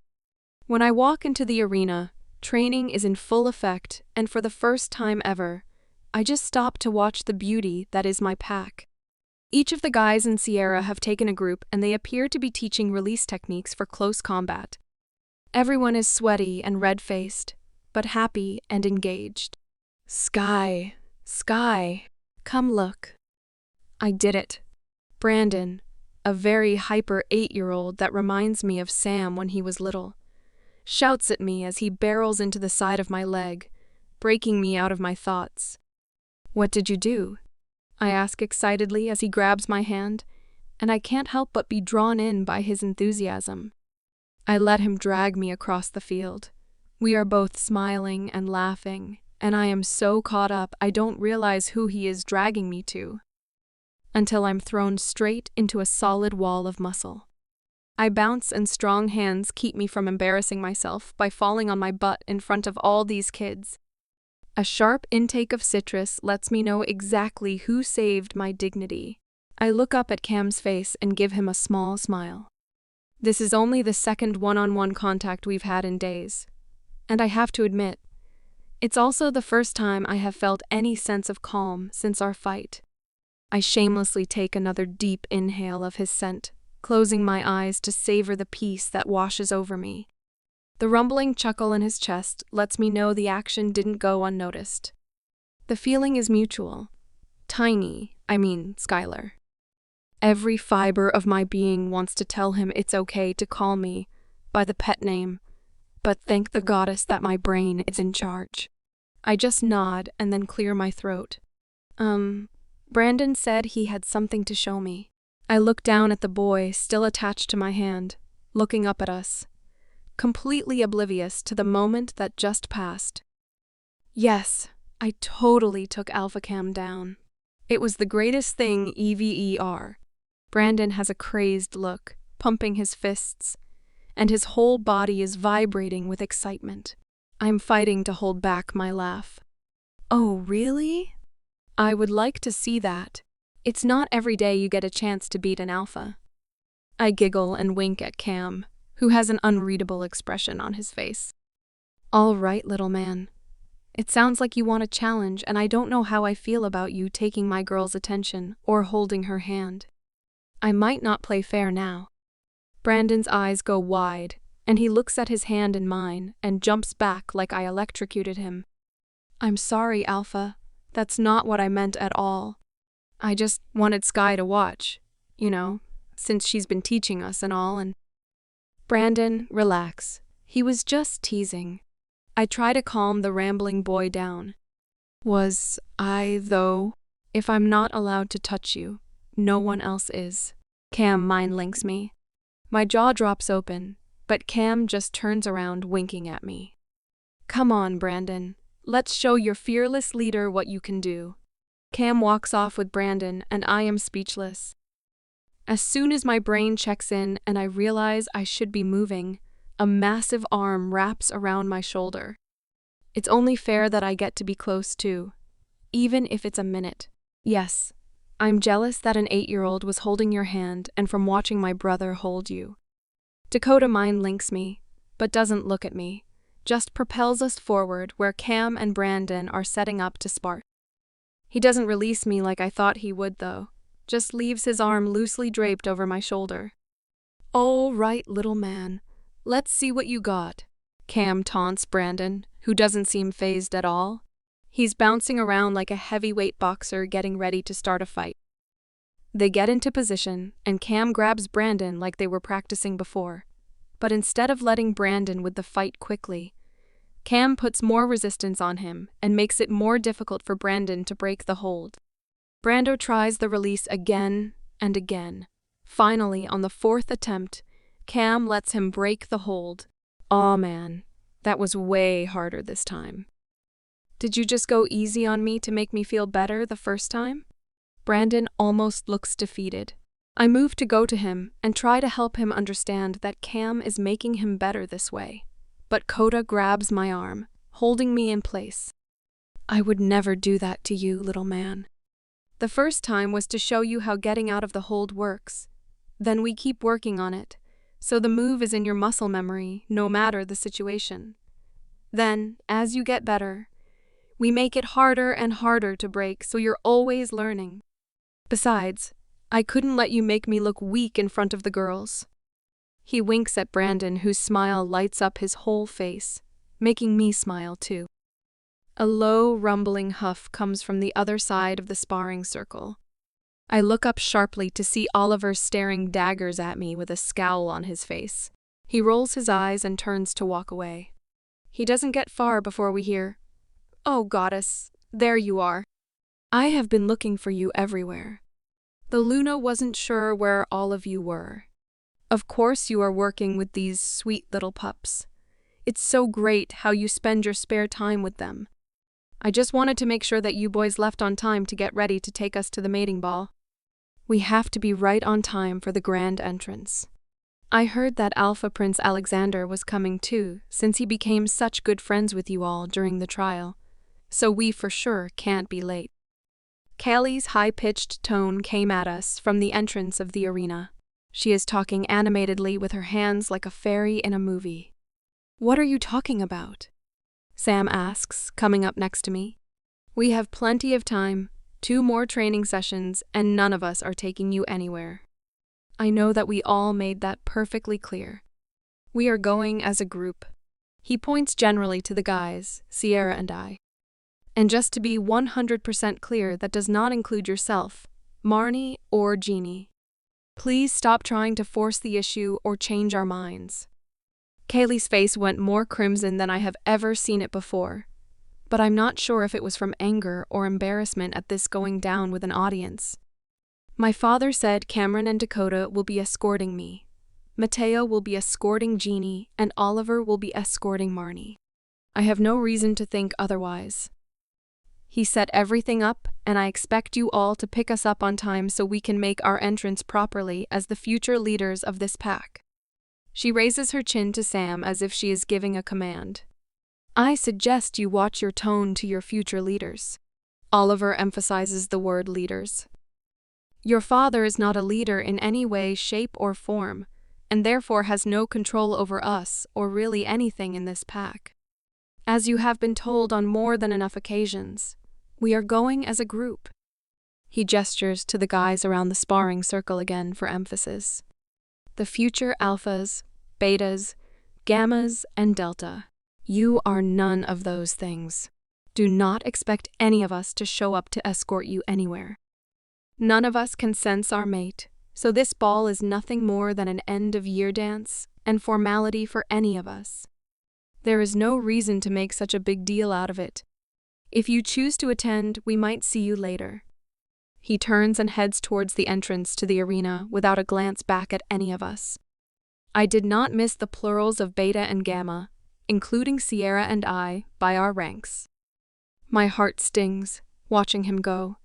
When I walk into the arena, training is in full effect, and for the first time ever, I just stop to watch the beauty that is my pack. Each of the guys in Sierra have taken a group and they appear to be teaching release techniques for close combat. Everyone is sweaty and red-faced, but happy and engaged. Sky, come look. I did it. Brandon, a very hyper 8-year-old that reminds me of Sam when he was little, shouts at me as he barrels into the side of my leg, breaking me out of my thoughts. What did you do? I ask excitedly as he grabs my hand, and I can't help but be drawn in by his enthusiasm. I let him drag me across the field. We are both smiling and laughing, and I am so caught up I don't realize who he is dragging me to, until I'm thrown straight into a solid wall of muscle. I bounce and strong hands keep me from embarrassing myself by falling on my butt in front of all these kids. A sharp intake of citrus lets me know exactly who saved my dignity. I look up at Cam's face and give him a small smile. This is only the second one-on-one contact we've had in days. And I have to admit, it's also the first time I have felt any sense of calm since our fight. I shamelessly take another deep inhale of his scent, closing my eyes to savor the peace that washes over me. The rumbling chuckle in his chest lets me know the action didn't go unnoticed. The feeling is mutual. Skylar. Every fiber of my being wants to tell him it's okay to call me by the pet name, but thank the goddess that my brain is in charge. I just nod and then clear my throat. Brandon said he had something to show me. I look down at the boy still attached to my hand, looking up at us, completely oblivious to the moment that just passed. Yes, I totally took Alpha Cam down. It was the greatest thing ever. Brandon has a crazed look, pumping his fists, and his whole body is vibrating with excitement. I'm fighting to hold back my laugh. Oh, really? I would like to see that. It's not every day you get a chance to beat an alpha. I giggle and wink at Cam, who has an unreadable expression on his face. All right, little man. It sounds like you want a challenge, and I don't know how I feel about you taking my girl's attention or holding her hand. I might not play fair now." Brandon's eyes go wide, and he looks at his hand in mine and jumps back like I electrocuted him. "I'm sorry, Alpha. That's not what I meant at all. I just wanted Sky to watch, since she's been teaching us and all, and—" "Brandon, relax. He was just teasing." I try to calm the rambling boy down. "Was I, though? If I'm not allowed to touch you, no one else is." Cam mind links me. My jaw drops open, but Cam just turns around winking at me. "Come on, Brandon. Let's show your fearless leader what you can do." Cam walks off with Brandon, and I am speechless. As soon as my brain checks in and I realize I should be moving, a massive arm wraps around my shoulder. It's only fair that I get to be close too, even if it's a minute. Yes, I'm jealous that an 8-year-old was holding your hand and from watching my brother hold you. Dakota mind links me, but doesn't look at me, just propels us forward where Cam and Brandon are setting up to spar. He doesn't release me like I thought he would though, just leaves his arm loosely draped over my shoulder. "All right, little man. Let's see what you got." Cam taunts Brandon, who doesn't seem fazed at all. He's bouncing around like a heavyweight boxer getting ready to start a fight. They get into position, and Cam grabs Brandon like they were practicing before. But instead of letting Brandon with the fight quickly, Cam puts more resistance on him and makes it more difficult for Brandon to break the hold. Brando tries the release again and again. Finally, on the 4th attempt, Cam lets him break the hold. Aw man, that was way harder this time. "Did you just go easy on me to make me feel better the first time?" Brandon almost looks defeated. I move to go to him and try to help him understand that Cam is making him better this way. But Coda grabs my arm, holding me in place. "I would never do that to you, little man. The first time was to show you how getting out of the hold works. Then we keep working on it, so the move is in your muscle memory, no matter the situation. Then, as you get better, we make it harder and harder to break, so you're always learning. Besides, I couldn't let you make me look weak in front of the girls." He winks at Brandon, whose smile lights up his whole face, making me smile too. A low, rumbling huff comes from the other side of the sparring circle. I look up sharply to see Oliver staring daggers at me with a scowl on his face. He rolls his eyes and turns to walk away. He doesn't get far before we hear, "Oh, goddess, there you are. I have been looking for you everywhere. The Luna wasn't sure where all of you were. Of course you are working with these sweet little pups. It's so great how you spend your spare time with them. I just wanted to make sure that you boys left on time to get ready to take us to the mating ball. We have to be right on time for the grand entrance. I heard that Alpha Prince Alexander was coming too, since he became such good friends with you all during the trial. So we for sure can't be late." Kaylee's high-pitched tone came at us from the entrance of the arena. She is talking animatedly with her hands like a fairy in a movie. "What are you talking about?" Sam asks, coming up next to me. "We have plenty of time, 2 more training sessions, and none of us are taking you anywhere. I know that we all made that perfectly clear. We are going as a group." He points generally to the guys, Sierra and I. "And just to be 100% clear, that does not include yourself, Marnie, or Jeannie. Please stop trying to force the issue or change our minds." Kaylee's face went more crimson than I have ever seen it before, but I'm not sure if it was from anger or embarrassment at this going down with an audience. "My father said Cameron and Dakota will be escorting me. Mateo will be escorting Jeannie, and Oliver will be escorting Marnie. I have no reason to think otherwise. He set everything up, and I expect you all to pick us up on time so we can make our entrance properly as the future leaders of this pack." She raises her chin to Sam as if she is giving a command. "I suggest you watch your tone to your future leaders." Oliver emphasizes the word leaders. "Your father is not a leader in any way, shape, or form, and therefore has no control over us or really anything in this pack. As you have been told on more than enough occasions, we are going as a group. He gestures to the guys around the sparring circle again for emphasis. The future alphas, betas, gammas, and delta. You are none of those things. Do not expect any of us to show up to escort you anywhere. None of us can sense our mate, so this ball is nothing more than an end-of-year dance and formality for any of us. There is no reason to make such a big deal out of it. If you choose to attend, we might see you later. He turns and heads towards the entrance to the arena without a glance back at any of us. I did not miss the plurals of beta and gamma, including Sierra and I, by our ranks. My heart stings, watching him go.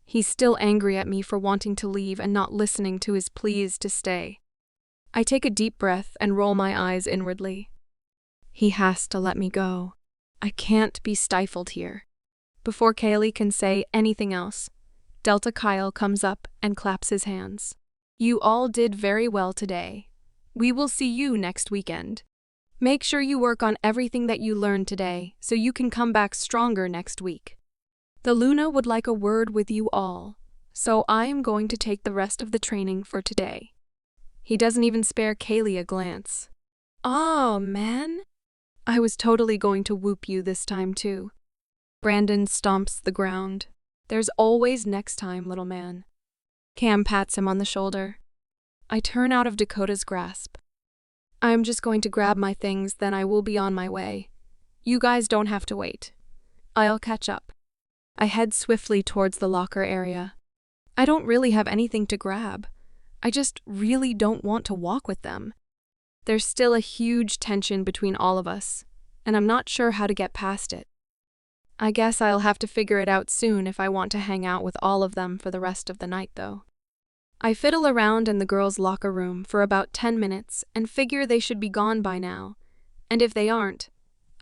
He's still angry at me for wanting to leave and not listening to his pleas to stay. I take a deep breath and roll my eyes inwardly. He has to let me go. I can't be stifled here. Before Kaylee can say anything else, Delta Kyle comes up and claps his hands. You all did very well today. We will see you next weekend. Make sure you work on everything that you learned today so you can come back stronger next week. The Luna would like a word with you all, so I am going to take the rest of the training for today. He doesn't even spare Kaylee a glance. Oh, man. I was totally going to whoop you this time too. Brandon stomps the ground. There's always next time, little man. Cam pats him on the shoulder. I turn out of Dakota's grasp. I'm just going to grab my things, then I will be on my way. You guys don't have to wait. I'll catch up. I head swiftly towards the locker area. I don't really have anything to grab. I just really don't want to walk with them. There's still a huge tension between all of us, and I'm not sure how to get past it. I guess I'll have to figure it out soon if I want to hang out with all of them for the rest of the night, though. I fiddle around in the girls' locker room for about 10 minutes and figure they should be gone by now, and if they aren't,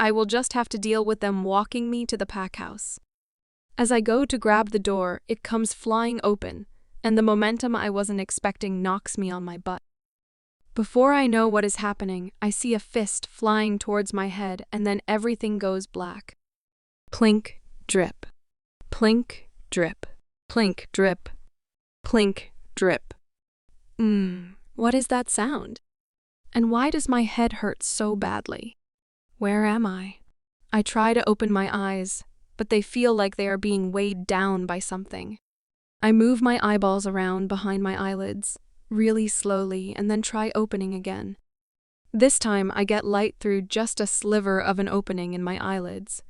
I will just have to deal with them walking me to the pack house. As I go to grab the door, it comes flying open, and the momentum I wasn't expecting knocks me on my butt. Before I know what is happening, I see a fist flying towards my head, and then everything goes black. Plink, drip. Plink, drip. Plink, drip. Plink, drip. What is that sound? And why does my head hurt so badly? Where am I? I try to open my eyes, but they feel like they are being weighed down by something. I move my eyeballs around behind my eyelids, really slowly, and then try opening again. This time I get light through just a sliver of an opening in my eyelids,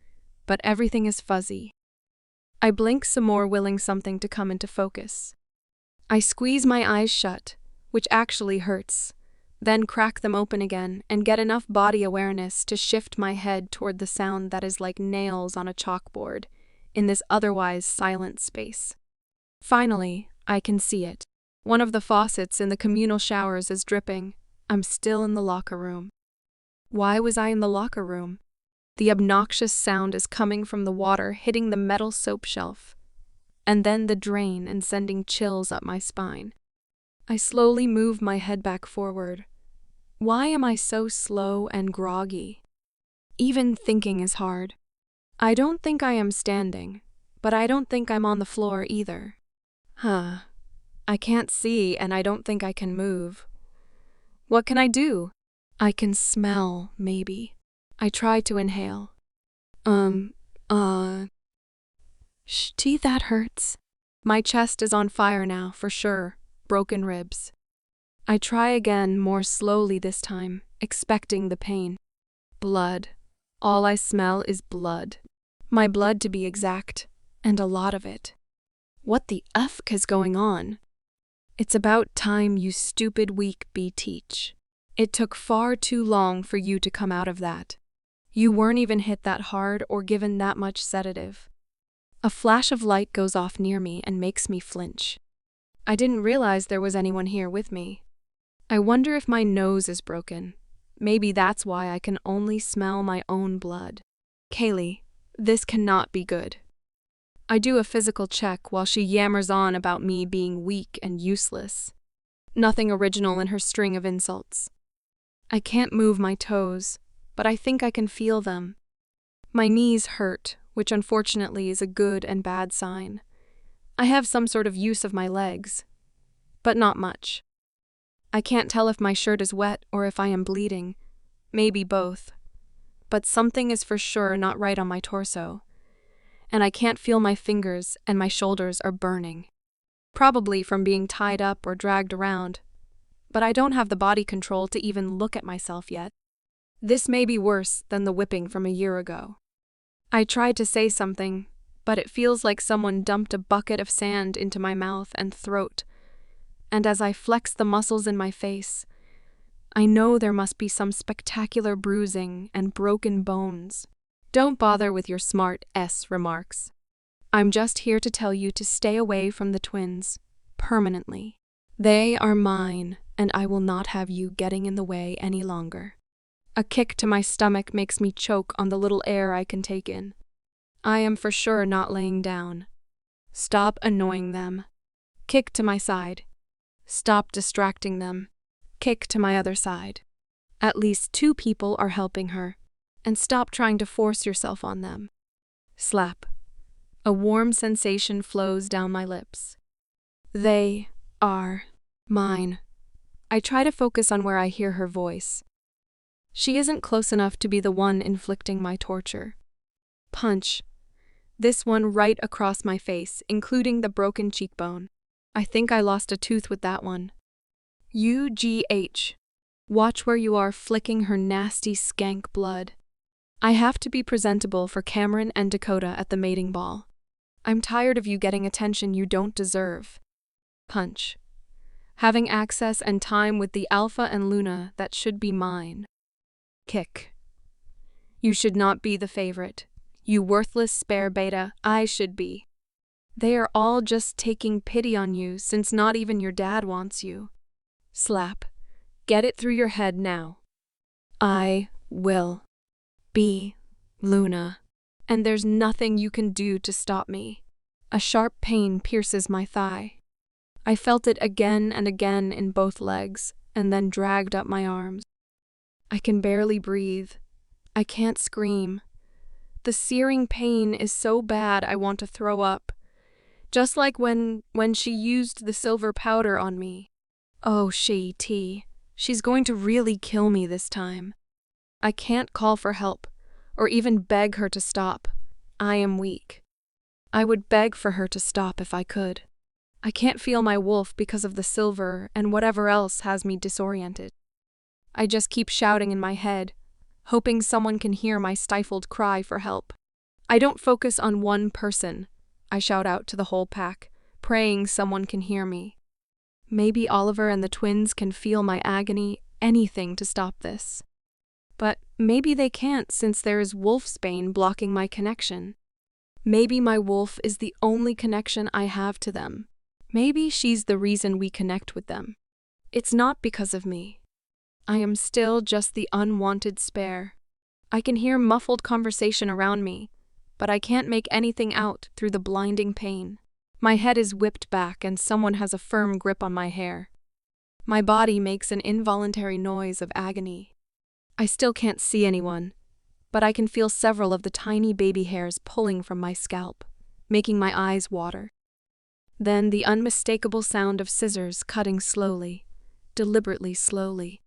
but everything is fuzzy. I blink some more, willing something to come into focus. I squeeze my eyes shut, which actually hurts, then crack them open again and get enough body awareness to shift my head toward the sound that is like nails on a chalkboard in this otherwise silent space. Finally, I can see it. One of the faucets in the communal showers is dripping. I'm still in the locker room. Why was I in the locker room? The obnoxious sound is coming from the water hitting the metal soap shelf, and then the drain and sending chills up my spine. I slowly move my head back forward. Why am I so slow and groggy? Even thinking is hard. I don't think I am standing, but I don't think I'm on the floor either. I can't see and I don't think I can move. What can I do? I can smell, maybe. I try to inhale. Gee, that hurts. My chest is on fire now, for sure. Broken ribs. I try again, more slowly this time, expecting the pain. Blood. All I smell is blood. My blood, to be exact, and a lot of it. What the F is going on? It's about time, you stupid weak bee teach. It took far too long for you to come out of that. You weren't even hit that hard or given that much sedative. A flash of light goes off near me and makes me flinch. I didn't realize there was anyone here with me. I wonder if my nose is broken. Maybe that's why I can only smell my own blood. Kaylee, this cannot be good. I do a physical check while she yammers on about me being weak and useless. Nothing original in her string of insults. I can't move my toes, but I think I can feel them. My knees hurt, which unfortunately is a good and bad sign. I have some sort of use of my legs, but not much. I can't tell if my shirt is wet or if I am bleeding, maybe both. But something is for sure not right on my torso, and I can't feel my fingers and my shoulders are burning. Probably from being tied up or dragged around, but I don't have the body control to even look at myself yet. This may be worse than the whipping from a year ago. I tried to say something, but it feels like someone dumped a bucket of sand into my mouth and throat, and as I flex the muscles in my face, I know there must be some spectacular bruising and broken bones. Don't bother with your smart remarks. I'm just here to tell you to stay away from the twins, permanently. They are mine, and I will not have you getting in the way any longer. A kick to my stomach makes me choke on the little air I can take in. I am for sure not laying down. Stop annoying them. Kick to my side. Stop distracting them. Kick to my other side. At least 2 people are helping her, and stop trying to force yourself on them. Slap. A warm sensation flows down my lips. They are mine. I try to focus on where I hear her voice. She isn't close enough to be the one inflicting my torture. Punch. This one right across my face, including the broken cheekbone. I think I lost a tooth with that one. UGH. Watch where you are flicking her nasty skank blood. I have to be presentable for Cameron and Dakota at the mating ball. I'm tired of you getting attention you don't deserve. Punch. Having access and time with the Alpha and Luna that should be mine. Kick. You should not be the favorite. You worthless spare beta, I should be. They are all just taking pity on you since not even your dad wants you. Slap. Get it through your head now. I will be Luna, and there's nothing you can do to stop me. A sharp pain pierces my thigh. I felt it again and again in both legs, and then dragged up my arms. I can barely breathe. I can't scream. The searing pain is so bad I want to throw up. Just like when she used the silver powder on me. Oh, she's going to really kill me this time. I can't call for help, or even beg her to stop. I am weak. I would beg for her to stop if I could. I can't feel my wolf because of the silver and whatever else has me disoriented. I just keep shouting in my head, hoping someone can hear my stifled cry for help. I don't focus on one person. I shout out to the whole pack, praying someone can hear me. Maybe Oliver and the twins can feel my agony, anything to stop this. But maybe they can't since there is wolfsbane blocking my connection. Maybe my wolf is the only connection I have to them. Maybe she's the reason we connect with them. It's not because of me. I am still just the unwanted spare. I can hear muffled conversation around me, but I can't make anything out through the blinding pain. My head is whipped back and someone has a firm grip on my hair. My body makes an involuntary noise of agony. I still can't see anyone, but I can feel several of the tiny baby hairs pulling from my scalp, making my eyes water. Then the unmistakable sound of scissors cutting slowly, deliberately slowly.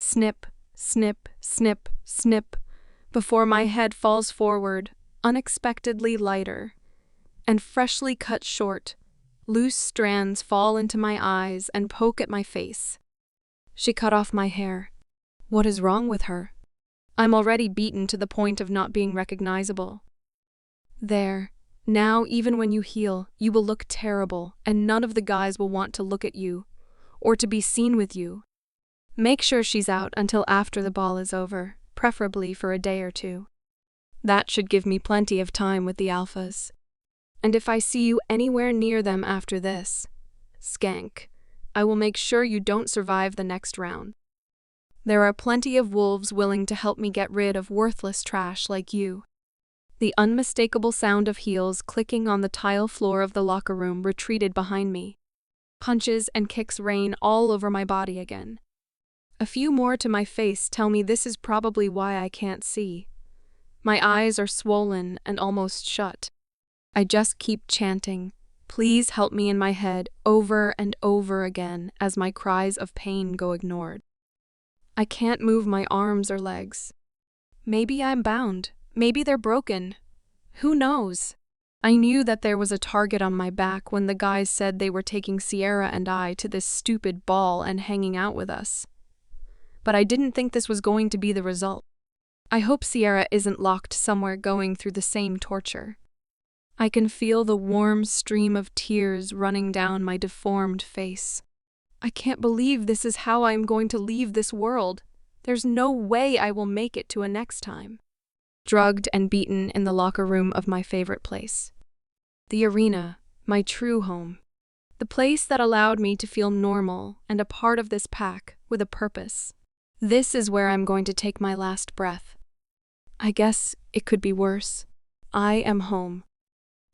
Snip, snip, snip, snip, before my head falls forward, unexpectedly lighter. And freshly cut short, loose strands fall into my eyes and poke at my face. She cut off my hair. What is wrong with her? I'm already beaten to the point of not being recognizable. There. Now, even when you heal, you will look terrible, and none of the guys will want to look at you, or to be seen with you. Make sure she's out until after the ball is over, preferably for a day or 2. That should give me plenty of time with the alphas. And if I see you anywhere near them after this, skank, I will make sure you don't survive the next round. There are plenty of wolves willing to help me get rid of worthless trash like you. The unmistakable sound of heels clicking on the tile floor of the locker room retreated behind me. Punches and kicks rain all over my body again. A few more to my face tell me this is probably why I can't see. My eyes are swollen and almost shut. I just keep chanting, "Please help me," in my head over and over again as my cries of pain go ignored. I can't move my arms or legs. Maybe I'm bound. Maybe they're broken. Who knows? I knew that there was a target on my back when the guys said they were taking Sierra and I to this stupid ball and hanging out with us. But I didn't think this was going to be the result. I hope Sierra isn't locked somewhere going through the same torture. I can feel the warm stream of tears running down my deformed face. I can't believe this is how I'm going to leave this world. There's no way I will make it to a next time. Drugged and beaten in the locker room of my favorite place. The arena, my true home. The place that allowed me to feel normal and a part of this pack with a purpose. This is where I'm going to take my last breath. I guess it could be worse. I am home.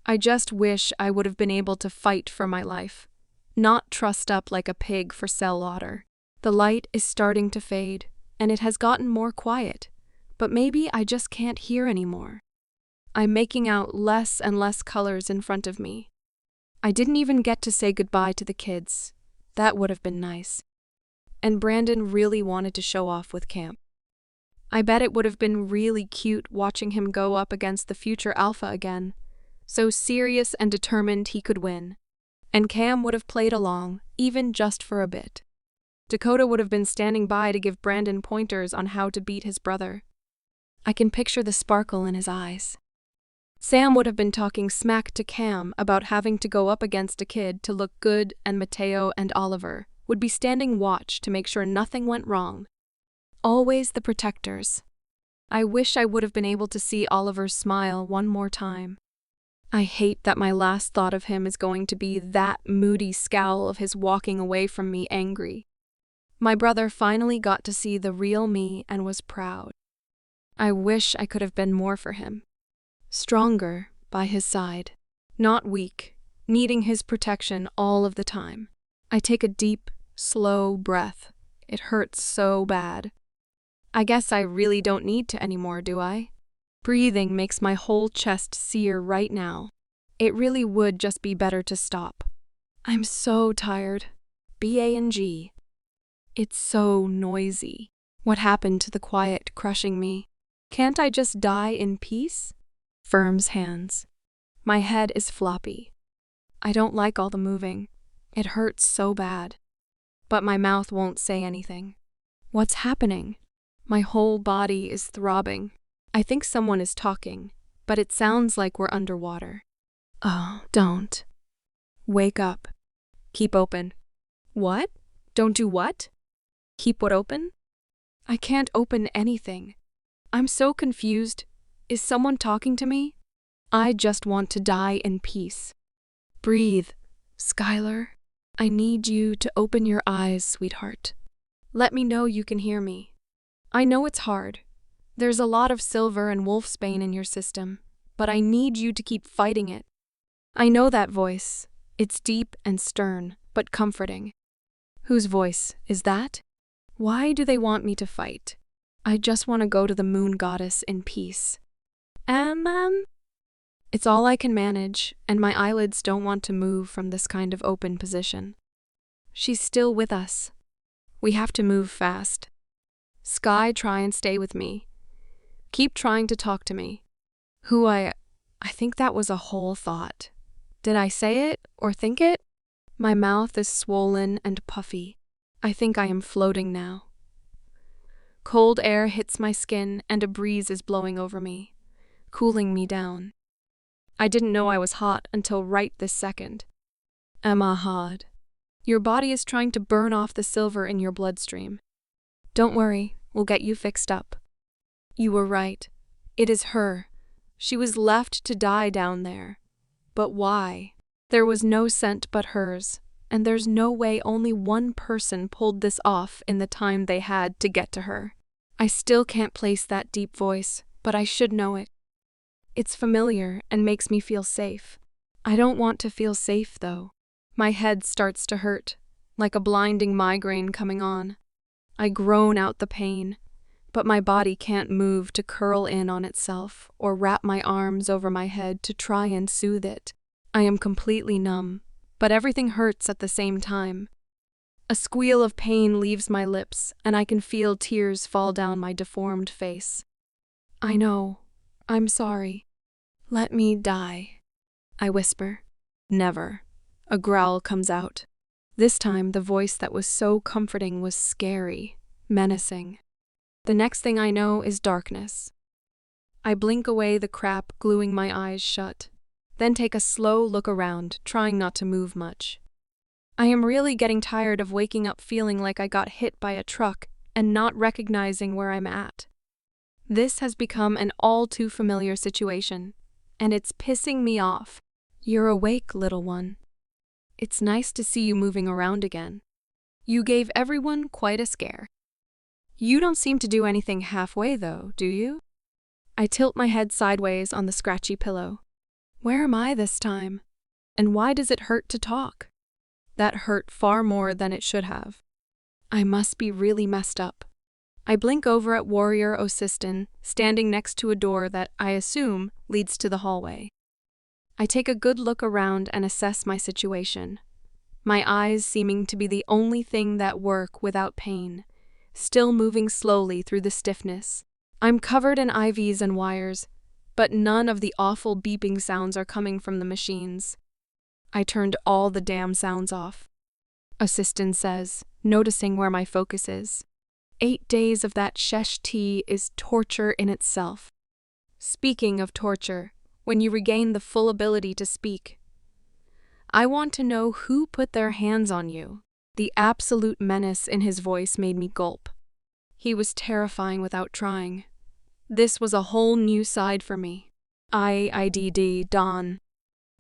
I just wish I would have been able to fight for my life, not trussed up like a pig for slaughter. The light is starting to fade, and it has gotten more quiet, but maybe I just can't hear anymore. I'm making out less and less colors in front of me. I didn't even get to say goodbye to the kids. That would have been nice. And Brandon really wanted to show off with camp. I bet it would have been really cute watching him go up against the future alpha again, so serious and determined he could win. And Cam would have played along, even just for a bit. Dakota would have been standing by to give Brandon pointers on how to beat his brother. I can picture the sparkle in his eyes. Sam would have been talking smack to Cam about having to go up against a kid to look good, and Mateo and Oliver would be standing watch to make sure nothing went wrong. Always the protectors. I wish I would have been able to see Oliver's smile one more time. I hate that my last thought of him is going to be that moody scowl of his walking away from me angry. My brother finally got to see the real me and was proud. I wish I could have been more for him. Stronger by his side, not weak, needing his protection all of the time. I take a deep, slow breath. It hurts so bad. I guess I really don't need to anymore, do I? Breathing makes my whole chest sear right now. It really would just be better to stop. I'm so tired. BANG. It's so noisy. What happened to the quiet crushing me? Can't I just die in peace? Firm's hands. My head is floppy. I don't like all the moving. It hurts so bad. But my mouth won't say anything. What's happening? My whole body is throbbing. I think someone is talking, but it sounds like we're underwater. Oh, don't. Wake up. Keep open. What? Don't do what? Keep what open? I can't open anything. I'm so confused. Is someone talking to me? I just want to die in peace. Breathe, Skylar. I need you to open your eyes, sweetheart. Let me know you can hear me. I know it's hard. There's a lot of silver and wolfsbane in your system, but I need you to keep fighting it. I know that voice. It's deep and stern, but comforting. Whose voice is that? Why do they want me to fight? I just want to go to the moon goddess in peace. It's all I can manage, and my eyelids don't want to move from this kind of open position. She's still with us. We have to move fast. Sky, try and stay with me. Keep trying to talk to me. I think that was a whole thought. Did I say it or think it? My mouth is swollen and puffy. I think I am floating now. Cold air hits my skin and a breeze is blowing over me, cooling me down. I didn't know I was hot until right this second. Emma Hod. Your body is trying to burn off the silver in your bloodstream. Don't worry, we'll get you fixed up. You were right. It is her. She was left to die down there. But why? There was no scent but hers, and there's no way only one person pulled this off in the time they had to get to her. I still can't place that deep voice, but I should know it. It's familiar and makes me feel safe. I don't want to feel safe, though. My head starts to hurt, like a blinding migraine coming on. I groan out the pain. but my body can't move to curl in on itself or wrap my arms over my head to try and soothe it. I am completely numb, but everything hurts at the same time. A squeal of pain leaves my lips, and I can feel tears fall down my deformed face. I know. I'm sorry. Let me die, I whisper. Never. A growl comes out. This time, the voice that was so comforting was scary, menacing. The next thing I know is darkness. I blink away the crap gluing my eyes shut, then take a slow look around, trying not to move much. I am really getting tired of waking up feeling like I got hit by a truck and not recognizing where I'm at. This has become an all too familiar situation, and it's pissing me off. You're awake, little one. It's nice to see you moving around again. You gave everyone quite a scare. You don't seem to do anything halfway, though, do you? I tilt my head sideways on the scratchy pillow. Where am I this time? And why does it hurt to talk? That hurt far more than it should have. I must be really messed up. I blink over at Warrior Osistin, standing next to a door that, I assume, leads to the hallway. I take a good look around and assess my situation. My eyes seeming to be the only thing that work without pain, still moving slowly through the stiffness. I'm covered in IVs and wires, but none of the awful beeping sounds are coming from the machines. I turned all the damn sounds off. Assistant says, noticing where my focus is. 8 days of that shesh tea is torture in itself. Speaking of torture, when you regain the full ability to speak, I want to know who put their hands on you. The absolute menace in his voice made me gulp. He was terrifying without trying. This was a whole new side for me. IDD, Don.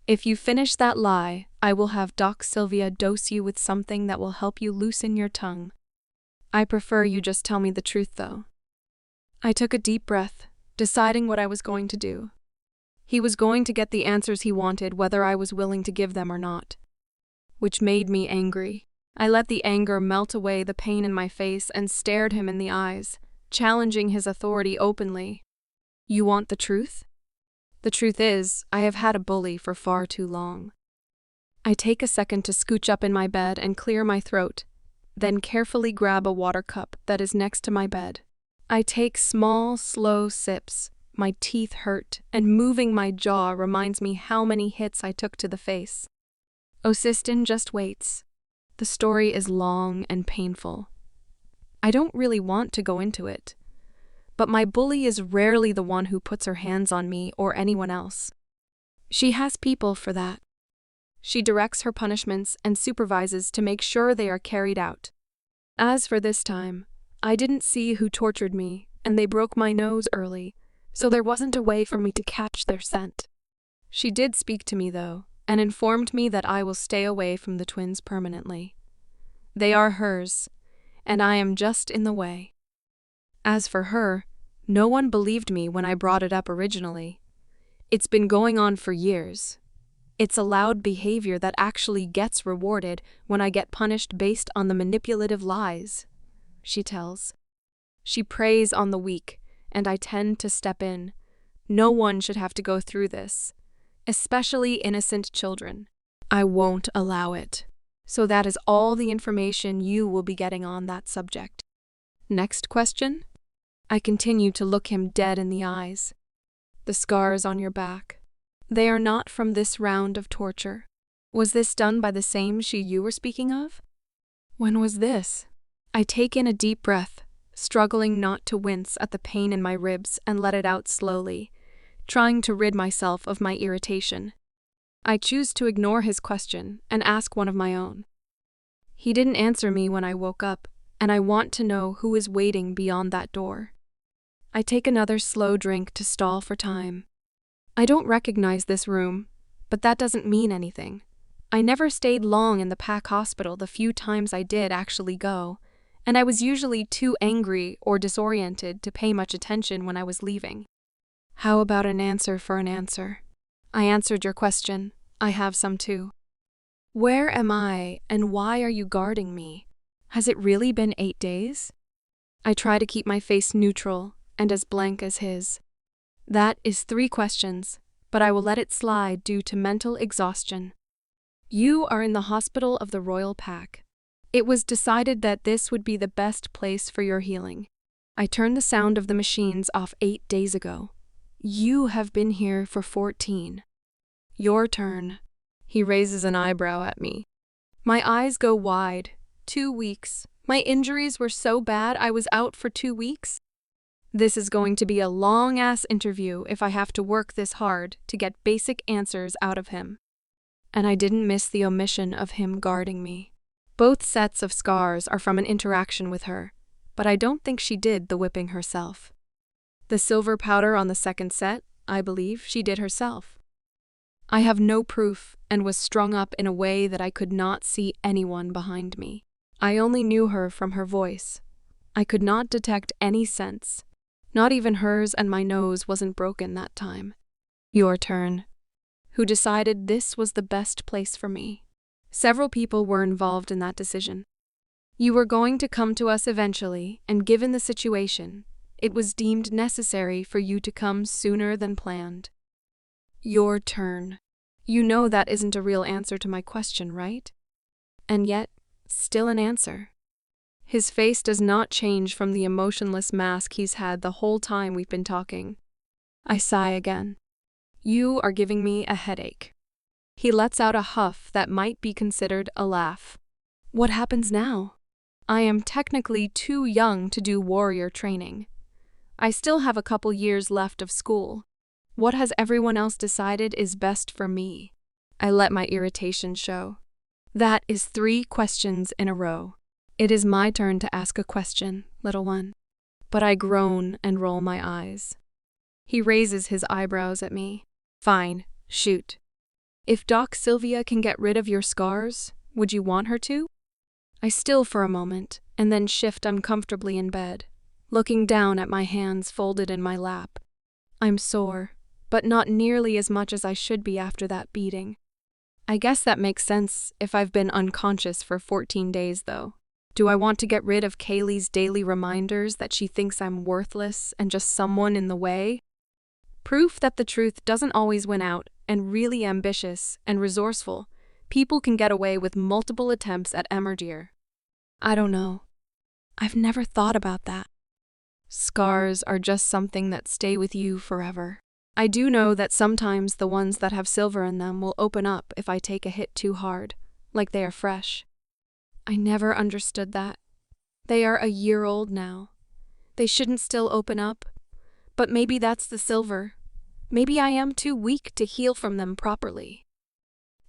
If you finish that lie, I will have Doc Sylvia dose you with something that will help you loosen your tongue. I prefer you just tell me the truth, though. I took a deep breath, deciding what I was going to do. He was going to get the answers he wanted, whether I was willing to give them or not. Which made me angry. I let the anger melt away the pain in my face and stared him in the eyes, challenging his authority openly. You want the truth? The truth is, I have had a bully for far too long. I take a second to scooch up in my bed and clear my throat, then carefully grab a water cup that is next to my bed. I take small, slow sips. My teeth hurt, and moving my jaw reminds me how many hits I took to the face. Osistin just waits. The story is long and painful. I don't really want to go into it, but my bully is rarely the one who puts her hands on me or anyone else. She has people for that. She directs her punishments and supervises to make sure they are carried out. As for this time, I didn't see who tortured me, and they broke my nose early, so there wasn't a way for me to catch their scent. She did speak to me, though, and informed me that I will stay away from the twins permanently. They are hers, and I am just in the way. As for her, no one believed me when I brought it up originally. It's been going on for years. It's allowed behavior that actually gets rewarded when I get punished based on the manipulative lies, she tells. She preys on the weak, and I tend to step in. No one should have to go through this, especially innocent children. I won't allow it. So that is all the information you will be getting on that subject. Next question? I continue to look him dead in the eyes. The scars on your back. They are not from this round of torture. Was this done by the same she you were speaking of? When was this? I take in a deep breath, struggling not to wince at the pain in my ribs and let it out slowly, trying to rid myself of my irritation. I choose to ignore his question and ask one of my own. He didn't answer me when I woke up, and I want to know who is waiting beyond that door. I take another slow drink to stall for time. I don't recognize this room, but that doesn't mean anything. I never stayed long in the PAC hospital the few times I did actually go, and I was usually too angry or disoriented to pay much attention when I was leaving. How about an answer for an answer? I answered your question. I have some too. Where am I, and why are you guarding me? Has it really been 8 days? I try to keep my face neutral and as blank as his. That is 3 questions, but I will let it slide due to mental exhaustion. You are in the hospital of the royal pack. It was decided that this would be the best place for your healing. I turned the sound of the machines off 8 days ago. You have been here for 14. Your turn. He raises an eyebrow at me. My eyes go wide. 2 weeks. My injuries were so bad I was out for 2 weeks. This is going to be a long-ass interview if I have to work this hard to get basic answers out of him. And I didn't miss the omission of him guarding me. Both sets of scars are from an interaction with her, but I don't think she did the whipping herself. The silver powder on the second set, I believe she did herself. I have no proof and was strung up in a way that I could not see anyone behind me. I only knew her from her voice. I could not detect any sense. Not even hers, and my nose wasn't broken that time. Your turn. Who decided this was the best place for me? Several people were involved in that decision. You were going to come to us eventually, and given the situation, it was deemed necessary for you to come sooner than planned. Your turn. You know that isn't a real answer to my question, right? And yet, still an answer. His face does not change from the emotionless mask he's had the whole time we've been talking. I sigh again. You are giving me a headache. He lets out a huff that might be considered a laugh. What happens now? I am technically too young to do warrior training. I still have a couple years left of school. What has everyone else decided is best for me? I let my irritation show. That is 3 questions in a row. It is my turn to ask a question, little one. But I groan and roll my eyes. He raises his eyebrows at me. Fine, shoot. If Doc Sylvia can get rid of your scars, would you want her to? I still for a moment, and then shift uncomfortably in bed, looking down at my hands folded in my lap. I'm sore, but not nearly as much as I should be after that beating. I guess that makes sense if I've been unconscious for 14 days, though. Do I want to get rid of Kaylee's daily reminders that she thinks I'm worthless and just someone in the way? Proof that the truth doesn't always win out, and really ambitious and resourceful, people can get away with multiple attempts at emergere. I don't know. I've never thought about that. Scars are just something that stay with you forever. I do know that sometimes the ones that have silver in them will open up if I take a hit too hard, like they are fresh. I never understood that. They are a year old now. They shouldn't still open up, but maybe that's the silver. Maybe I am too weak to heal from them properly.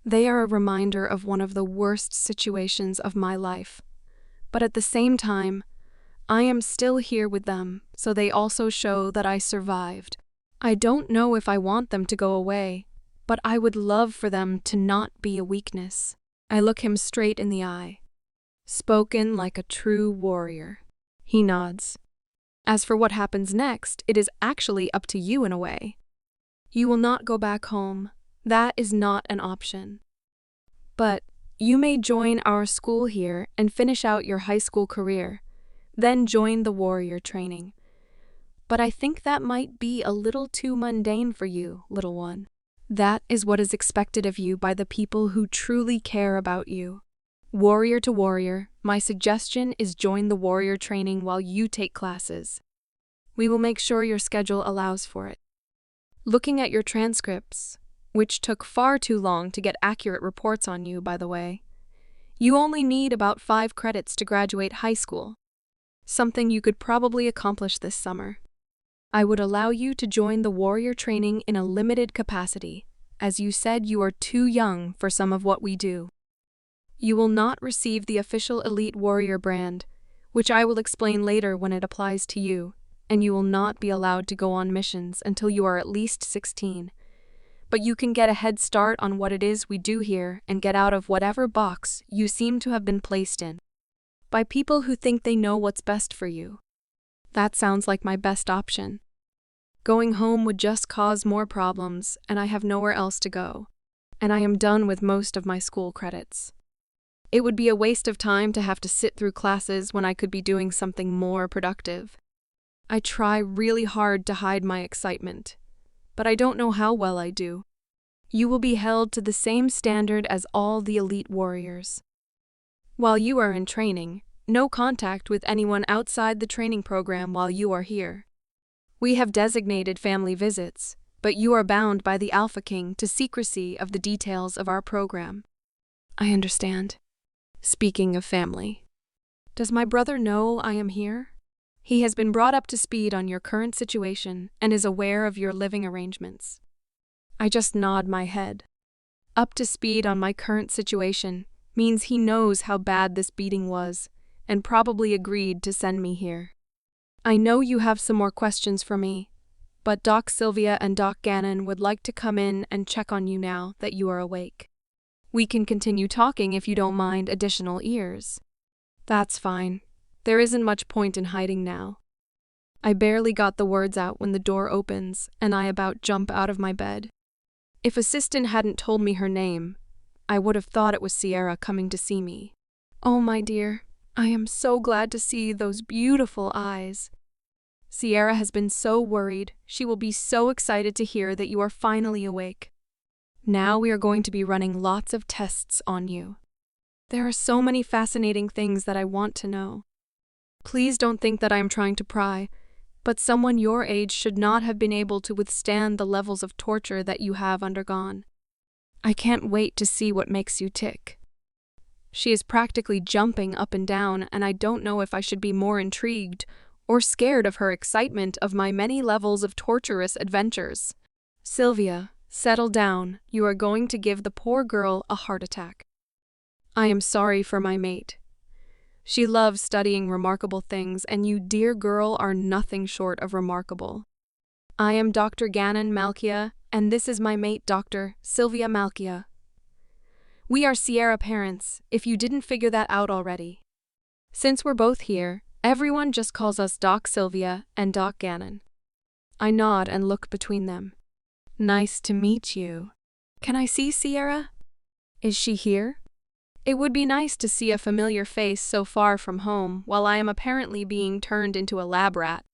They are a reminder of one of the worst situations of my life, but at the same time, I am still here with them, so they also show that I survived. I don't know if I want them to go away, but I would love for them to not be a weakness. I look him straight in the eye. Spoken like a true warrior. He nods. As for what happens next, it is actually up to you in a way. You will not go back home. That is not an option. But you may join our school here and finish out your high school career, then join the warrior training. But I think that might be a little too mundane for you, little one. That is what is expected of you by the people who truly care about you. Warrior to warrior, my suggestion is join the warrior training while you take classes. We will make sure your schedule allows for it. Looking at your transcripts, which took far too long to get accurate reports on you, by the way, you only need about 5 credits to graduate high school, something you could probably accomplish this summer. I would allow you to join the warrior training in a limited capacity, as you said you are too young for some of what we do. You will not receive the official Elite Warrior brand, which I will explain later when it applies to you, and you will not be allowed to go on missions until you are at least 16. But you can get a head start on what it is we do here and get out of whatever box you seem to have been placed in by people who think they know what's best for you. That sounds like my best option. Going home would just cause more problems, and I have nowhere else to go, and I am done with most of my school credits. It would be a waste of time to have to sit through classes when I could be doing something more productive. I try really hard to hide my excitement, but I don't know how well I do. You will be held to the same standard as all the elite warriors. While you are in training, no contact with anyone outside the training program while you are here. We have designated family visits, but you are bound by the Alpha King to secrecy of the details of our program. I understand. Speaking of family, does my brother know I am here? He has been brought up to speed on your current situation and is aware of your living arrangements. I just nod my head. Up to speed on my current situation means he knows how bad this beating was and probably agreed to send me here. I know you have some more questions for me, but Doc Sylvia and Doc Gannon would like to come in and check on you now that you are awake. We can continue talking if you don't mind additional ears. That's fine. There isn't much point in hiding now. I barely got the words out when the door opens and I about jump out of my bed. If Assistant hadn't told me her name, I would have thought it was Sierra coming to see me. Oh, my dear, I am so glad to see those beautiful eyes. Sierra has been so worried. She will be so excited to hear that you are finally awake. Now we are going to be running lots of tests on you. There are so many fascinating things that I want to know. Please don't think that I am trying to pry, but someone your age should not have been able to withstand the levels of torture that you have undergone. I can't wait to see what makes you tick. She is practically jumping up and down, and I don't know if I should be more intrigued or scared of her excitement of my many levels of torturous adventures. Sylvia, settle down. You are going to give the poor girl a heart attack. I am sorry for my mate. She loves studying remarkable things, and you, dear girl, are nothing short of remarkable. I am Dr. Gannon Malkia, and this is my mate, Dr. Sylvia Malkia. We are Sierra parents, if you didn't figure that out already. Since we're both here, everyone just calls us Doc Sylvia and Doc Gannon. I nod and look between them. Nice to meet you. Can I see Sierra? Is she here? It would be nice to see a familiar face so far from home while I am apparently being turned into a lab rat.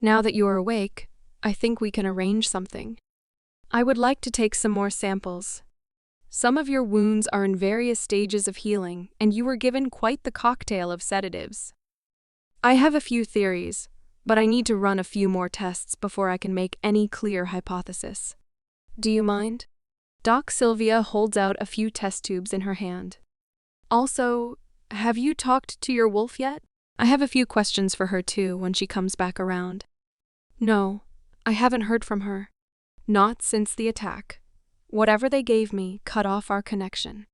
Now that you are awake, I think we can arrange something. I would like to take some more samples. Some of your wounds are in various stages of healing, and you were given quite the cocktail of sedatives. I have a few theories, but I need to run a few more tests before I can make any clear hypothesis. Do you mind? Doc Sylvia holds out a few test tubes in her hand. Also, have you talked to your wolf yet? I have a few questions for her too when she comes back around. No, I haven't heard from her. Not since the attack. Whatever they gave me cut off our connection.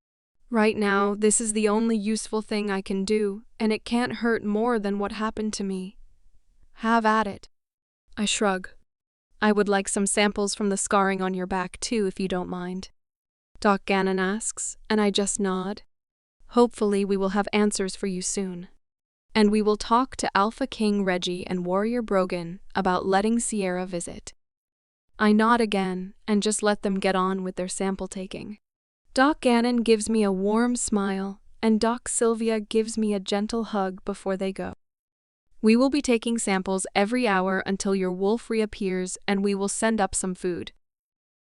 Right now, this is the only useful thing I can do, and it can't hurt more than what happened to me. Have at it. I shrug. I would like some samples from the scarring on your back too, if you don't mind. Doc Gannon asks, and I just nod. Hopefully we will have answers for you soon. And we will talk to Alpha King Reggie and Warrior Brogan about letting Sierra visit. I nod again and just let them get on with their sample taking. Doc Gannon gives me a warm smile, and Doc Sylvia gives me a gentle hug before they go. We will be taking samples every hour until your wolf reappears, and we will send up some food.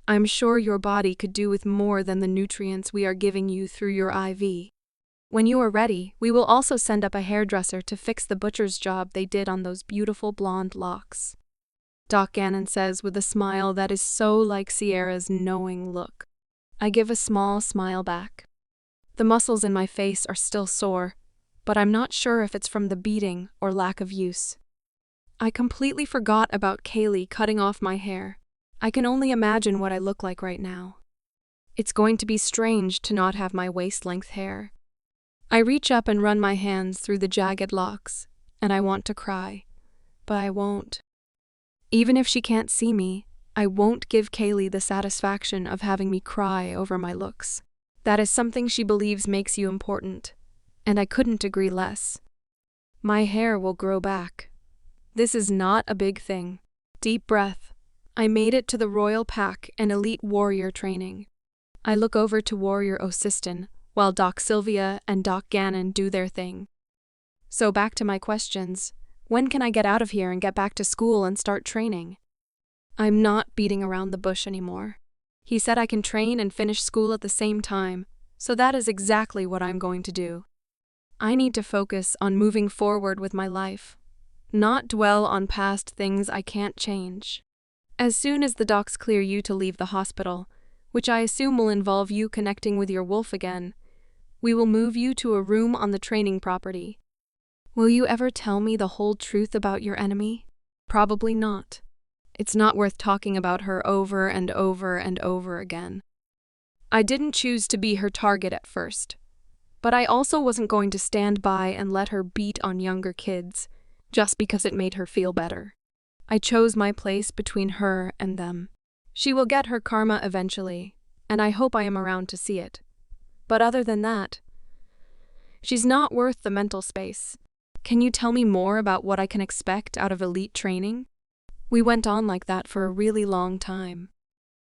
I'm sure your body could do with more than the nutrients we are giving you through your IV. When you are ready, we will also send up a hairdresser to fix the butcher's job they did on those beautiful blonde locks. Doc Gannon says with a smile that is so like Sierra's knowing look. I give a small smile back. The muscles in my face are still sore, but I'm not sure if it's from the beating or lack of use. I completely forgot about Kaylee cutting off my hair. I can only imagine what I look like right now. It's going to be strange to not have my waist-length hair. I reach up and run my hands through the jagged locks, and I want to cry, but I won't. Even if she can't see me, I won't give Kaylee the satisfaction of having me cry over my looks. That is something she believes makes you important, and I couldn't agree less. My hair will grow back. This is not a big thing. Deep breath. I made it to the Royal Pack and Elite Warrior training. I look over to Warrior Osiston, while Doc Sylvia and Doc Gannon do their thing. So back to my questions. When can I get out of here and get back to school and start training? I'm not beating around the bush anymore. He said I can train and finish school at the same time, so that is exactly what I'm going to do. I need to focus on moving forward with my life, not dwell on past things I can't change. As soon as the docs clear you to leave the hospital, which I assume will involve you connecting with your wolf again, we will move you to a room on the training property. Will you ever tell me the whole truth about your enemy? Probably not. It's not worth talking about her over and over and over again. I didn't choose to be her target at first, but I also wasn't going to stand by and let her beat on younger kids just because it made her feel better. I chose my place between her and them. She will get her karma eventually, and I hope I am around to see it. But other than that, she's not worth the mental space. Can you tell me more about what I can expect out of elite training? We went on like that for a really long time.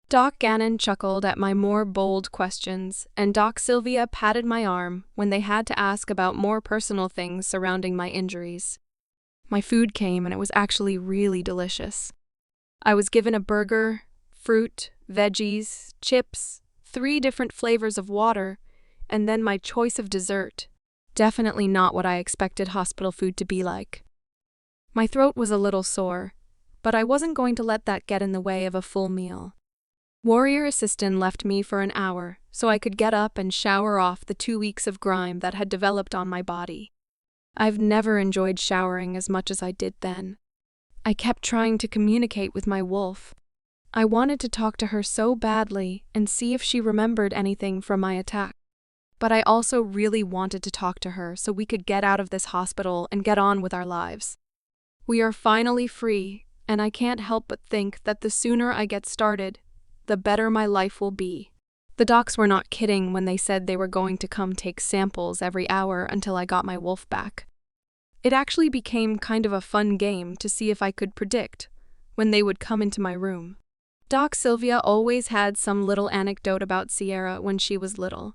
Doc Gannon chuckled at my more bold questions, and Doc Sylvia patted my arm when they had to ask about more personal things surrounding my injuries. My food came, and it was actually really delicious. I was given a burger, fruit, veggies, chips, 3 different flavors of water, and then my choice of dessert. Definitely not what I expected hospital food to be like. My throat was a little sore, but I wasn't going to let that get in the way of a full meal. Warrior Assistant left me for an hour so I could get up and shower off the 2 weeks of grime that had developed on my body. I've never enjoyed showering as much as I did then. I kept trying to communicate with my wolf. I wanted to talk to her so badly and see if she remembered anything from my attack. But I also really wanted to talk to her so we could get out of this hospital and get on with our lives. We are finally free, and I can't help but think that the sooner I get started, the better my life will be. The docs were not kidding when they said they were going to come take samples every hour until I got my wolf back. It actually became kind of a fun game to see if I could predict when they would come into my room. Doc Sylvia always had some little anecdote about Sierra when she was little,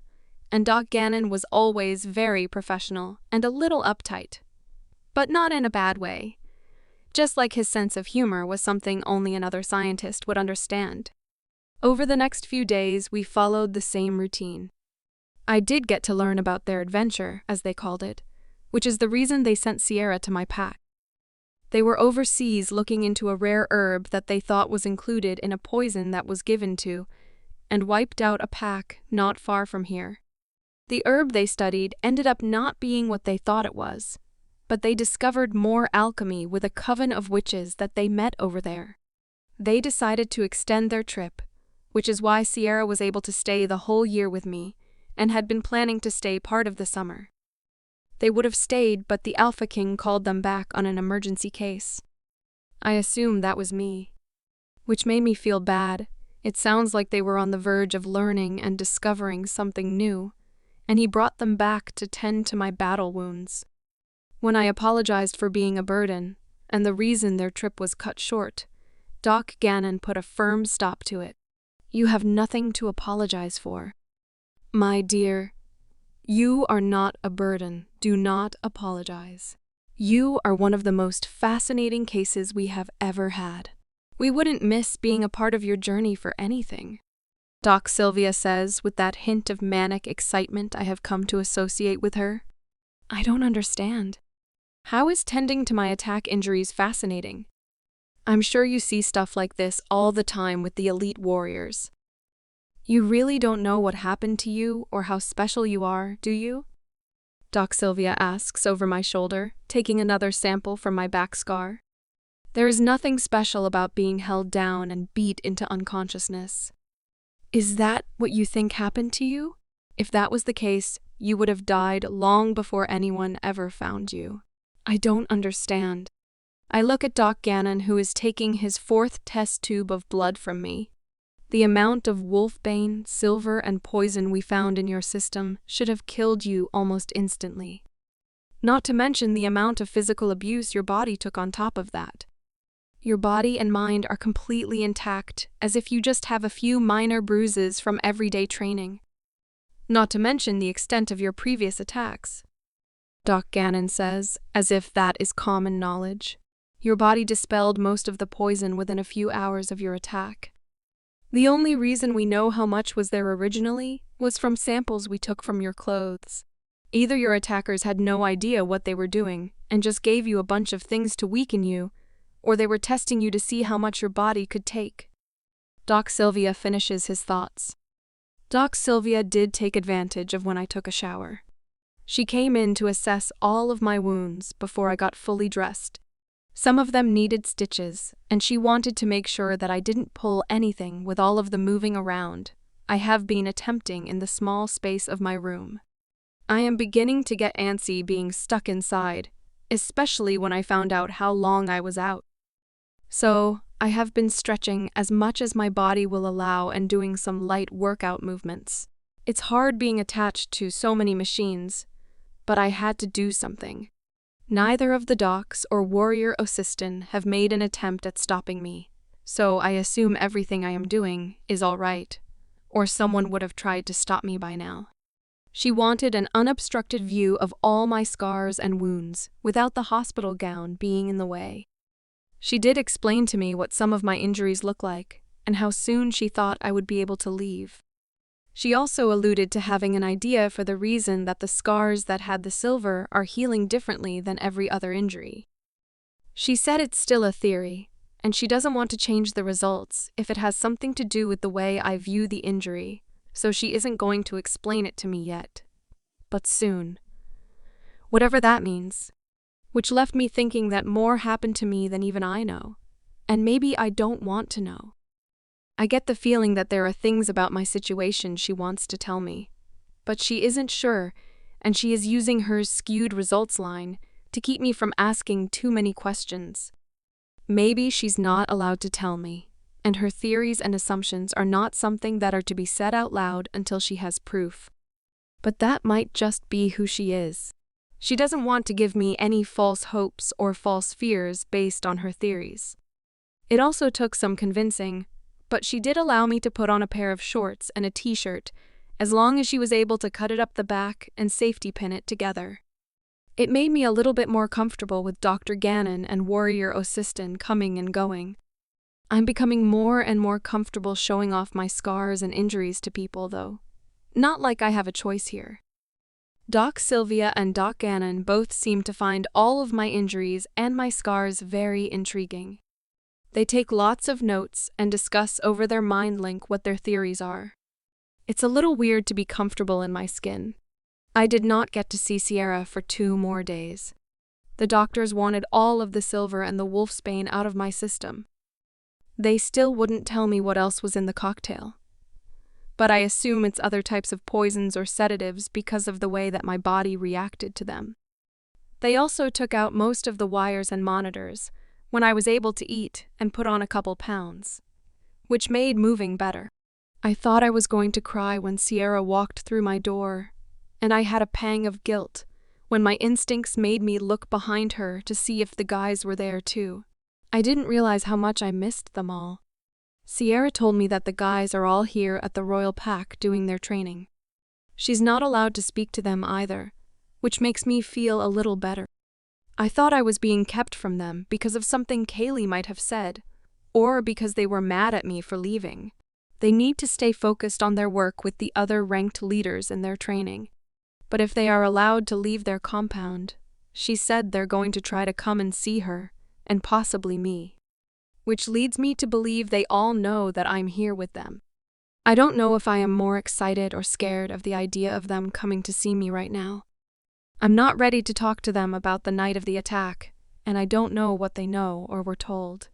and Doc Gannon was always very professional and a little uptight. But not in a bad way. Just like his sense of humor was something only another scientist would understand. Over the next few days, we followed the same routine. I did get to learn about their adventure, as they called it, which is the reason they sent Sierra to my pack. They were overseas looking into a rare herb that they thought was included in a poison that was given to and wiped out a pack not far from here. The herb they studied ended up not being what they thought it was, but they discovered more alchemy with a coven of witches that they met over there. They decided to extend their trip, which is why Sierra was able to stay the whole year with me and had been planning to stay part of the summer. They would have stayed, but the Alpha King called them back on an emergency case. I assumed that was me, which made me feel bad. It sounds like they were on the verge of learning and discovering something new, and he brought them back to tend to my battle wounds. When I apologized for being a burden, and the reason their trip was cut short, Doc Gannon put a firm stop to it. You have nothing to apologize for. My dear, you are not a burden. Do not apologize. You are one of the most fascinating cases we have ever had. We wouldn't miss being a part of your journey for anything. Doc Sylvia says with that hint of manic excitement I have come to associate with her. I don't understand. How is tending to my attack injuries fascinating? I'm sure you see stuff like this all the time with the elite warriors. You really don't know what happened to you or how special you are, do you? Doc Sylvia asks over my shoulder, taking another sample from my back scar. There is nothing special about being held down and beat into unconsciousness. Is that what you think happened to you? If that was the case, you would have died long before anyone ever found you. I don't understand. I look at Doc Gannon, who is taking his 4th test tube of blood from me. The amount of wolfbane, silver, and poison we found in your system should have killed you almost instantly. Not to mention the amount of physical abuse your body took on top of that. Your body and mind are completely intact, as if you just have a few minor bruises from everyday training. not to mention the extent of your previous attacks. Doc Gannon says, as if that is common knowledge. Your body dispelled most of the poison within a few hours of your attack. The only reason we know how much was there originally was from samples we took from your clothes. Either your attackers had no idea what they were doing and just gave you a bunch of things to weaken you, or they were testing you to see how much your body could take. Doc Sylvia finishes his thoughts. Doc Sylvia did take advantage of when I took a shower. She came in to assess all of my wounds before I got fully dressed. Some of them needed stitches, and she wanted to make sure that I didn't pull anything with all of the moving around I have been attempting in the small space of my room. I am beginning to get antsy being stuck inside, especially when I found out how long I was out. So, I have been stretching as much as my body will allow and doing some light workout movements. It's hard being attached to so many machines, but I had to do something. Neither of the docs or warrior assistant have made an attempt at stopping me, so I assume everything I am doing is all right, or someone would have tried to stop me by now. She wanted an unobstructed view of all my scars and wounds, without the hospital gown being in the way. She did explain to me what some of my injuries look like, and how soon she thought I would be able to leave. She also alluded to having an idea for the reason that the scars that had the silver are healing differently than every other injury. She said it's still a theory, and she doesn't want to change the results if it has something to do with the way I view the injury, so she isn't going to explain it to me yet. But soon. Whatever that means. Which left me thinking that more happened to me than even I know, and maybe I don't want to know. I get the feeling that there are things about my situation she wants to tell me, but she isn't sure, and she is using her skewed results line to keep me from asking too many questions. Maybe she's not allowed to tell me, and her theories and assumptions are not something that are to be said out loud until she has proof. But that might just be who she is. She doesn't want to give me any false hopes or false fears based on her theories. It also took some convincing, but she did allow me to put on a pair of shorts and a t-shirt, as long as she was able to cut it up the back and safety pin it together. It made me a little bit more comfortable with Dr. Gannon and Warrior Osiston coming and going. I'm becoming more and more comfortable showing off my scars and injuries to people, though. Not like I have a choice here. Doc Sylvia and Doc Gannon both seem to find all of my injuries and my scars very intriguing. They take lots of notes and discuss over their mind link what their theories are. It's a little weird to be comfortable in my skin. I did not get to see Sierra for 2 more days. The doctors wanted all of the silver and the wolfsbane out of my system. They still wouldn't tell me what else was in the cocktail. But I assume it's other types of poisons or sedatives because of the way that my body reacted to them. They also took out most of the wires and monitors when I was able to eat and put on a couple pounds, which made moving better. I thought I was going to cry when Sierra walked through my door, and I had a pang of guilt when my instincts made me look behind her to see if the guys were there too. I didn't realize how much I missed them all. Sierra told me that the guys are all here at the Royal Pack doing their training. She's not allowed to speak to them either, which makes me feel a little better. I thought I was being kept from them because of something Kaylee might have said, or because they were mad at me for leaving. They need to stay focused on their work with the other ranked leaders in their training. But if they are allowed to leave their compound, she said they're going to try to come and see her, and possibly me. Which leads me to believe they all know that I'm here with them. I don't know if I am more excited or scared of the idea of them coming to see me right now. I'm not ready to talk to them about the night of the attack, and I don't know what they know or were told.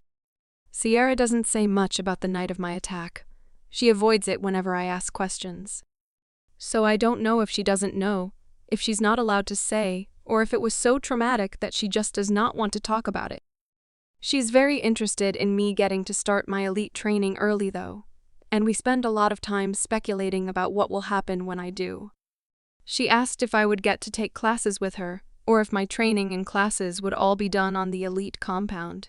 Sierra doesn't say much about the night of my attack. She avoids it whenever I ask questions. So I don't know if she doesn't know, if she's not allowed to say, or if it was so traumatic that she just does not want to talk about it. She's very interested in me getting to start my elite training early though, and we spend a lot of time speculating about what will happen when I do. She asked if I would get to take classes with her, or if my training and classes would all be done on the elite compound.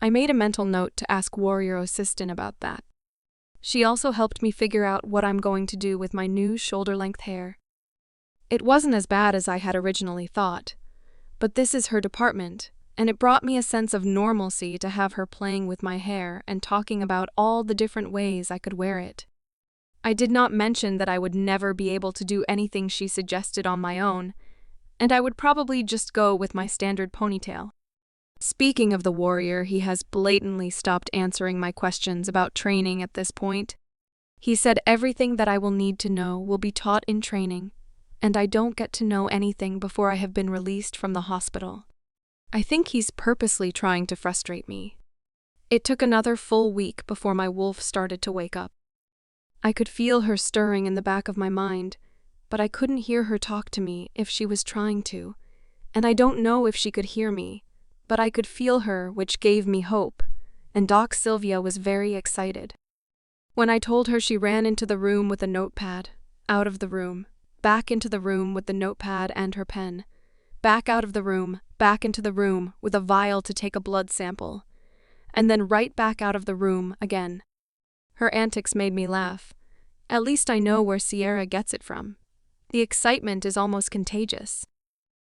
I made a mental note to ask Warrior Assistant about that. She also helped me figure out what I'm going to do with my new shoulder-length hair. It wasn't as bad as I had originally thought, but this is her department, and it brought me a sense of normalcy to have her playing with my hair and talking about all the different ways I could wear it. I did not mention that I would never be able to do anything she suggested on my own, and I would probably just go with my standard ponytail. Speaking of the warrior, he has blatantly stopped answering my questions about training at this point. He said everything that I will need to know will be taught in training, and I don't get to know anything before I have been released from the hospital. I think he's purposely trying to frustrate me. It took another full week before my wolf started to wake up. I could feel her stirring in the back of my mind, but I couldn't hear her talk to me if she was trying to, and I don't know if she could hear me, but I could feel her, which gave me hope, and Doc Sylvia was very excited. When I told her, she ran into the room with a notepad, out of the room, back into the room with the notepad and her pen, back out of the room, back into the room with a vial to take a blood sample, and then right back out of the room again. Her antics made me laugh. At least I know where Sierra gets it from. The excitement is almost contagious.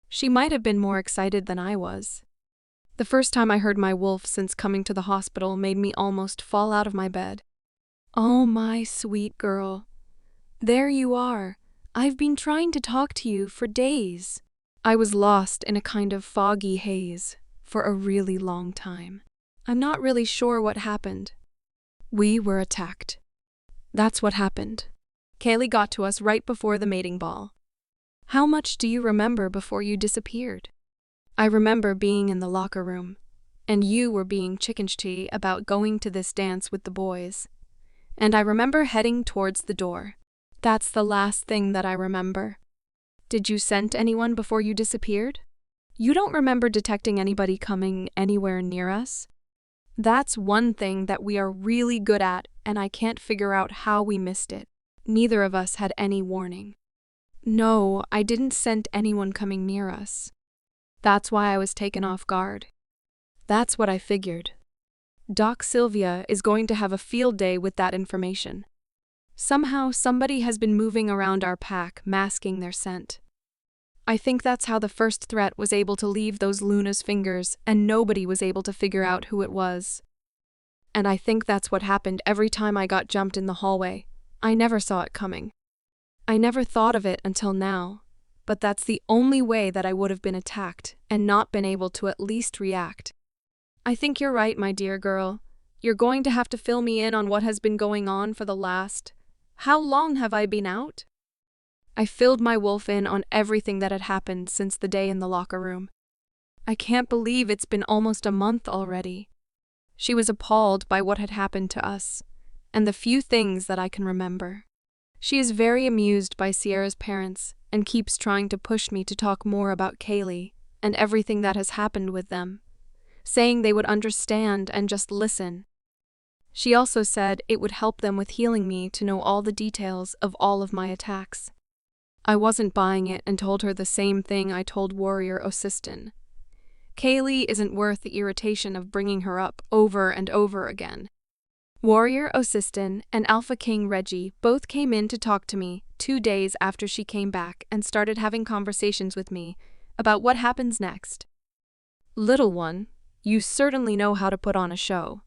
She might have been more excited than I was. The first time I heard my wolf since coming to the hospital made me almost fall out of my bed. "Oh, my sweet girl. There you are. I've been trying to talk to you for days." I was lost in a kind of foggy haze for a really long time. I'm not really sure what happened. We were attacked. That's what happened. Kaylee got to us right before the mating ball. How much do you remember before you disappeared? I remember being in the locker room, and you were being chicken-shitty about going to this dance with the boys. And I remember heading towards the door. That's the last thing that I remember. Did you scent anyone before you disappeared? You don't remember detecting anybody coming anywhere near us? That's one thing that we are really good at, and I can't figure out how we missed it. Neither of us had any warning. No, I didn't scent anyone coming near us. That's why I was taken off guard. That's what I figured. Doc Sylvia is going to have a field day with that information. Somehow, somebody has been moving around our pack, masking their scent. I think that's how the first threat was able to leave those Luna's fingers, and nobody was able to figure out who it was. And I think that's what happened every time I got jumped in the hallway. I never saw it coming. I never thought of it until now, but that's the only way that I would have been attacked and not been able to at least react. I think you're right, my dear girl. You're going to have to fill me in on what has been going on for the last... How long have I been out? I filled my wolf in on everything that had happened since the day in the locker room. I can't believe it's been almost a month already. She was appalled by what had happened to us, and the few things that I can remember. She is very amused by Sierra's parents and keeps trying to push me to talk more about Kaylee and everything that has happened with them, saying they would understand and just listen. She also said it would help them with healing me to know all the details of all of my attacks. I wasn't buying it and told her the same thing I told Warrior Osiston. Kaylee isn't worth the irritation of bringing her up over and over again. Warrior Osiston and Alpha King Reggie both came in to talk to me 2 days after she came back and started having conversations with me about what happens next. Little one, you certainly know how to put on a show.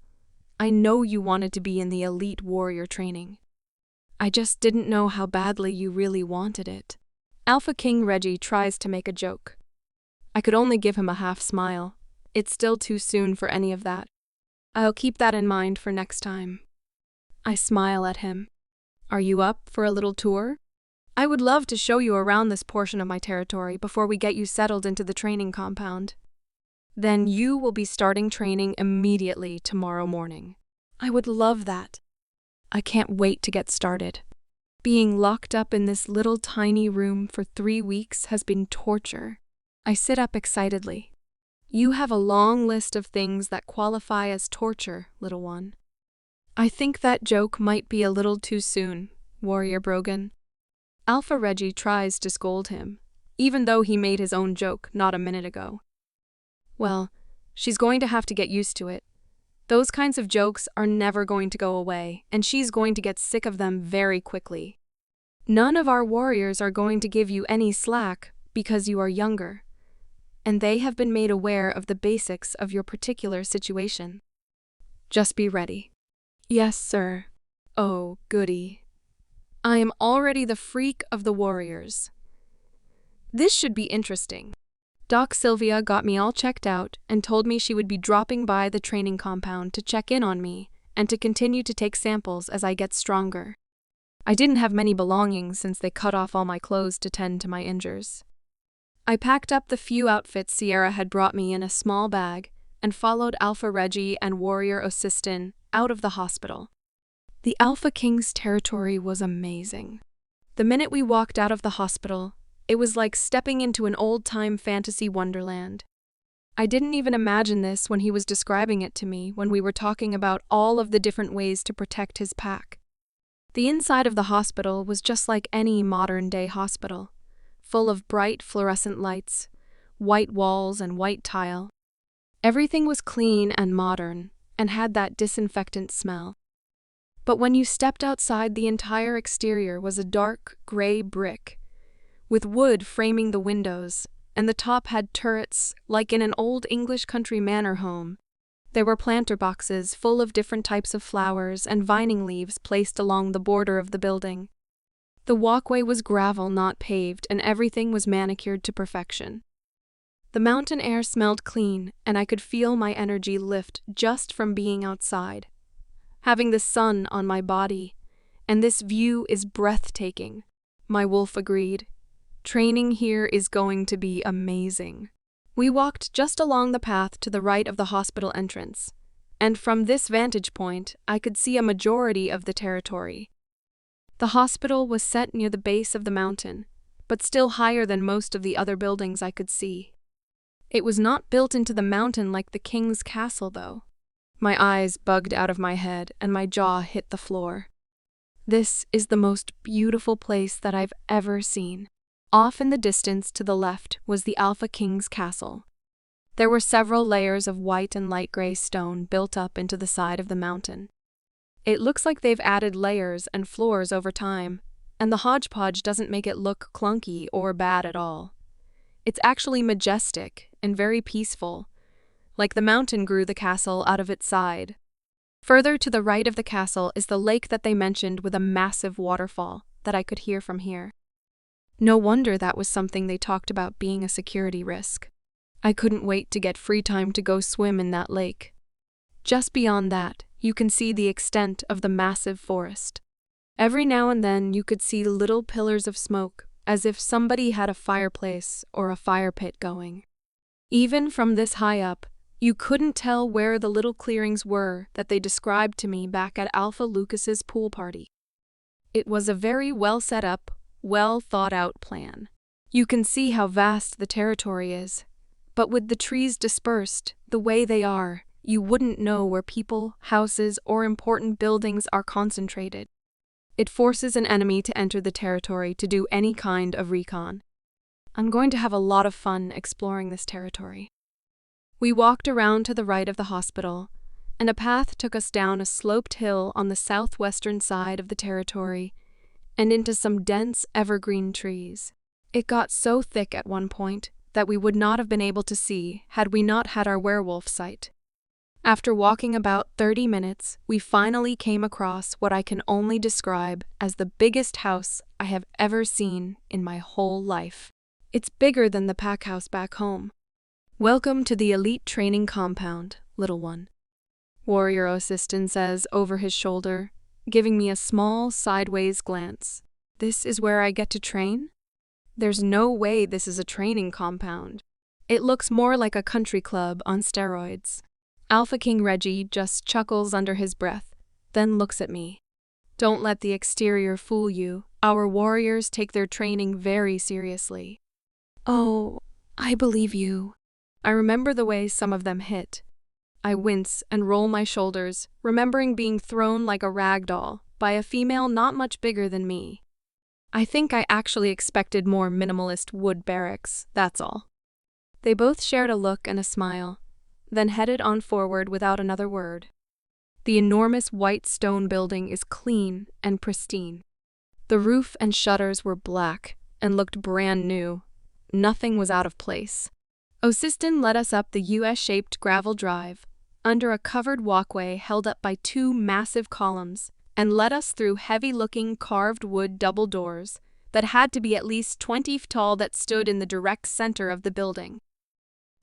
I know you wanted to be in the elite warrior training. I just didn't know how badly you really wanted it. Alpha King Reggie tries to make a joke. I could only give him a half smile. It's still too soon for any of that. I'll keep that in mind for next time. I smile at him. Are you up for a little tour? I would love to show you around this portion of my territory before we get you settled into the training compound. Then you will be starting training immediately tomorrow morning. I would love that. I can't wait to get started. Being locked up in this little tiny room for 3 weeks has been torture. I sit up excitedly. You have a long list of things that qualify as torture, little one. I think that joke might be a little too soon, Warrior Brogan. Alpha Reggie tries to scold him, even though he made his own joke not a minute ago. Well, she's going to have to get used to it. Those kinds of jokes are never going to go away, and she's going to get sick of them very quickly. None of our warriors are going to give you any slack because you are younger, and they have been made aware of the basics of your particular situation. Just be ready. Yes, sir. Oh, goody. I am already the freak of the warriors. This should be interesting. Doc Sylvia got me all checked out and told me she would be dropping by the training compound to check in on me and to continue to take samples as I get stronger. I didn't have many belongings since they cut off all my clothes to tend to my injuries. I packed up the few outfits Sierra had brought me in a small bag and followed Alpha Reggie and Warrior Osistin out of the hospital. The Alpha King's territory was amazing. The minute we walked out of the hospital, it was like stepping into an old-time fantasy wonderland. I didn't even imagine this when he was describing it to me when we were talking about all of the different ways to protect his pack. The inside of the hospital was just like any modern-day hospital, full of bright fluorescent lights, white walls and white tile. Everything was clean and modern and had that disinfectant smell. But when you stepped outside, the entire exterior was a dark, gray brick, with wood framing the windows, and the top had turrets like in an old English country manor home. There were planter boxes full of different types of flowers and vining leaves placed along the border of the building. The walkway was gravel, not paved, and everything was manicured to perfection. The mountain air smelled clean, and I could feel my energy lift just from being outside. Having the sun on my body, and this view is breathtaking, my wolf agreed. Training here is going to be amazing. We walked just along the path to the right of the hospital entrance, and from this vantage point, I could see a majority of the territory. The hospital was set near the base of the mountain, but still higher than most of the other buildings I could see. It was not built into the mountain like the king's castle, though. My eyes bugged out of my head and my jaw hit the floor. This is the most beautiful place that I've ever seen. Off in the distance to the left was the Alpha King's castle. There were several layers of white and light gray stone built up into the side of the mountain. It looks like they've added layers and floors over time, and the hodgepodge doesn't make it look clunky or bad at all. It's actually majestic and very peaceful, like the mountain grew the castle out of its side. Further to the right of the castle is the lake that they mentioned with a massive waterfall that I could hear from here. No wonder that was something they talked about being a security risk. I couldn't wait to get free time to go swim in that lake. Just beyond that, you can see the extent of the massive forest. Every now and then you could see little pillars of smoke, as if somebody had a fireplace or a fire pit going. Even from this high up, you couldn't tell where the little clearings were that they described to me back at Alpha Lucas's pool party. It was a very well set up, well thought out plan. You can see how vast the territory is, but with the trees dispersed the way they are, you wouldn't know where people, houses, or important buildings are concentrated. It forces an enemy to enter the territory to do any kind of recon. I'm going to have a lot of fun exploring this territory. We walked around to the right of the hospital, and a path took us down a sloped hill on the southwestern side of the territory and into some dense evergreen trees. It got so thick at one point that we would not have been able to see had we not had our werewolf sight. After walking about 30 minutes, we finally came across what I can only describe as the biggest house I have ever seen in my whole life. It's bigger than the pack house back home. Welcome to the elite training compound, little one. Warrior Osistin says over his shoulder, giving me a small sideways glance. This is where I get to train? There's no way this is a training compound. It looks more like a country club on steroids. Alpha King Reggie just chuckles under his breath, then looks at me. Don't let the exterior fool you. Our warriors take their training very seriously. Oh, I believe you. I remember the way some of them hit. I wince and roll my shoulders, remembering being thrown like a rag doll by a female not much bigger than me. I think I actually expected more minimalist wood barracks, that's all. They both shared a look and a smile, then headed on forward without another word. The enormous white stone building is clean and pristine. The roof and shutters were black and looked brand new. Nothing was out of place. Osiston led us up the U.S.-shaped gravel drive, under a covered walkway held up by two massive columns, and led us through heavy-looking carved wood double doors that had to be at least 20 feet tall that stood in the direct center of the building.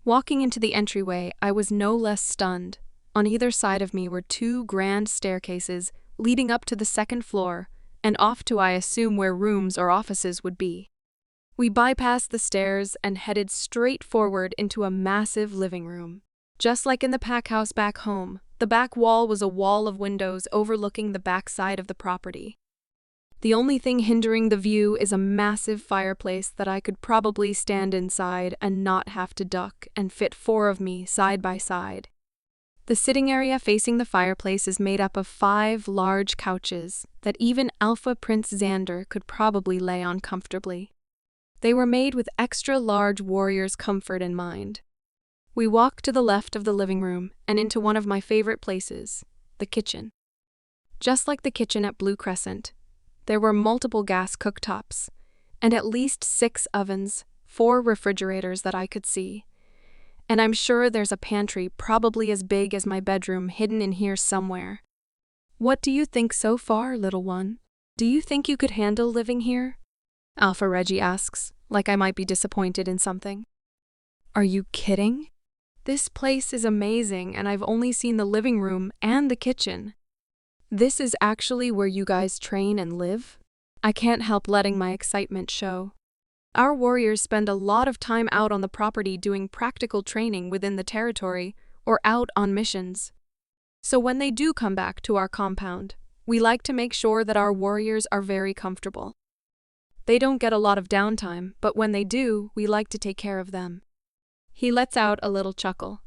Walking into the entryway, I was no less stunned. On either side of me were two grand staircases leading up to the second floor and off to, I assume, where rooms or offices would be. We bypassed the stairs and headed straight forward into a massive living room. Just like in the pack house back home, the back wall was a wall of windows overlooking the back side of the property. The only thing hindering the view is a massive fireplace that I could probably stand inside and not have to duck and fit 4 of me side by side. The sitting area facing the fireplace is made up of 5 large couches that even Alpha Prince Xander could probably lay on comfortably. They were made with extra large warriors' comfort in mind. We walked to the left of the living room and into one of my favorite places, the kitchen. Just like the kitchen at Blue Crescent, there were multiple gas cooktops and at least 6 ovens, 4 refrigerators that I could see. And I'm sure there's a pantry probably as big as my bedroom hidden in here somewhere. What do you think so far, little one? Do you think you could handle living here? Alpha Reggie asks, like I might be disappointed in something. Are you kidding? This place is amazing and I've only seen the living room and the kitchen. This is actually where you guys train and live? I can't help letting my excitement show. Our warriors spend a lot of time out on the property doing practical training within the territory or out on missions. So when they do come back to our compound, we like to make sure that our warriors are very comfortable. They don't get a lot of downtime, but when they do, we like to take care of them. He lets out a little chuckle.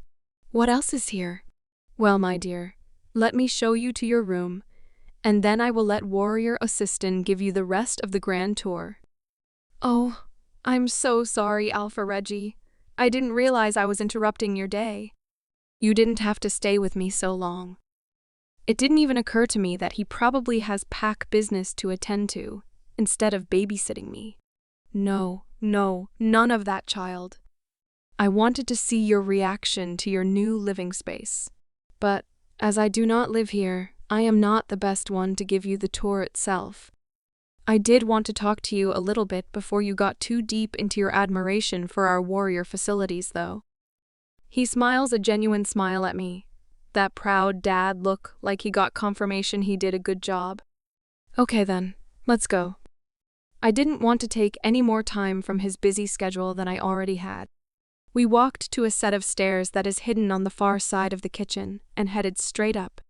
What else is here? Well, my dear, let me show you to your room, and then I will let Warrior Osiston give you the rest of the grand tour. Oh, I'm so sorry, Alpha Reggie. I didn't realize I was interrupting your day. You didn't have to stay with me so long. It didn't even occur to me that he probably has pack business to attend to, instead of babysitting me. No, none of that, child. I wanted to see your reaction to your new living space. But, as I do not live here, I am not the best one to give you the tour itself. I did want to talk to you a little bit before you got too deep into your admiration for our warrior facilities, though. He smiles a genuine smile at me, that proud dad look like he got confirmation he did a good job. Okay then, let's go. I didn't want to take any more time from his busy schedule than I already had. We walked to a set of stairs that is hidden on the far side of the kitchen and headed straight up.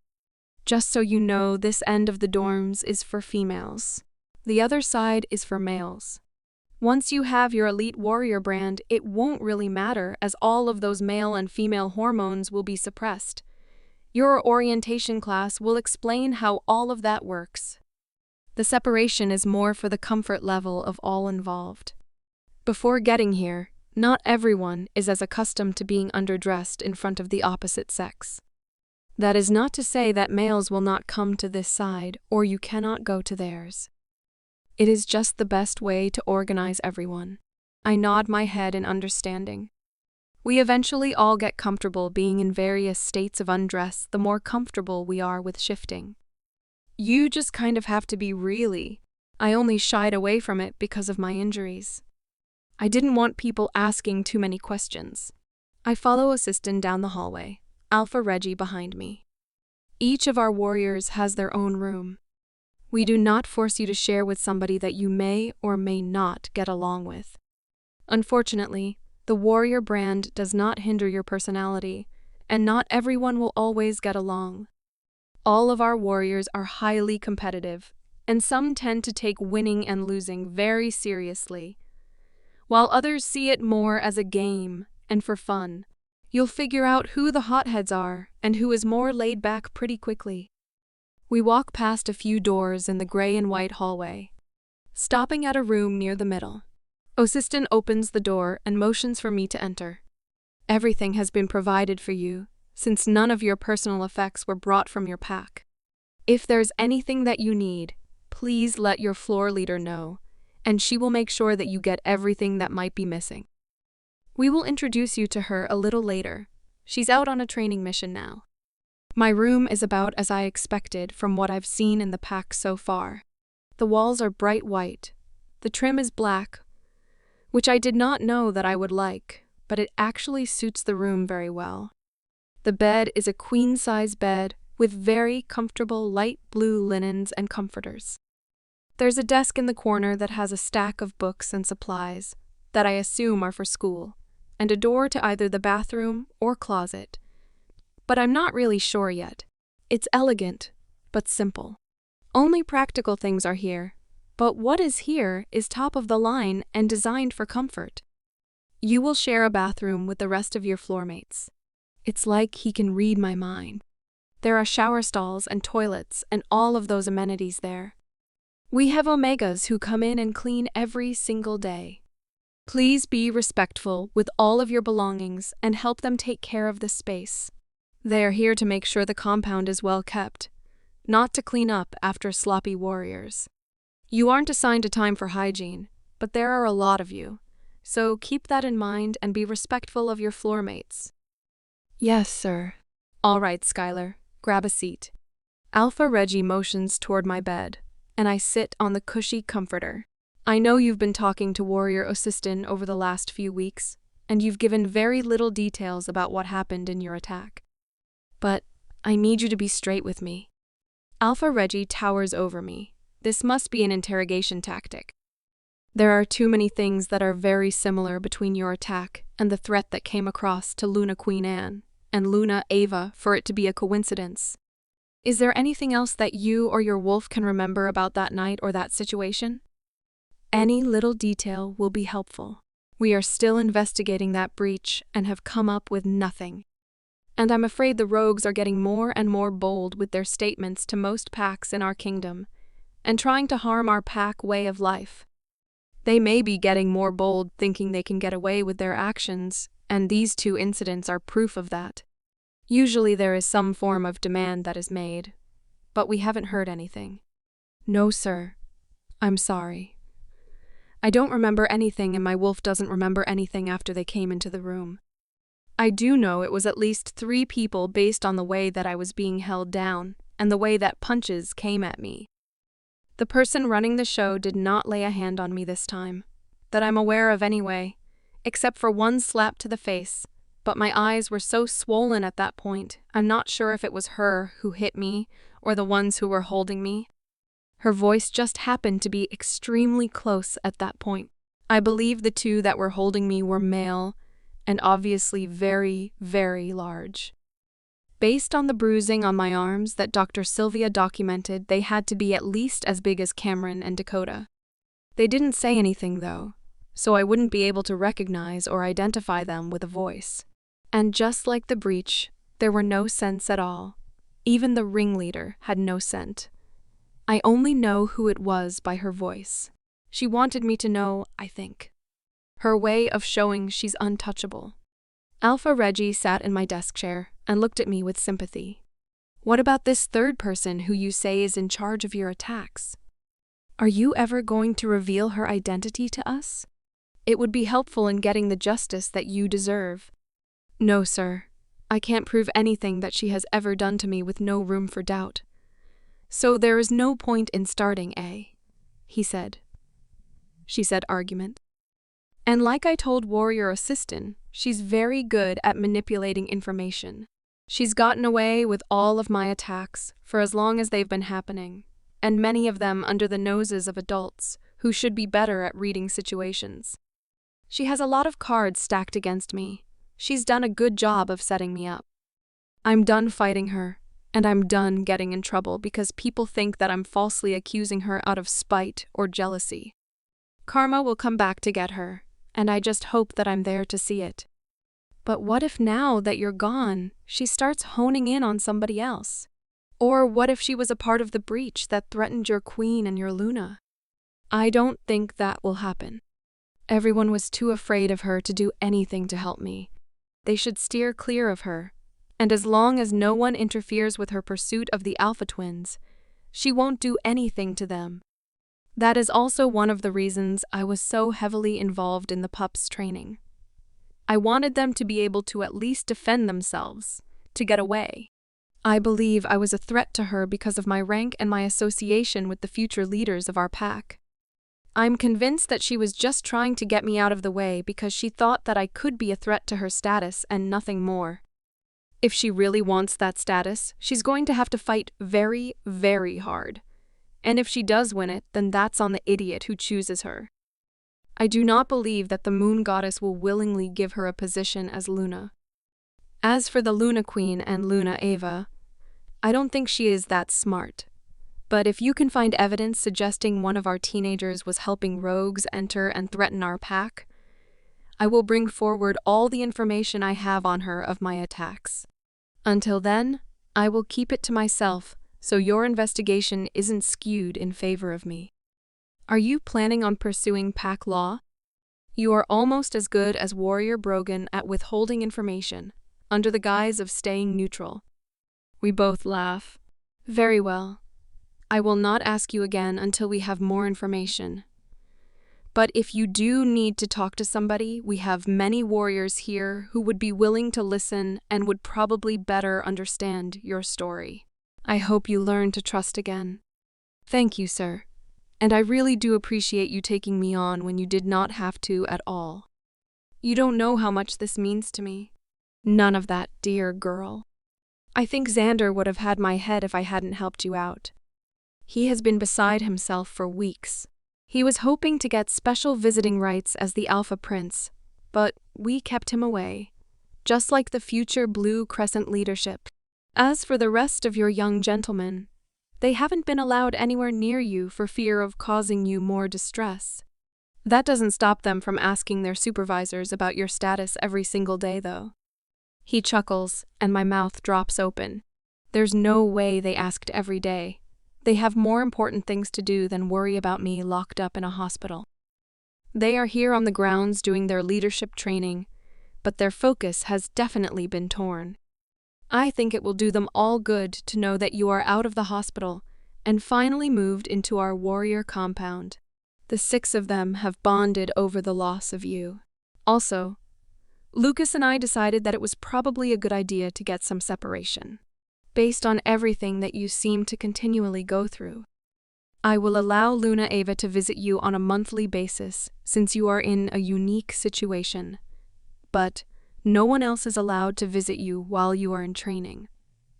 Just so you know, this end of the dorms is for females. The other side is for males. Once you have your elite warrior brand, it won't really matter as all of those male and female hormones will be suppressed. Your orientation class will explain how all of that works. The separation is more for the comfort level of all involved. Before getting here, not everyone is as accustomed to being underdressed in front of the opposite sex. That is not to say that males will not come to this side or you cannot go to theirs. It is just the best way to organize everyone. I nod my head in understanding. We eventually all get comfortable being in various states of undress the more comfortable we are with shifting. You just kind of have to be really. I only shied away from it because of my injuries. I didn't want people asking too many questions. I follow Osiston down the hallway, Alpha Reggie behind me. Each of our warriors has their own room. We do not force you to share with somebody that you may or may not get along with. Unfortunately, the warrior brand does not hinder your personality, and not everyone will always get along. All of our warriors are highly competitive, and some tend to take winning and losing very seriously, while others see it more as a game and for fun. You'll figure out who the hotheads are and who is more laid back pretty quickly. We walk past a few doors in the gray and white hallway, stopping at a room near the middle. Osiston opens the door and motions for me to enter. Everything has been provided for you, since none of your personal effects were brought from your pack. If there's anything that you need, please let your floor leader know, and she will make sure that you get everything that might be missing. We will introduce you to her a little later. She's out on a training mission now. My room is about as I expected from what I've seen in the pack so far. The walls are bright white. The trim is black, which I did not know that I would like, but it actually suits the room very well. The bed is a queen-size bed with very comfortable light blue linens and comforters. There's a desk in the corner that has a stack of books and supplies that I assume are for school, and a door to either the bathroom or closet. But I'm not really sure yet. It's elegant, but simple. Only practical things are here, but what is here is top of the line and designed for comfort. You will share a bathroom with the rest of your floor mates. It's like he can read my mind. There are shower stalls and toilets and all of those amenities there. We have omegas who come in and clean every single day. Please be respectful with all of your belongings and help them take care of the space. They are here to make sure the compound is well kept, not to clean up after sloppy warriors. You aren't assigned a time for hygiene, but there are a lot of you, so keep that in mind and be respectful of your floor mates. Yes, sir. All right, Skylar, grab a seat. Alpha Reggie motions toward my bed, and I sit on the cushy comforter. I know you've been talking to Warrior Osistin over the last few weeks, and you've given very little details about what happened in your attack. But I need you to be straight with me. Alpha Reggie towers over me. This must be an interrogation tactic. There are too many things that are very similar between your attack and the threat that came across to Luna Queen Anne and Luna Ava for it to be a coincidence. Is there anything else that you or your wolf can remember about that night or that situation? Any little detail will be helpful. We are still investigating that breach and have come up with nothing. And I'm afraid the rogues are getting more and more bold with their statements to most packs in our kingdom, and trying to harm our pack way of life. They may be getting more bold thinking they can get away with their actions, and these two incidents are proof of that. Usually there is some form of demand that is made, but we haven't heard anything. No, sir. I'm sorry. I don't remember anything and my wolf doesn't remember anything after they came into the room. I do know it was at least 3 people based on the way that I was being held down and the way that punches came at me. The person running the show did not lay a hand on me this time, that I'm aware of anyway, except for one slap to the face, but my eyes were so swollen at that point, I'm not sure if it was her who hit me or the ones who were holding me. Her voice just happened to be extremely close at that point. I believe the 2 that were holding me were male, and obviously very, very large. Based on the bruising on my arms that Dr. Sylvia documented, they had to be at least as big as Cameron and Dakota. They didn't say anything though, so I wouldn't be able to recognize or identify them with a voice. And just like the breach, there were no scents at all. Even the ringleader had no scent. I only know who it was by her voice. She wanted me to know, I think. Her way of showing she's untouchable. Alpha Reggie sat in my desk chair and looked at me with sympathy. What about this third person who you say is in charge of your attacks? Are you ever going to reveal her identity to us? It would be helpful in getting the justice that you deserve. No, sir. I can't prove anything that she has ever done to me with no room for doubt. So there is no point in starting, he said. She said argument. And like I told Warrior Assistant, she's very good at manipulating information. She's gotten away with all of my attacks for as long as they've been happening, and many of them under the noses of adults who should be better at reading situations. She has a lot of cards stacked against me. She's done a good job of setting me up. I'm done fighting her, and I'm done getting in trouble because people think that I'm falsely accusing her out of spite or jealousy. Karma will come back to get her, and I just hope that I'm there to see it. But what if now that you're gone, she starts honing in on somebody else? Or what if she was a part of the breach that threatened your queen and your Luna? I don't think that will happen. Everyone was too afraid of her to do anything to help me. They should steer clear of her. And as long as no one interferes with her pursuit of the Alpha twins, she won't do anything to them. That is also one of the reasons I was so heavily involved in the pups' training. I wanted them to be able to at least defend themselves, to get away. I believe I was a threat to her because of my rank and my association with the future leaders of our pack. I'm convinced that she was just trying to get me out of the way because she thought that I could be a threat to her status and nothing more. If she really wants that status, she's going to have to fight very, very hard. And if she does win it, then that's on the idiot who chooses her. I do not believe that the moon goddess will willingly give her a position as Luna. As for the Luna Queen and Luna Ava, I don't think she is that smart. But if you can find evidence suggesting one of our teenagers was helping rogues enter and threaten our pack, I will bring forward all the information I have on her of my attacks. Until then, I will keep it to myself, so your investigation isn't skewed in favor of me. Are you planning on pursuing pack law? You are almost as good as Warrior Brogan at withholding information, under the guise of staying neutral. We both laugh. Very well. I will not ask you again until we have more information. But if you do need to talk to somebody, we have many warriors here who would be willing to listen and would probably better understand your story. I hope you learn to trust again. Thank you, sir. And I really do appreciate you taking me on when you did not have to at all. You don't know how much this means to me. None of that, dear girl. I think Xander would have had my head if I hadn't helped you out. He has been beside himself for weeks. He was hoping to get special visiting rights as the Alpha Prince, but we kept him away, just like the future Blue Crescent leadership. As for the rest of your young gentlemen, they haven't been allowed anywhere near you for fear of causing you more distress. That doesn't stop them from asking their supervisors about your status every single day, though. He chuckles, and my mouth drops open. There's no way they asked every day. They have more important things to do than worry about me locked up in a hospital. They are here on the grounds doing their leadership training, but their focus has definitely been torn. I think it will do them all good to know that you are out of the hospital and finally moved into our warrior compound. The 6 of them have bonded over the loss of you. Also, Lucas and I decided that it was probably a good idea to get some separation. Based on everything that you seem to continually go through. I will allow Luna Ava to visit you on a monthly basis since you are in a unique situation. But no one else is allowed to visit you while you are in training.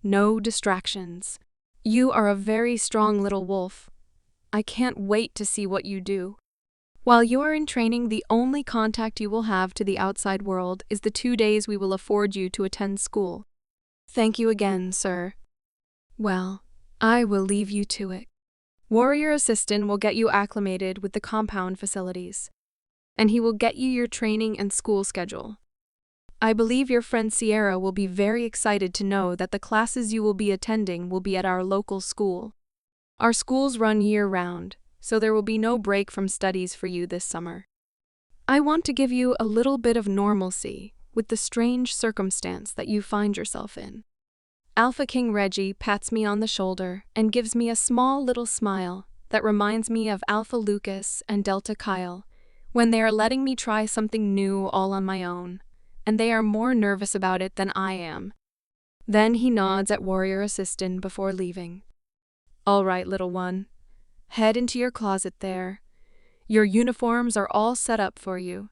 No distractions. You are a very strong little wolf. I can't wait to see what you do. While you are in training, the only contact you will have to the outside world is the 2 days we will afford you to attend school. Thank you again, sir. Well, I will leave you to it. Warrior Assistant will get you acclimated with the compound facilities, and he will get you your training and school schedule. I believe your friend Sierra will be very excited to know that the classes you will be attending will be at our local school. Our schools run year-round, so there will be no break from studies for you this summer. I want to give you a little bit of normalcy with the strange circumstance that you find yourself in. Alpha King Reggie pats me on the shoulder and gives me a small little smile that reminds me of Alpha Lucas and Delta Kyle when they are letting me try something new all on my own, and they are more nervous about it than I am. Then he nods at Warrior Assistant before leaving. All right, little one. Head into your closet there. Your uniforms are all set up for you.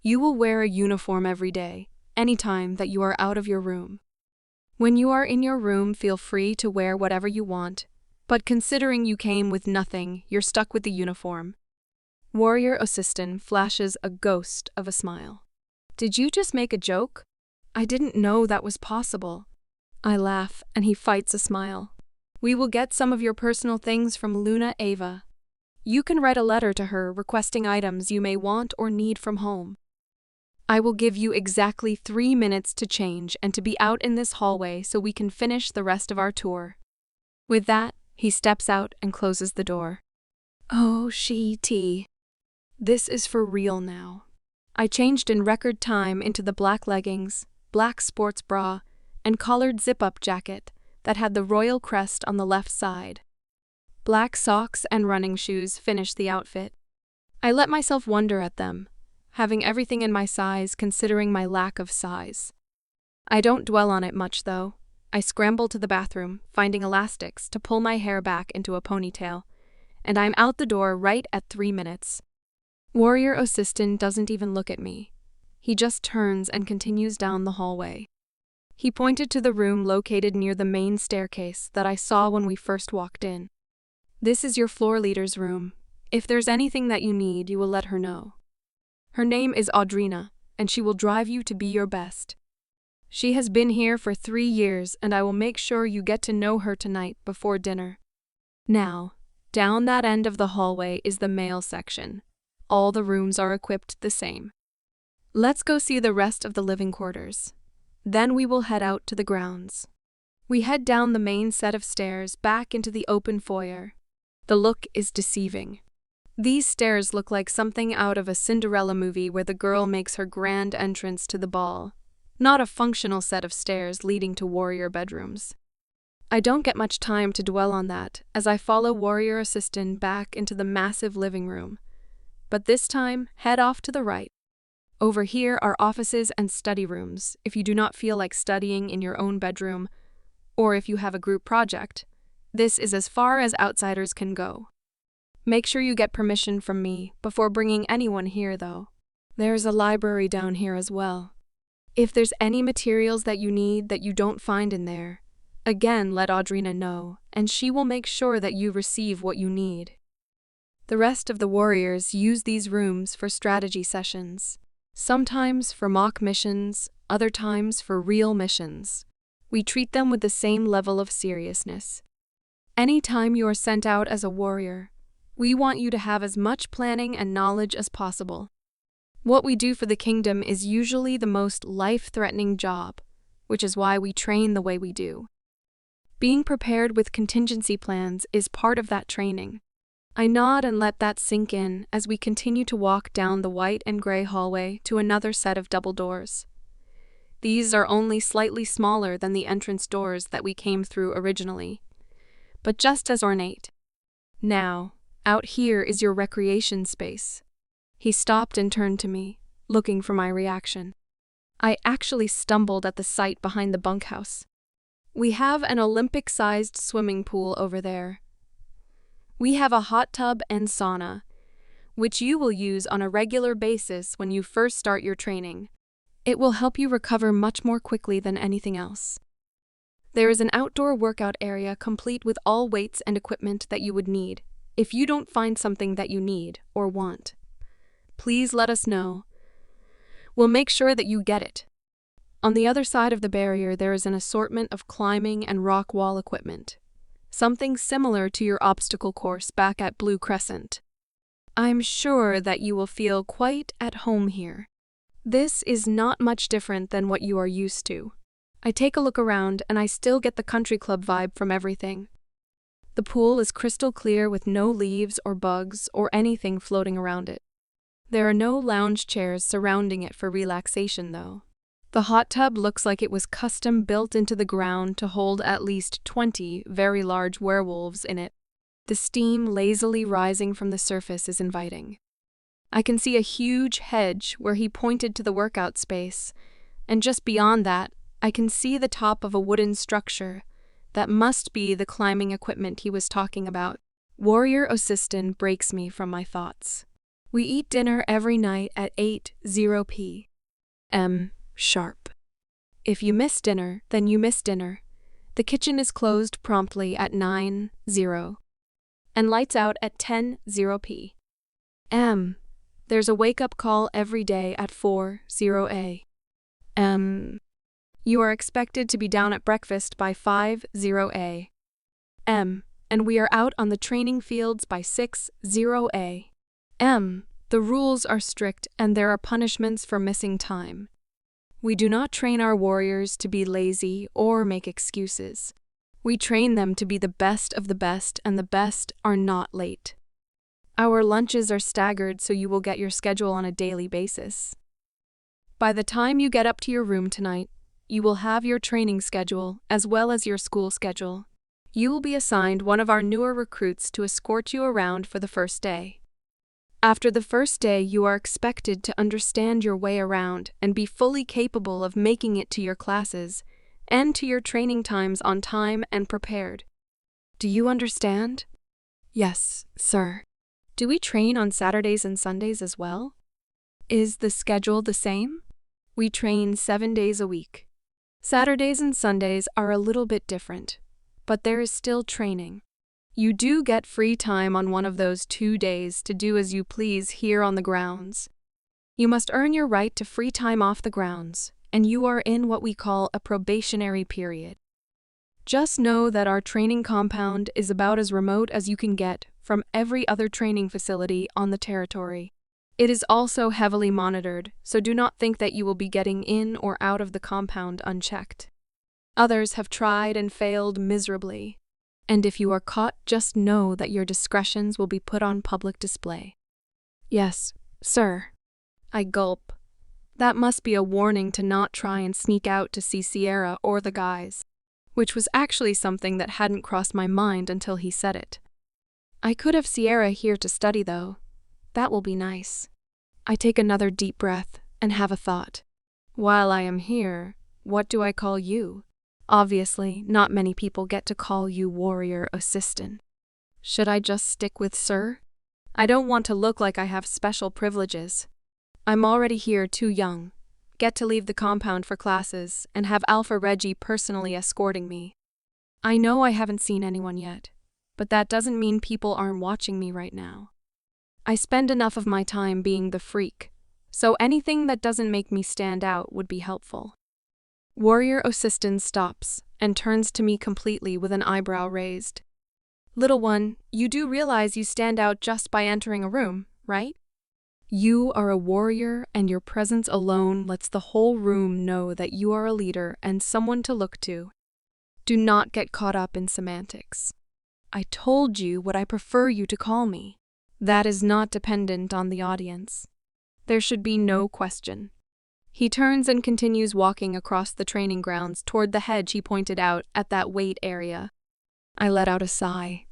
You will wear a uniform every day, anytime that you are out of your room. When you are in your room, feel free to wear whatever you want, but considering you came with nothing, you're stuck with the uniform. Warrior Assistant flashes a ghost of a smile. Did you just make a joke? I didn't know that was possible. I laugh, and he fights a smile. We will get some of your personal things from Luna Ava. You can write a letter to her requesting items you may want or need from home. I will give you exactly 3 minutes to change and to be out in this hallway so we can finish the rest of our tour. With that, he steps out and closes the door. Oh, she-tea. This is for real now. I changed in record time into the black leggings, black sports bra, and collared zip-up jacket that had the royal crest on the left side. Black socks and running shoes finished the outfit. I let myself wonder at them, having everything in my size considering my lack of size. I don't dwell on it much, though. I scramble to the bathroom, finding elastics to pull my hair back into a ponytail, and I'm out the door right at 3 minutes. Warrior assistant doesn't even look at me. He just turns and continues down the hallway. He pointed to the room located near the main staircase that I saw when we first walked in. This is your floor leader's room. If there's anything that you need, you will let her know. Her name is Audrina, and she will drive you to be your best. She has been here for 3 years, and I will make sure you get to know her tonight before dinner. Now, down that end of the hallway is the male section. All the rooms are equipped the same. Let's go see the rest of the living quarters. Then we will head out to the grounds. We head down the main set of stairs back into the open foyer. The look is deceiving. These stairs look like something out of a Cinderella movie where the girl makes her grand entrance to the ball, not a functional set of stairs leading to warrior bedrooms. I don't get much time to dwell on that as I follow warrior assistant back into the massive living room. But this time, head off to the right. Over here are offices and study rooms if you do not feel like studying in your own bedroom, or if you have a group project. This is as far as outsiders can go. Make sure you get permission from me before bringing anyone here, though. There's a library down here as well. If there's any materials that you need that you don't find in there, again let Audrina know, and she will make sure that you receive what you need. The rest of the warriors use these rooms for strategy sessions, sometimes for mock missions, other times for real missions. We treat them with the same level of seriousness. Anytime you are sent out as a warrior, we want you to have as much planning and knowledge as possible. What we do for the kingdom is usually the most life-threatening job, which is why we train the way we do. Being prepared with contingency plans is part of that training. I nod and let that sink in as we continue to walk down the white and gray hallway to another set of double doors. These are only slightly smaller than the entrance doors that we came through originally, but just as ornate. Now, out here is your recreation space. He stopped and turned to me, looking for my reaction. I actually stumbled at the sight behind the bunkhouse. We have an Olympic-sized swimming pool over there. We have a hot tub and sauna, which you will use on a regular basis when you first start your training. It will help you recover much more quickly than anything else. There is an outdoor workout area complete with all weights and equipment that you would need. If you don't find something that you need or want, please let us know. We'll make sure that you get it. On the other side of the barrier, there is an assortment of climbing and rock wall equipment, something similar to your obstacle course back at Blue Crescent. I'm sure that you will feel quite at home here. This is not much different than what you are used to. I take a look around and I still get the country club vibe from everything. The pool is crystal clear with no leaves or bugs or anything floating around it. There are no lounge chairs surrounding it for relaxation, though. The hot tub looks like it was custom built into the ground to hold at least 20 very large werewolves in it. The steam lazily rising from the surface is inviting. I can see a huge hedge where he pointed to the workout space, and just beyond that, I can see the top of a wooden structure. That must be the climbing equipment he was talking about. Warrior assistant breaks me from my thoughts. We eat dinner every night at 8:00 p.m. sharp. If you miss dinner, then you miss dinner. The kitchen is closed promptly at 9:00 and lights out at 10:00 p.m. There's a wake-up call every day at 4:00 a.m. You are expected to be down at breakfast by 5:00 a.m., and we are out on the training fields by 6:00 a.m. The rules are strict and there are punishments for missing time. We do not train our warriors to be lazy or make excuses. We train them to be the best of the best, and the best are not late. Our lunches are staggered so you will get your schedule on a daily basis. By the time you get up to your room tonight, you will have your training schedule as well as your school schedule. You will be assigned one of our newer recruits to escort you around for the first day. After the first day, you are expected to understand your way around and be fully capable of making it to your classes and to your training times on time and prepared. Do you understand? Yes, sir. Do we train on Saturdays and Sundays as well? Is the schedule the same? We train 7 days a week. Saturdays and Sundays are a little bit different, but there is still training. You do get free time on one of those 2 days to do as you please here on the grounds. You must earn your right to free time off the grounds, and you are in what we call a probationary period. Just know that our training compound is about as remote as you can get from every other training facility on the territory. It is also heavily monitored, so do not think that you will be getting in or out of the compound unchecked. Others have tried and failed miserably, and if you are caught, just know that your discretions will be put on public display. Yes, sir. I gulp. That must be a warning to not try and sneak out to see Sierra or the guys, which was actually something that hadn't crossed my mind until he said it. I could have Sierra here to study, though. That will be nice. I take another deep breath and have a thought. While I am here, what do I call you? Obviously, not many people get to call you warrior assistant. Should I just stick with sir? I don't want to look like I have special privileges. I'm already here too young. Get to leave the compound for classes and have Alpha Reggie personally escorting me. I know I haven't seen anyone yet, but that doesn't mean people aren't watching me right now. I spend enough of my time being the freak, so anything that doesn't make me stand out would be helpful. Warrior Assistant stops and turns to me completely with an eyebrow raised. Little one, you do realize you stand out just by entering a room, right? You are a warrior, and your presence alone lets the whole room know that you are a leader and someone to look to. Do not get caught up in semantics. I told you what I prefer you to call me. That is not dependent on the audience. There should be no question. He turns and continues walking across the training grounds toward the hedge he pointed out at that wait area. I let out a sigh.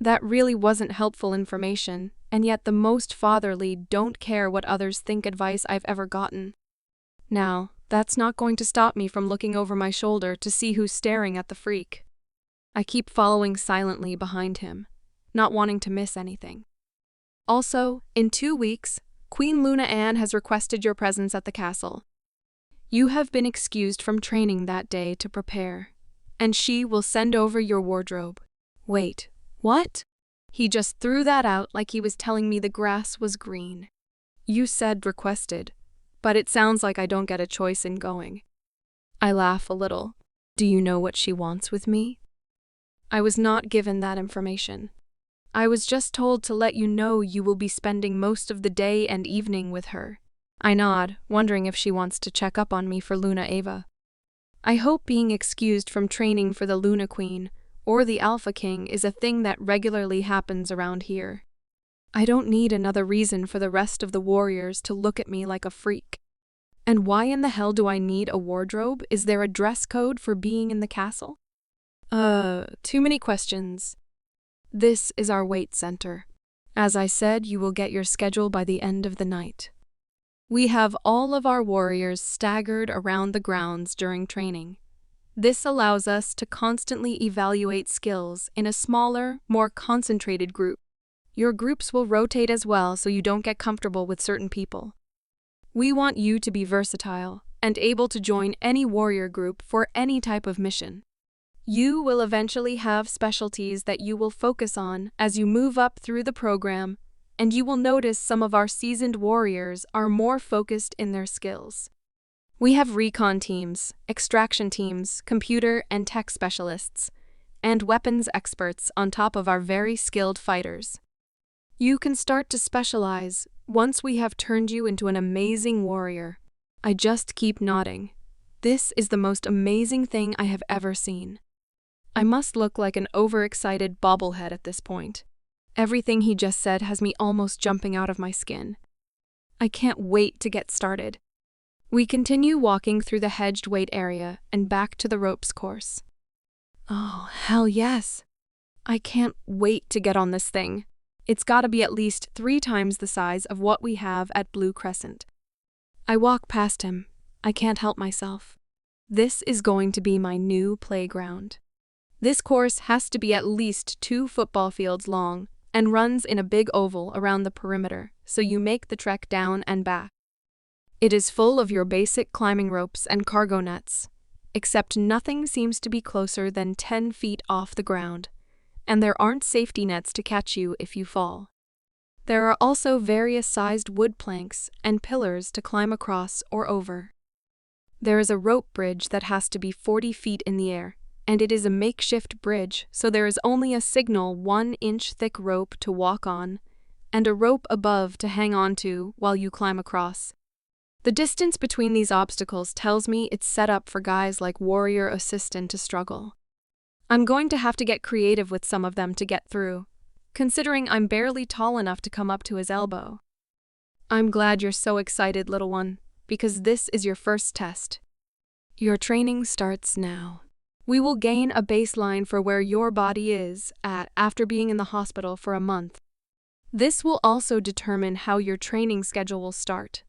That really wasn't helpful information, and yet the most fatherly don't care what others think advice I've ever gotten. Now, that's not going to stop me from looking over my shoulder to see who's staring at the freak. I keep following silently behind him, not wanting to miss anything. Also, in 2 weeks, Queen Luna Anne has requested your presence at the castle. You have been excused from training that day to prepare, and she will send over your wardrobe. Wait, what? He just threw that out like he was telling me the grass was green. You said requested, but it sounds like I don't get a choice in going. I laugh a little. Do you know what she wants with me? I was not given that information. I was just told to let you know you will be spending most of the day and evening with her. I nod, wondering if she wants to check up on me for Luna Ava. I hope being excused from training for the Luna Queen or the Alpha King is a thing that regularly happens around here. I don't need another reason for the rest of the warriors to look at me like a freak. And why in the hell do I need a wardrobe? Is there a dress code for being in the castle? Too many questions. This is our wait center. As I said, you will get your schedule by the end of the night. We have all of our warriors staggered around the grounds during training. This allows us to constantly evaluate skills in a smaller, more concentrated group. Your groups will rotate as well so you don't get comfortable with certain people. We want you to be versatile and able to join any warrior group for any type of mission. You will eventually have specialties that you will focus on as you move up through the program, and you will notice some of our seasoned warriors are more focused in their skills. We have recon teams, extraction teams, computer and tech specialists, and weapons experts on top of our very skilled fighters. You can start to specialize once we have turned you into an amazing warrior. I just keep nodding. This is the most amazing thing I have ever seen. I must look like an overexcited bobblehead at this point. Everything he just said has me almost jumping out of my skin. I can't wait to get started. We continue walking through the hedged weight area and back to the ropes course. Oh, hell yes. I can't wait to get on this thing. It's gotta be at least 3 times the size of what we have at Blue Crescent. I walk past him. I can't help myself. This is going to be my new playground. This course has to be at least 2 football fields long and runs in a big oval around the perimeter, so you make the trek down and back. It is full of your basic climbing ropes and cargo nets, except nothing seems to be closer than 10 feet off the ground, and there aren't safety nets to catch you if you fall. There are also various sized wood planks and pillars to climb across or over. There is a rope bridge that has to be 40 feet in the air, and it is a makeshift bridge, so there is only a signal 1-inch thick rope to walk on, and a rope above to hang on to while you climb across. The distance between these obstacles tells me it's set up for guys like Warrior Assistant to struggle. I'm going to have to get creative with some of them to get through, considering I'm barely tall enough to come up to his elbow. I'm glad you're so excited, little one, because this is your first test. Your training starts now. We will gain a baseline for where your body is at after being in the hospital for a month. This will also determine how your training schedule will start.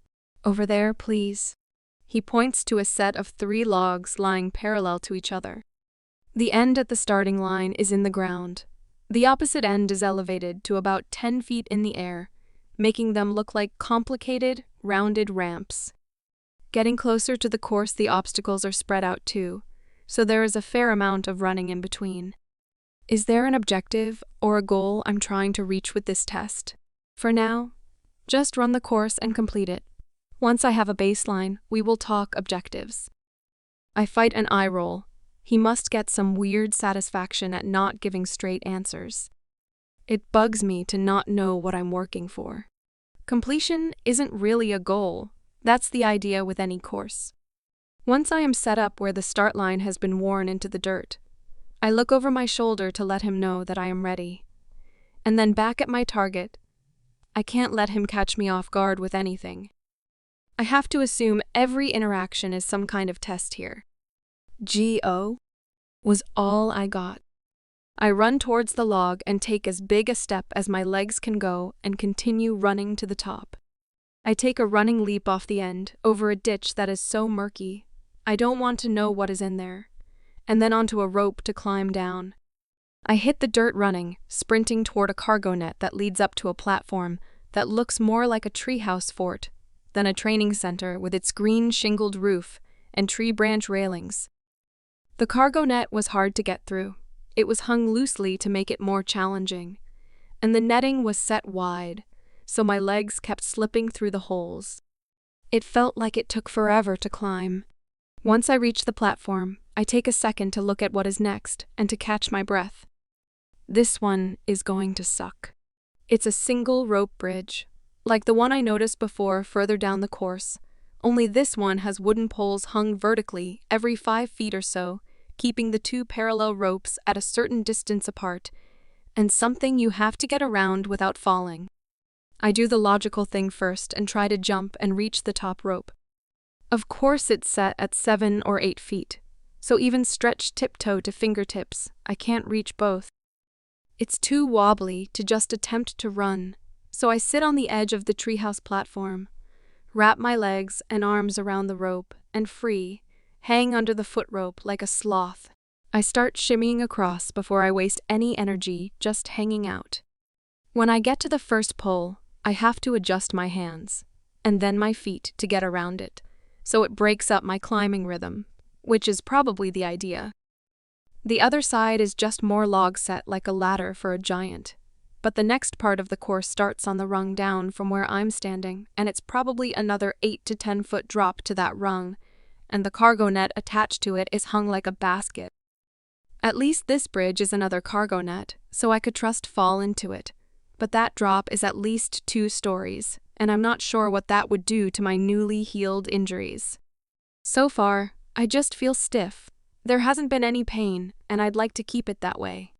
Over there, please. He points to a set of 3 logs lying parallel to each other. The end at the starting line is in the ground. The opposite end is elevated to about 10 feet in the air, making them look like complicated, rounded ramps. Getting closer to the course, the obstacles are spread out too, so there is a fair amount of running in between. Is there an objective or a goal I'm trying to reach with this test? For now, just run the course and complete it. Once I have a baseline, we will talk objectives. I fight an eye roll. He must get some weird satisfaction at not giving straight answers. It bugs me to not know what I'm working for. Completion isn't really a goal. That's the idea with any course. Once I am set up where the start line has been worn into the dirt, I look over my shoulder to let him know that I am ready. And then back at my target. I can't let him catch me off guard with anything. I have to assume every interaction is some kind of test here. G.O. was all I got. I run towards the log and take as big a step as my legs can go and continue running to the top. I take a running leap off the end, over a ditch that is so murky, I don't want to know what is in there, and then onto a rope to climb down. I hit the dirt running, sprinting toward a cargo net that leads up to a platform that looks more like a treehouse fort than a training center with its green shingled roof and tree branch railings. The cargo net was hard to get through. It was hung loosely to make it more challenging, and the netting was set wide, so my legs kept slipping through the holes. It felt like it took forever to climb. Once I reach the platform, I take a second to look at what is next and to catch my breath. This one is going to suck. It's a single rope bridge, like the one I noticed before further down the course, only this one has wooden poles hung vertically every 5 feet or so, keeping the 2 parallel ropes at a certain distance apart, and something you have to get around without falling. I do the logical thing first and try to jump and reach the top rope. Of course it's set at 7 or 8 feet, so even stretched tiptoe to fingertips, I can't reach both. It's too wobbly to just attempt to run, so I sit on the edge of the treehouse platform, wrap my legs and arms around the rope, and hang under the foot rope like a sloth. I start shimmying across before I waste any energy just hanging out. When I get to the first pole, I have to adjust my hands, and then my feet to get around it, so it breaks up my climbing rhythm, which is probably the idea. The other side is just more logs set like a ladder for a giant, but the next part of the course starts on the rung down from where I'm standing, and it's probably another 8 to 10 foot drop to that rung, and the cargo net attached to it is hung like a basket. At least this bridge is another cargo net, so I could trust fall into it, but that drop is at least 2 stories, and I'm not sure what that would do to my newly healed injuries. So far, I just feel stiff. There hasn't been any pain, and I'd like to keep it that way.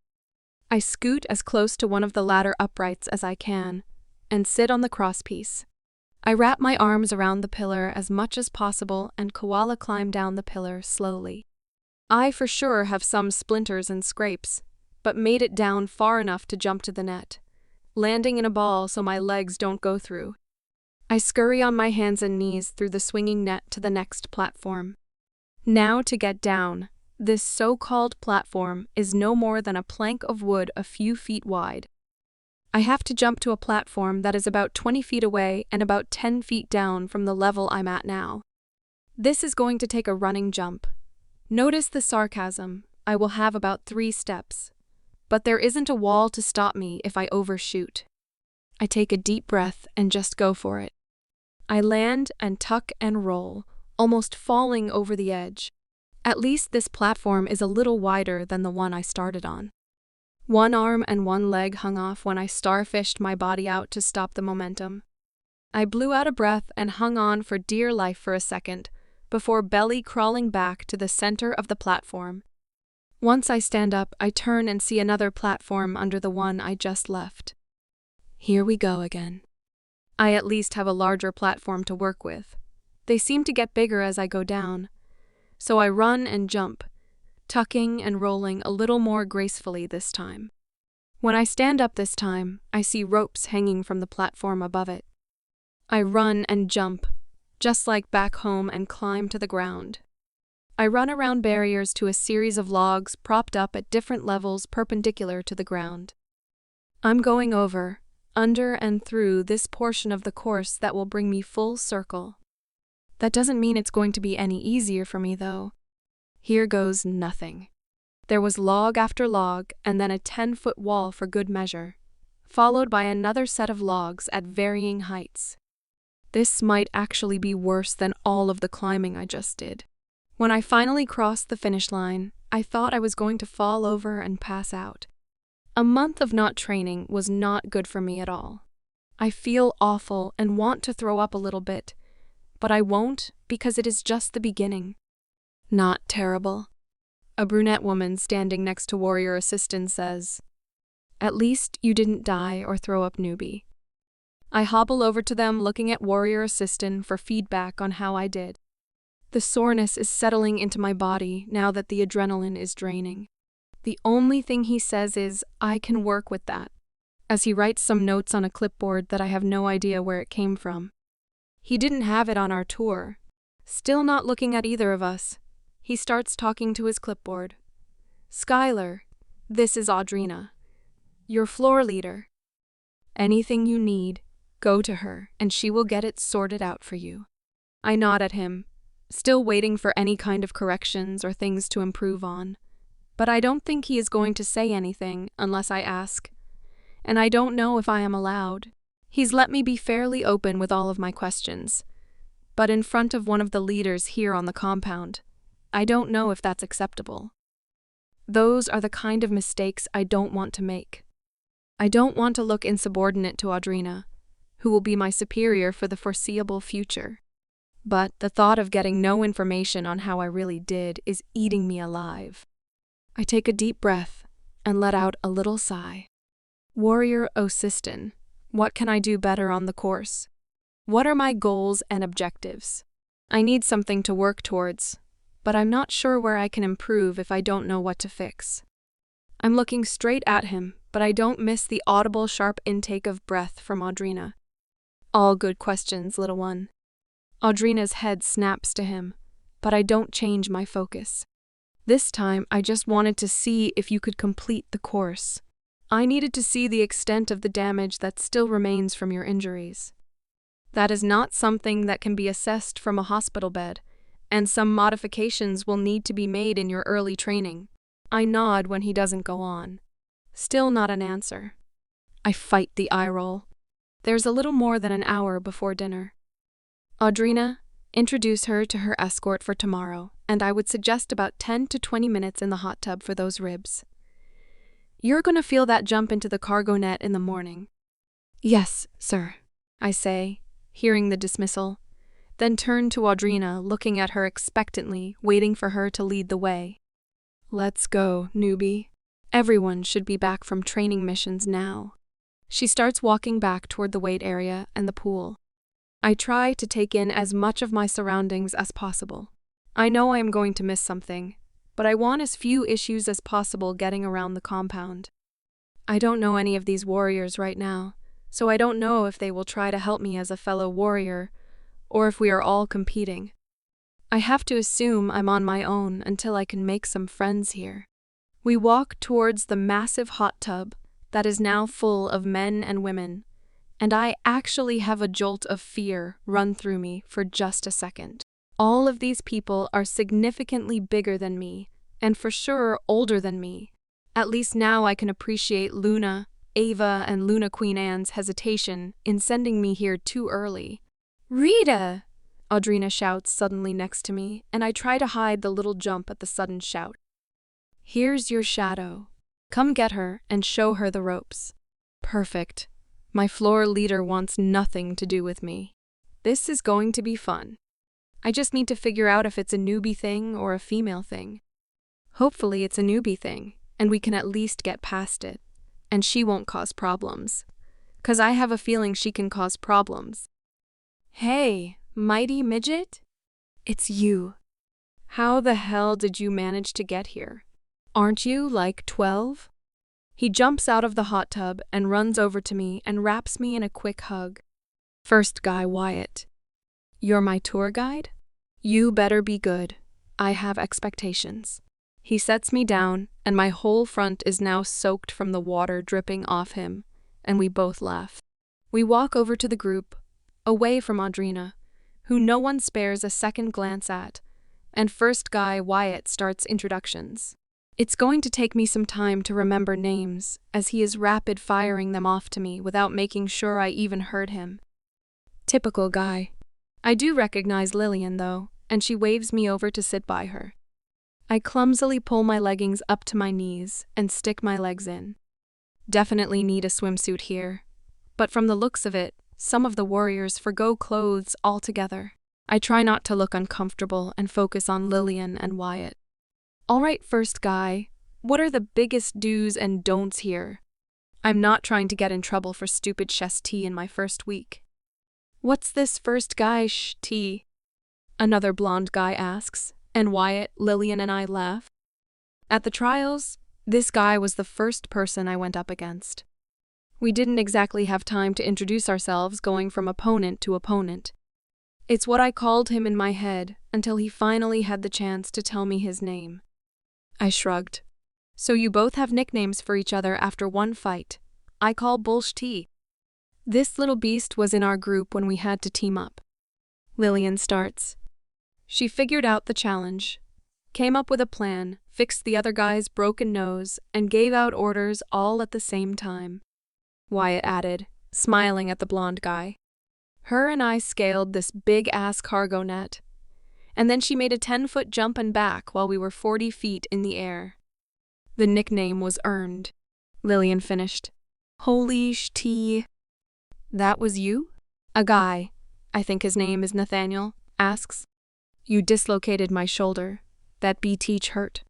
I scoot as close to one of the ladder uprights as I can, and sit on the crosspiece. I wrap my arms around the pillar as much as possible and koala climb down the pillar slowly. I for sure have some splinters and scrapes, but made it down far enough to jump to the net, landing in a ball so my legs don't go through. I scurry on my hands and knees through the swinging net to the next platform. Now to get down. This so-called platform is no more than a plank of wood a few feet wide. I have to jump to a platform that is about 20 feet away and about 10 feet down from the level I'm at now. This is going to take a running jump. Notice the sarcasm. I will have about 3 steps. But there isn't a wall to stop me if I overshoot. I take a deep breath and just go for it. I land and tuck and roll, almost falling over the edge. At least this platform is a little wider than the one I started on. One arm and one leg hung off when I starfished my body out to stop the momentum. I blew out a breath and hung on for dear life for a second, before belly crawling back to the center of the platform. Once I stand up, I turn and see another platform under the one I just left. Here we go again. I at least have a larger platform to work with. They seem to get bigger as I go down. So I run and jump, tucking and rolling a little more gracefully this time. When I stand up this time, I see ropes hanging from the platform above it. I run and jump, just like back home, and climb to the ground. I run around barriers to a series of logs propped up at different levels perpendicular to the ground. I'm going over, under and through this portion of the course that will bring me full circle. That doesn't mean it's going to be any easier for me, though. Here goes nothing. There was log after log, and then a 10-foot wall for good measure, followed by another set of logs at varying heights. This might actually be worse than all of the climbing I just did. When I finally crossed the finish line, I thought I was going to fall over and pass out. A month of not training was not good for me at all. I feel awful and want to throw up a little bit, but I won't because it is just the beginning. Not terrible. A brunette woman standing next to warrior assistant says, "At least you didn't die or throw up, newbie." I hobble over to them looking at warrior assistant for feedback on how I did. The soreness is settling into my body now that the adrenaline is draining. The only thing he says is, "I can work with that," as he writes some notes on a clipboard that I have no idea where it came from. He didn't have it on our tour. Still not looking at either of us, he starts talking to his clipboard. "Skylar, this is Audrina, your floor leader. Anything you need, go to her and she will get it sorted out for you." I nod at him, still waiting for any kind of corrections or things to improve on. But I don't think he is going to say anything unless I ask, and I don't know if I am allowed. He's let me be fairly open with all of my questions, but in front of one of the leaders here on the compound, I don't know if that's acceptable. Those are the kind of mistakes I don't want to make. I don't want to look insubordinate to Audrina, who will be my superior for the foreseeable future. But the thought of getting no information on how I really did is eating me alive. I take a deep breath and let out a little sigh. Warrior Osiston, what can I do better on the course? What are my goals and objectives? I need something to work towards, but I'm not sure where I can improve if I don't know what to fix. I'm looking straight at him, but I don't miss the audible sharp intake of breath from Audrina. All good questions, little one. Audrina's head snaps to him, but I don't change my focus. This time, I just wanted to see if you could complete the course. I needed to see the extent of the damage that still remains from your injuries. That is not something that can be assessed from a hospital bed, and some modifications will need to be made in your early training. I nod when he doesn't go on. Still not an answer. I fight the eye roll. There's a little more than an hour before dinner. Audrina, introduce her to her escort for tomorrow, and I would suggest about 10 to 20 minutes in the hot tub for those ribs. You're going to feel that jump into the cargo net in the morning. Yes, sir, I say, hearing the dismissal, then turn to Audrina, looking at her expectantly, waiting for her to lead the way. Let's go, newbie. Everyone should be back from training missions now. She starts walking back toward the weight area and the pool. I try to take in as much of my surroundings as possible. I know I am going to miss something, but I want as few issues as possible getting around the compound. I don't know any of these warriors right now, so I don't know if they will try to help me as a fellow warrior, or if we are all competing. I have to assume I'm on my own until I can make some friends here. We walk towards the massive hot tub that is now full of men and women, and I actually have a jolt of fear run through me for just a second. All of these people are significantly bigger than me, and for sure older than me. At least now I can appreciate Luna, Ava, and Luna Queen Anne's hesitation in sending me here too early. "Rita!" Audrina shouts suddenly next to me, and I try to hide the little jump at the sudden shout. "Here's your shadow. Come get her and show her the ropes." Perfect. My floor leader wants nothing to do with me. This is going to be fun. I just need to figure out if it's a newbie thing or a female thing. Hopefully it's a newbie thing, and we can at least get past it. And she won't cause problems. 'Cause I have a feeling she can cause problems. "Hey, mighty midget? It's you. How the hell did you manage to get here? Aren't you like 12? He jumps out of the hot tub and runs over to me and wraps me in a quick hug. First guy Wyatt. "You're my tour guide? You better be good. I have expectations." He sets me down, and my whole front is now soaked from the water dripping off him, and we both laugh. We walk over to the group, away from Audrina, who no one spares a second glance at, and first guy Wyatt starts introductions. It's going to take me some time to remember names, as he is rapid-firing them off to me without making sure I even heard him. Typical guy. I do recognize Lillian, though, and she waves me over to sit by her. I clumsily pull my leggings up to my knees and stick my legs in. Definitely need a swimsuit here, but from the looks of it, some of the warriors forgo clothes altogether. I try not to look uncomfortable and focus on Lillian and Wyatt. "All right, first guy, what are the biggest do's and don'ts here? I'm not trying to get in trouble for stupid chess tea in my first week." "What's this first guy tea?" another blonde guy asks, and Wyatt, Lillian, and I laugh. At the trials, this guy was the first person I went up against. We didn't exactly have time to introduce ourselves going from opponent to opponent. It's what I called him in my head until he finally had the chance to tell me his name. I shrugged. "So you both have nicknames for each other after one fight. I call Bullsh T." This little beast was in our group when we had to team up. Lillian starts. She figured out the challenge, came up with a plan, fixed the other guy's broken nose, and gave out orders all at the same time. Wyatt added, smiling at the blonde guy. Her and I scaled this big-ass cargo net, and then she made a 10-foot jump and back while we were 40 feet in the air. The nickname was earned. Lillian finished. "Holy sh*t. That was you?" A guy, I think his name is Nathaniel, asks. "You dislocated my shoulder. That teach hurt."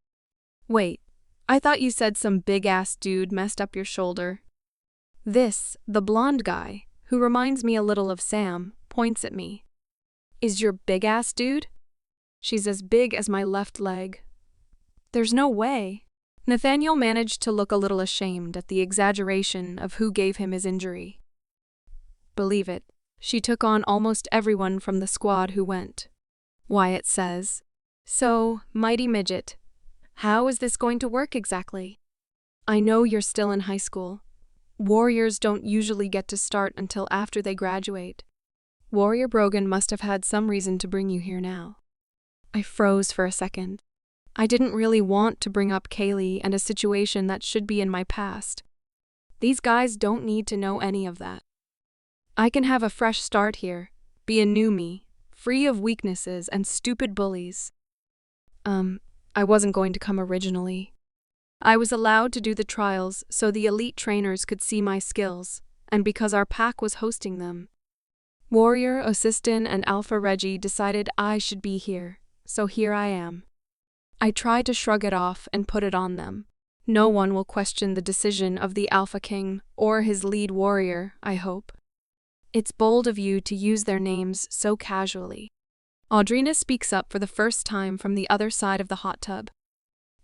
"Wait, I thought you said some big-ass dude messed up your shoulder." This, the blonde guy, who reminds me a little of Sam, points at me. "Is your big-ass dude?" "She's as big as my left leg." "There's no way." Nathaniel managed to look a little ashamed at the exaggeration of who gave him his injury. "Believe it, she took on almost everyone from the squad who went." Wyatt says, "So, mighty midget, how is this going to work exactly? I know you're still in high school. Warriors don't usually get to start until after they graduate. Warrior Brogan must have had some reason to bring you here now." I froze for a second. I didn't really want to bring up Kaylee and a situation that should be in my past. These guys don't need to know any of that. I can have a fresh start here, be a new me, free of weaknesses and stupid bullies. I wasn't going to come originally. I was allowed to do the trials so the elite trainers could see my skills, and because our pack was hosting them. Warrior, Osistin, and Alpha Reggie decided I should be here, so here I am. I tried to shrug it off and put it on them. No one will question the decision of the Alpha King or his lead warrior, I hope. It's bold of you to use their names so casually. Audrina speaks up for the first time from the other side of the hot tub.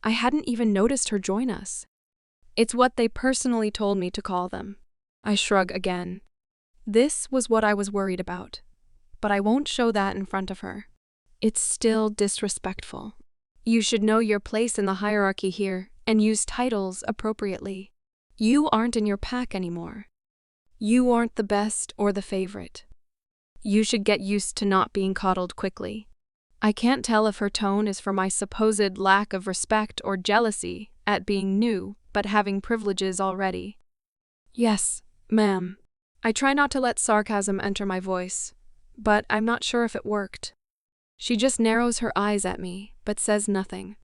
I hadn't even noticed her join us. It's what they personally told me to call them. I shrug again. This was what I was worried about, but I won't show that in front of her. It's still disrespectful. You should know your place in the hierarchy here and use titles appropriately. You aren't in your pack anymore. You aren't the best or the favorite. You should get used to not being coddled quickly. I can't tell if her tone is for my supposed lack of respect or jealousy at being new but having privileges already. Yes, ma'am. I try not to let sarcasm enter my voice, but I'm not sure if it worked. She just narrows her eyes at me, but says nothing.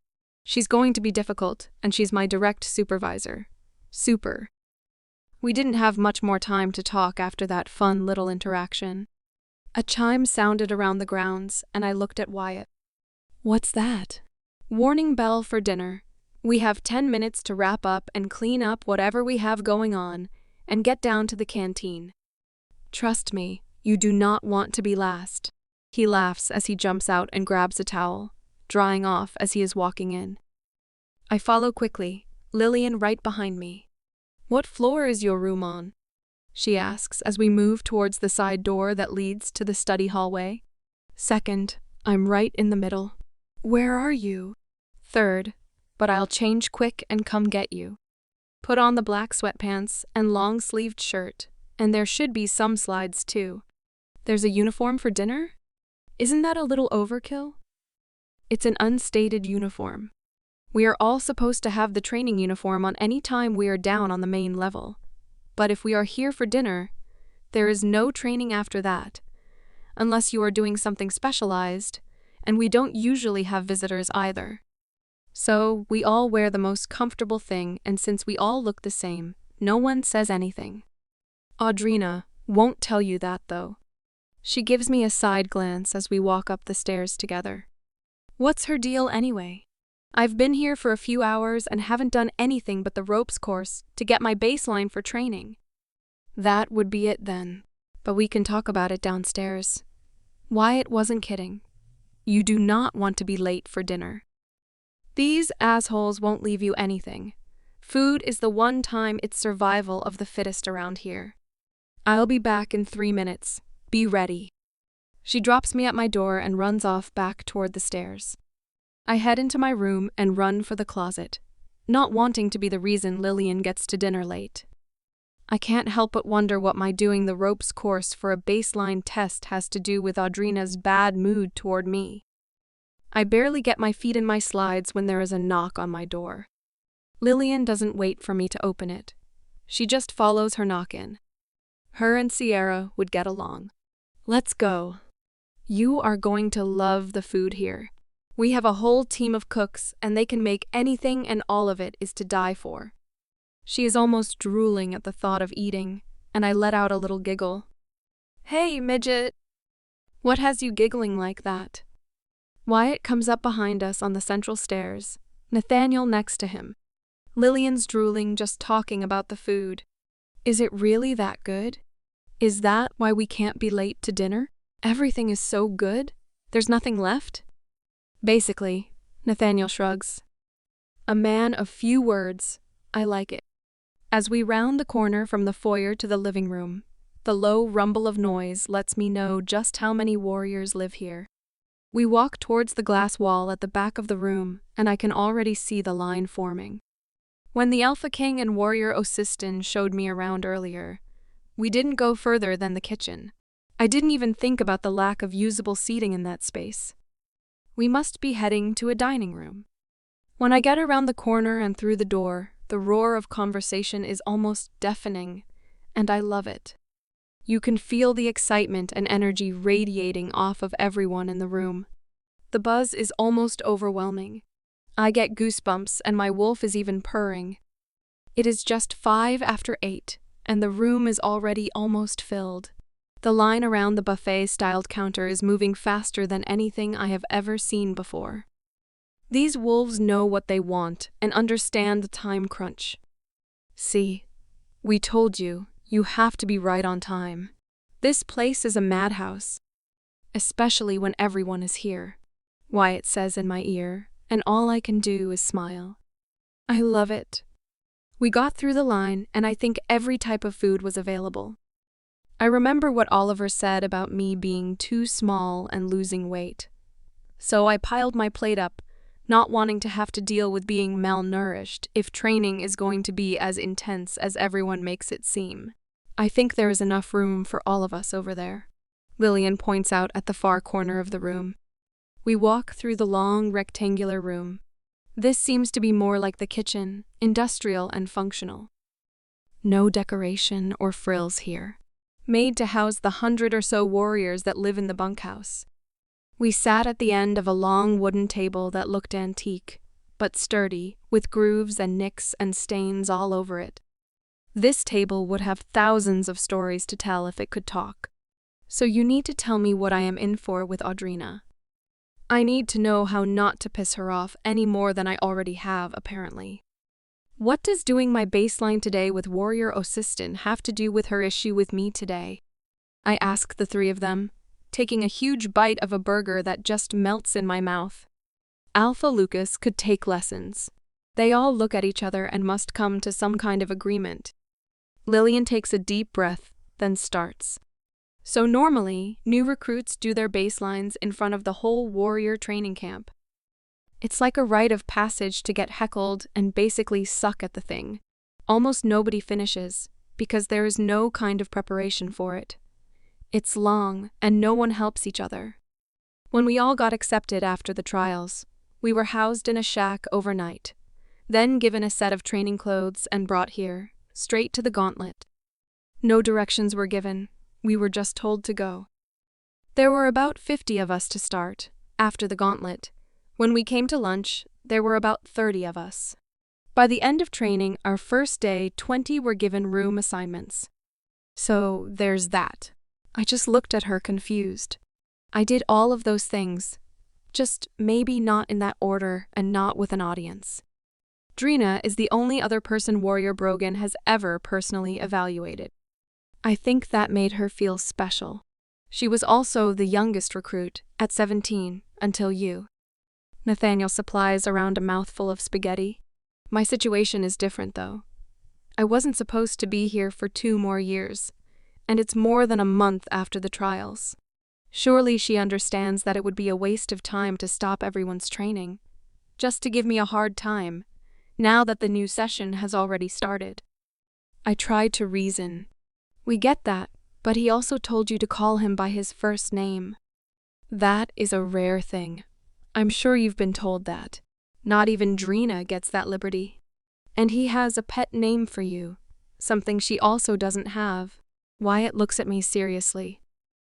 She's going to be difficult, and she's my direct supervisor. Super. We didn't have much more time to talk after that fun little interaction. A chime sounded around the grounds, and I looked at Wyatt. What's that? Warning bell for dinner. We have 10 minutes to wrap up and clean up whatever we have going on, and get down to the canteen. Trust me, you do not want to be last. He laughs as he jumps out and grabs a towel, drying off as he is walking in. I follow quickly, Lillian right behind me. What floor is your room on? She asks as we move towards the side door that leads to the study hallway. Second, I'm right in the middle. Where are you? Third, but I'll change quick and come get you. Put on the black sweatpants and long-sleeved shirt, and there should be some slides too. There's a uniform for dinner? Isn't that a little overkill? It's an unstated uniform. We are all supposed to have the training uniform on any time we are down on the main level. But if we are here for dinner, there is no training after that, unless you are doing something specialized, and we don't usually have visitors either. So we all wear the most comfortable thing, and since we all look the same, no one says anything. Audrina won't tell you that, though. She gives me a side glance as we walk up the stairs together. What's her deal anyway? I've been here for a few hours and haven't done anything but the ropes course to get my baseline for training. That would be it then, but we can talk about it downstairs. Wyatt wasn't kidding. You do not want to be late for dinner. These assholes won't leave you anything. Food is the one time it's survival of the fittest around here. I'll be back in 3 minutes. Be ready. She drops me at my door and runs off back toward the stairs. I head into my room and run for the closet, not wanting to be the reason Lillian gets to dinner late. I can't help but wonder what my doing the ropes course for a baseline test has to do with Audrina's bad mood toward me. I barely get my feet in my slides when there is a knock on my door. Lillian doesn't wait for me to open it. She just follows her knock in. Her and Sierra would get along. Let's go. You are going to love the food here. We have a whole team of cooks, and they can make anything, and all of it is to die for. She is almost drooling at the thought of eating, and I let out a little giggle. Hey, midget! What has you giggling like that? Wyatt comes up behind us on the central stairs, Nathaniel next to him. Lillian's drooling just talking about the food. Is it really that good? Is that why we can't be late to dinner? Everything is so good? There's nothing left? Basically, Nathaniel shrugs. A man of few words. I like it. As we round the corner from the foyer to the living room, the low rumble of noise lets me know just how many warriors live here. We walk towards the glass wall at the back of the room, and I can already see the line forming. When the Alpha King and Warrior Osistin showed me around earlier, we didn't go further than the kitchen. I didn't even think about the lack of usable seating in that space. We must be heading to a dining room. When I get around the corner and through the door, the roar of conversation is almost deafening, and I love it. You can feel the excitement and energy radiating off of everyone in the room. The buzz is almost overwhelming. I get goosebumps and my wolf is even purring. It is just 5 after 8, and the room is already almost filled. The line around the buffet-styled counter is moving faster than anything I have ever seen before. These wolves know what they want and understand the time crunch. See, we told you, you have to be right on time. This place is a madhouse, especially when everyone is here, Wyatt says in my ear, and all I can do is smile. I love it. We got through the line, and I think every type of food was available. I remember what Oliver said about me being too small and losing weight. So I piled my plate up, not wanting to have to deal with being malnourished if training is going to be as intense as everyone makes it seem. I think there is enough room for all of us over there. Lillian points out at the far corner of the room. We walk through the long rectangular room. This seems to be more like the kitchen, industrial and functional. No decoration or frills here. Made to house the 100 or so warriors that live in the bunkhouse. We sat at the end of a long wooden table that looked antique, but sturdy, with grooves and nicks and stains all over it. This table would have thousands of stories to tell if it could talk. So you need to tell me what I am in for with Audrina. I need to know how not to piss her off any more than I already have, apparently. What does doing my baseline today with Warrior Osistin have to do with her issue with me today? I ask the three of them, taking a huge bite of a burger that just melts in my mouth. Alpha Lucas could take lessons. They all look at each other and must come to some kind of agreement. Lillian takes a deep breath, then starts. So normally, new recruits do their baselines in front of the whole warrior training camp. It's like a rite of passage to get heckled and basically suck at the thing. Almost nobody finishes, because there is no kind of preparation for it. It's long, and no one helps each other. When we all got accepted after the trials, we were housed in a shack overnight, then given a set of training clothes and brought here, straight to the gauntlet. No directions were given. We were just told to go. There were about 50 of us to start, after the gauntlet. When we came to lunch, there were about 30 of us. By the end of training, our first day, 20 were given room assignments. So, there's that. I just looked at her confused. I did all of those things, just maybe not in that order and not with an audience. Drina is the only other person Warrior Brogan has ever personally evaluated. I think that made her feel special. She was also the youngest recruit, at 17, until you. Nathaniel supplies around a mouthful of spaghetti. My situation is different, though. I wasn't supposed to be here for 2 more years, and it's more than a month after the trials. Surely she understands that it would be a waste of time to stop everyone's training, just to give me a hard time, now that the new session has already started. I tried to reason. We get that, but he also told you to call him by his first name. That is a rare thing. I'm sure you've been told that. Not even Drina gets that liberty. And he has a pet name for you, something she also doesn't have. Wyatt looks at me seriously.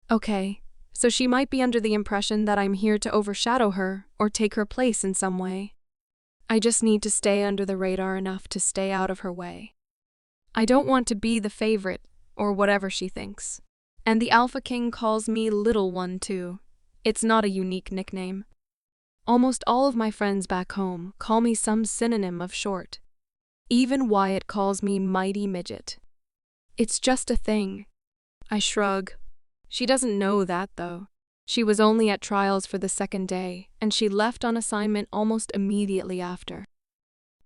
Okay, so she might be under the impression that I'm here to overshadow her or take her place in some way. I just need to stay under the radar enough to stay out of her way. I don't want to be the favorite, or whatever she thinks. And the Alpha King calls me Little One too. It's not a unique nickname. Almost all of my friends back home call me some synonym of short. Even Wyatt calls me Mighty Midget. It's just a thing. I shrug. She doesn't know that, though. She was only at trials for the 2nd day, and she left on assignment almost immediately after.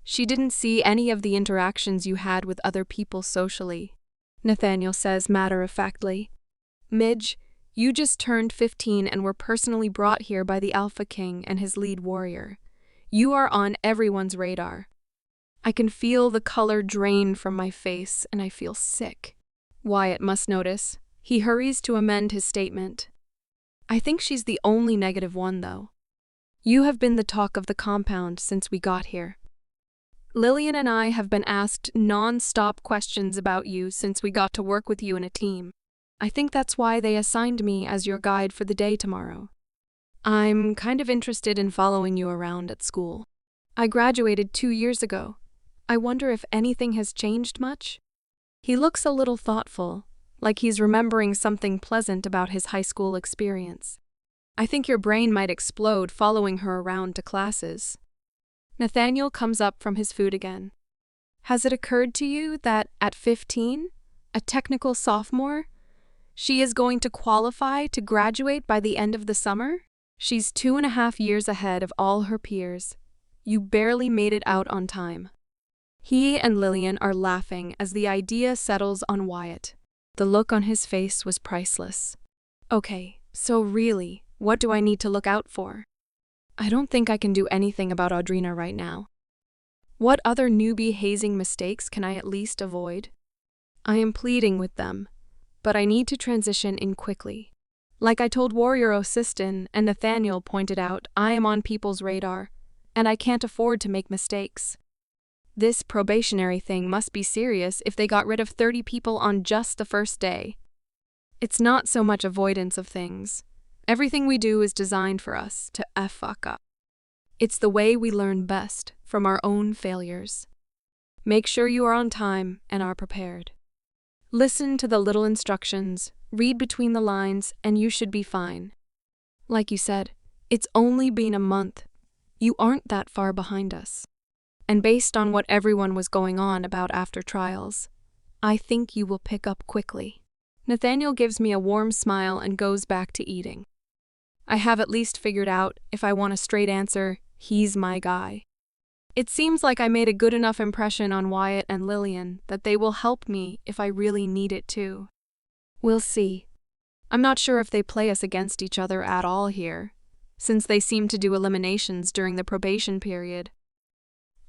She didn't see any of the interactions you had with other people socially, Nathaniel says matter-of-factly. Midge, you just turned 15 and were personally brought here by the Alpha King and his lead warrior. You are on everyone's radar. I can feel the color drain from my face, and I feel sick. Wyatt must notice. He hurries to amend his statement. I think she's the only negative one, though. You have been the talk of the compound since we got here. Lillian and I have been asked non-stop questions about you since we got to work with you in a team. I think that's why they assigned me as your guide for the day tomorrow. I'm kind of interested in following you around at school. I graduated 2 years ago. I wonder if anything has changed much? He looks a little thoughtful, like he's remembering something pleasant about his high school experience. I think your brain might explode following her around to classes. Nathaniel comes up from his food again. Has it occurred to you that at 15, a technical sophomore, She is going to qualify to graduate by the end of the summer? She's 2.5 years ahead of all her peers. You barely made it out on time. He and Lillian are laughing as the idea settles on Wyatt. The look on his face was priceless. Okay, so really, what do I need to look out for? I don't think I can do anything about Audrina right now. What other newbie hazing mistakes can I at least avoid? I am pleading with them, but I need to transition in quickly. Like I told Warrior Osistin and Nathaniel pointed out, I am on people's radar, and I can't afford to make mistakes. This probationary thing must be serious if they got rid of 30 people on just the first day. It's not so much avoidance of things. Everything we do is designed for us to fuck up. It's the way we learn best from our own failures. Make sure you are on time and are prepared. Listen to the little instructions, read between the lines, and you should be fine. Like you said, it's only been a month. You aren't that far behind us. And based on what everyone was going on about after trials, I think you will pick up quickly. Nathaniel gives me a warm smile and goes back to eating. I have at least figured out, if I want a straight answer, he's my guy. It seems like I made a good enough impression on Wyatt and Lillian that they will help me if I really need it too. We'll see. I'm not sure if they play us against each other at all here, since they seem to do eliminations during the probation period.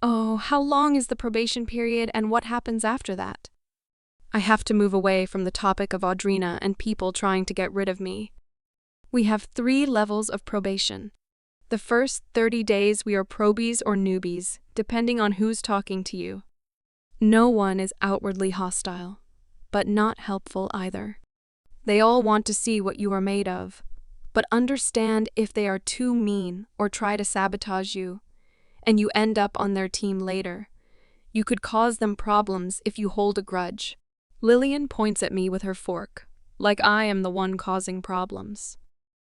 Oh, how long is the probation period and what happens after that? I have to move away from the topic of Audrina and people trying to get rid of me. We have 3 levels of probation. The first 30 days we are probies or newbies, depending on who's talking to you. No one is outwardly hostile, but not helpful either. They all want to see what you are made of, but understand if they are too mean or try to sabotage you, and you end up on their team later. You could cause them problems if you hold a grudge. Lillian points at me with her fork, like I am the one causing problems.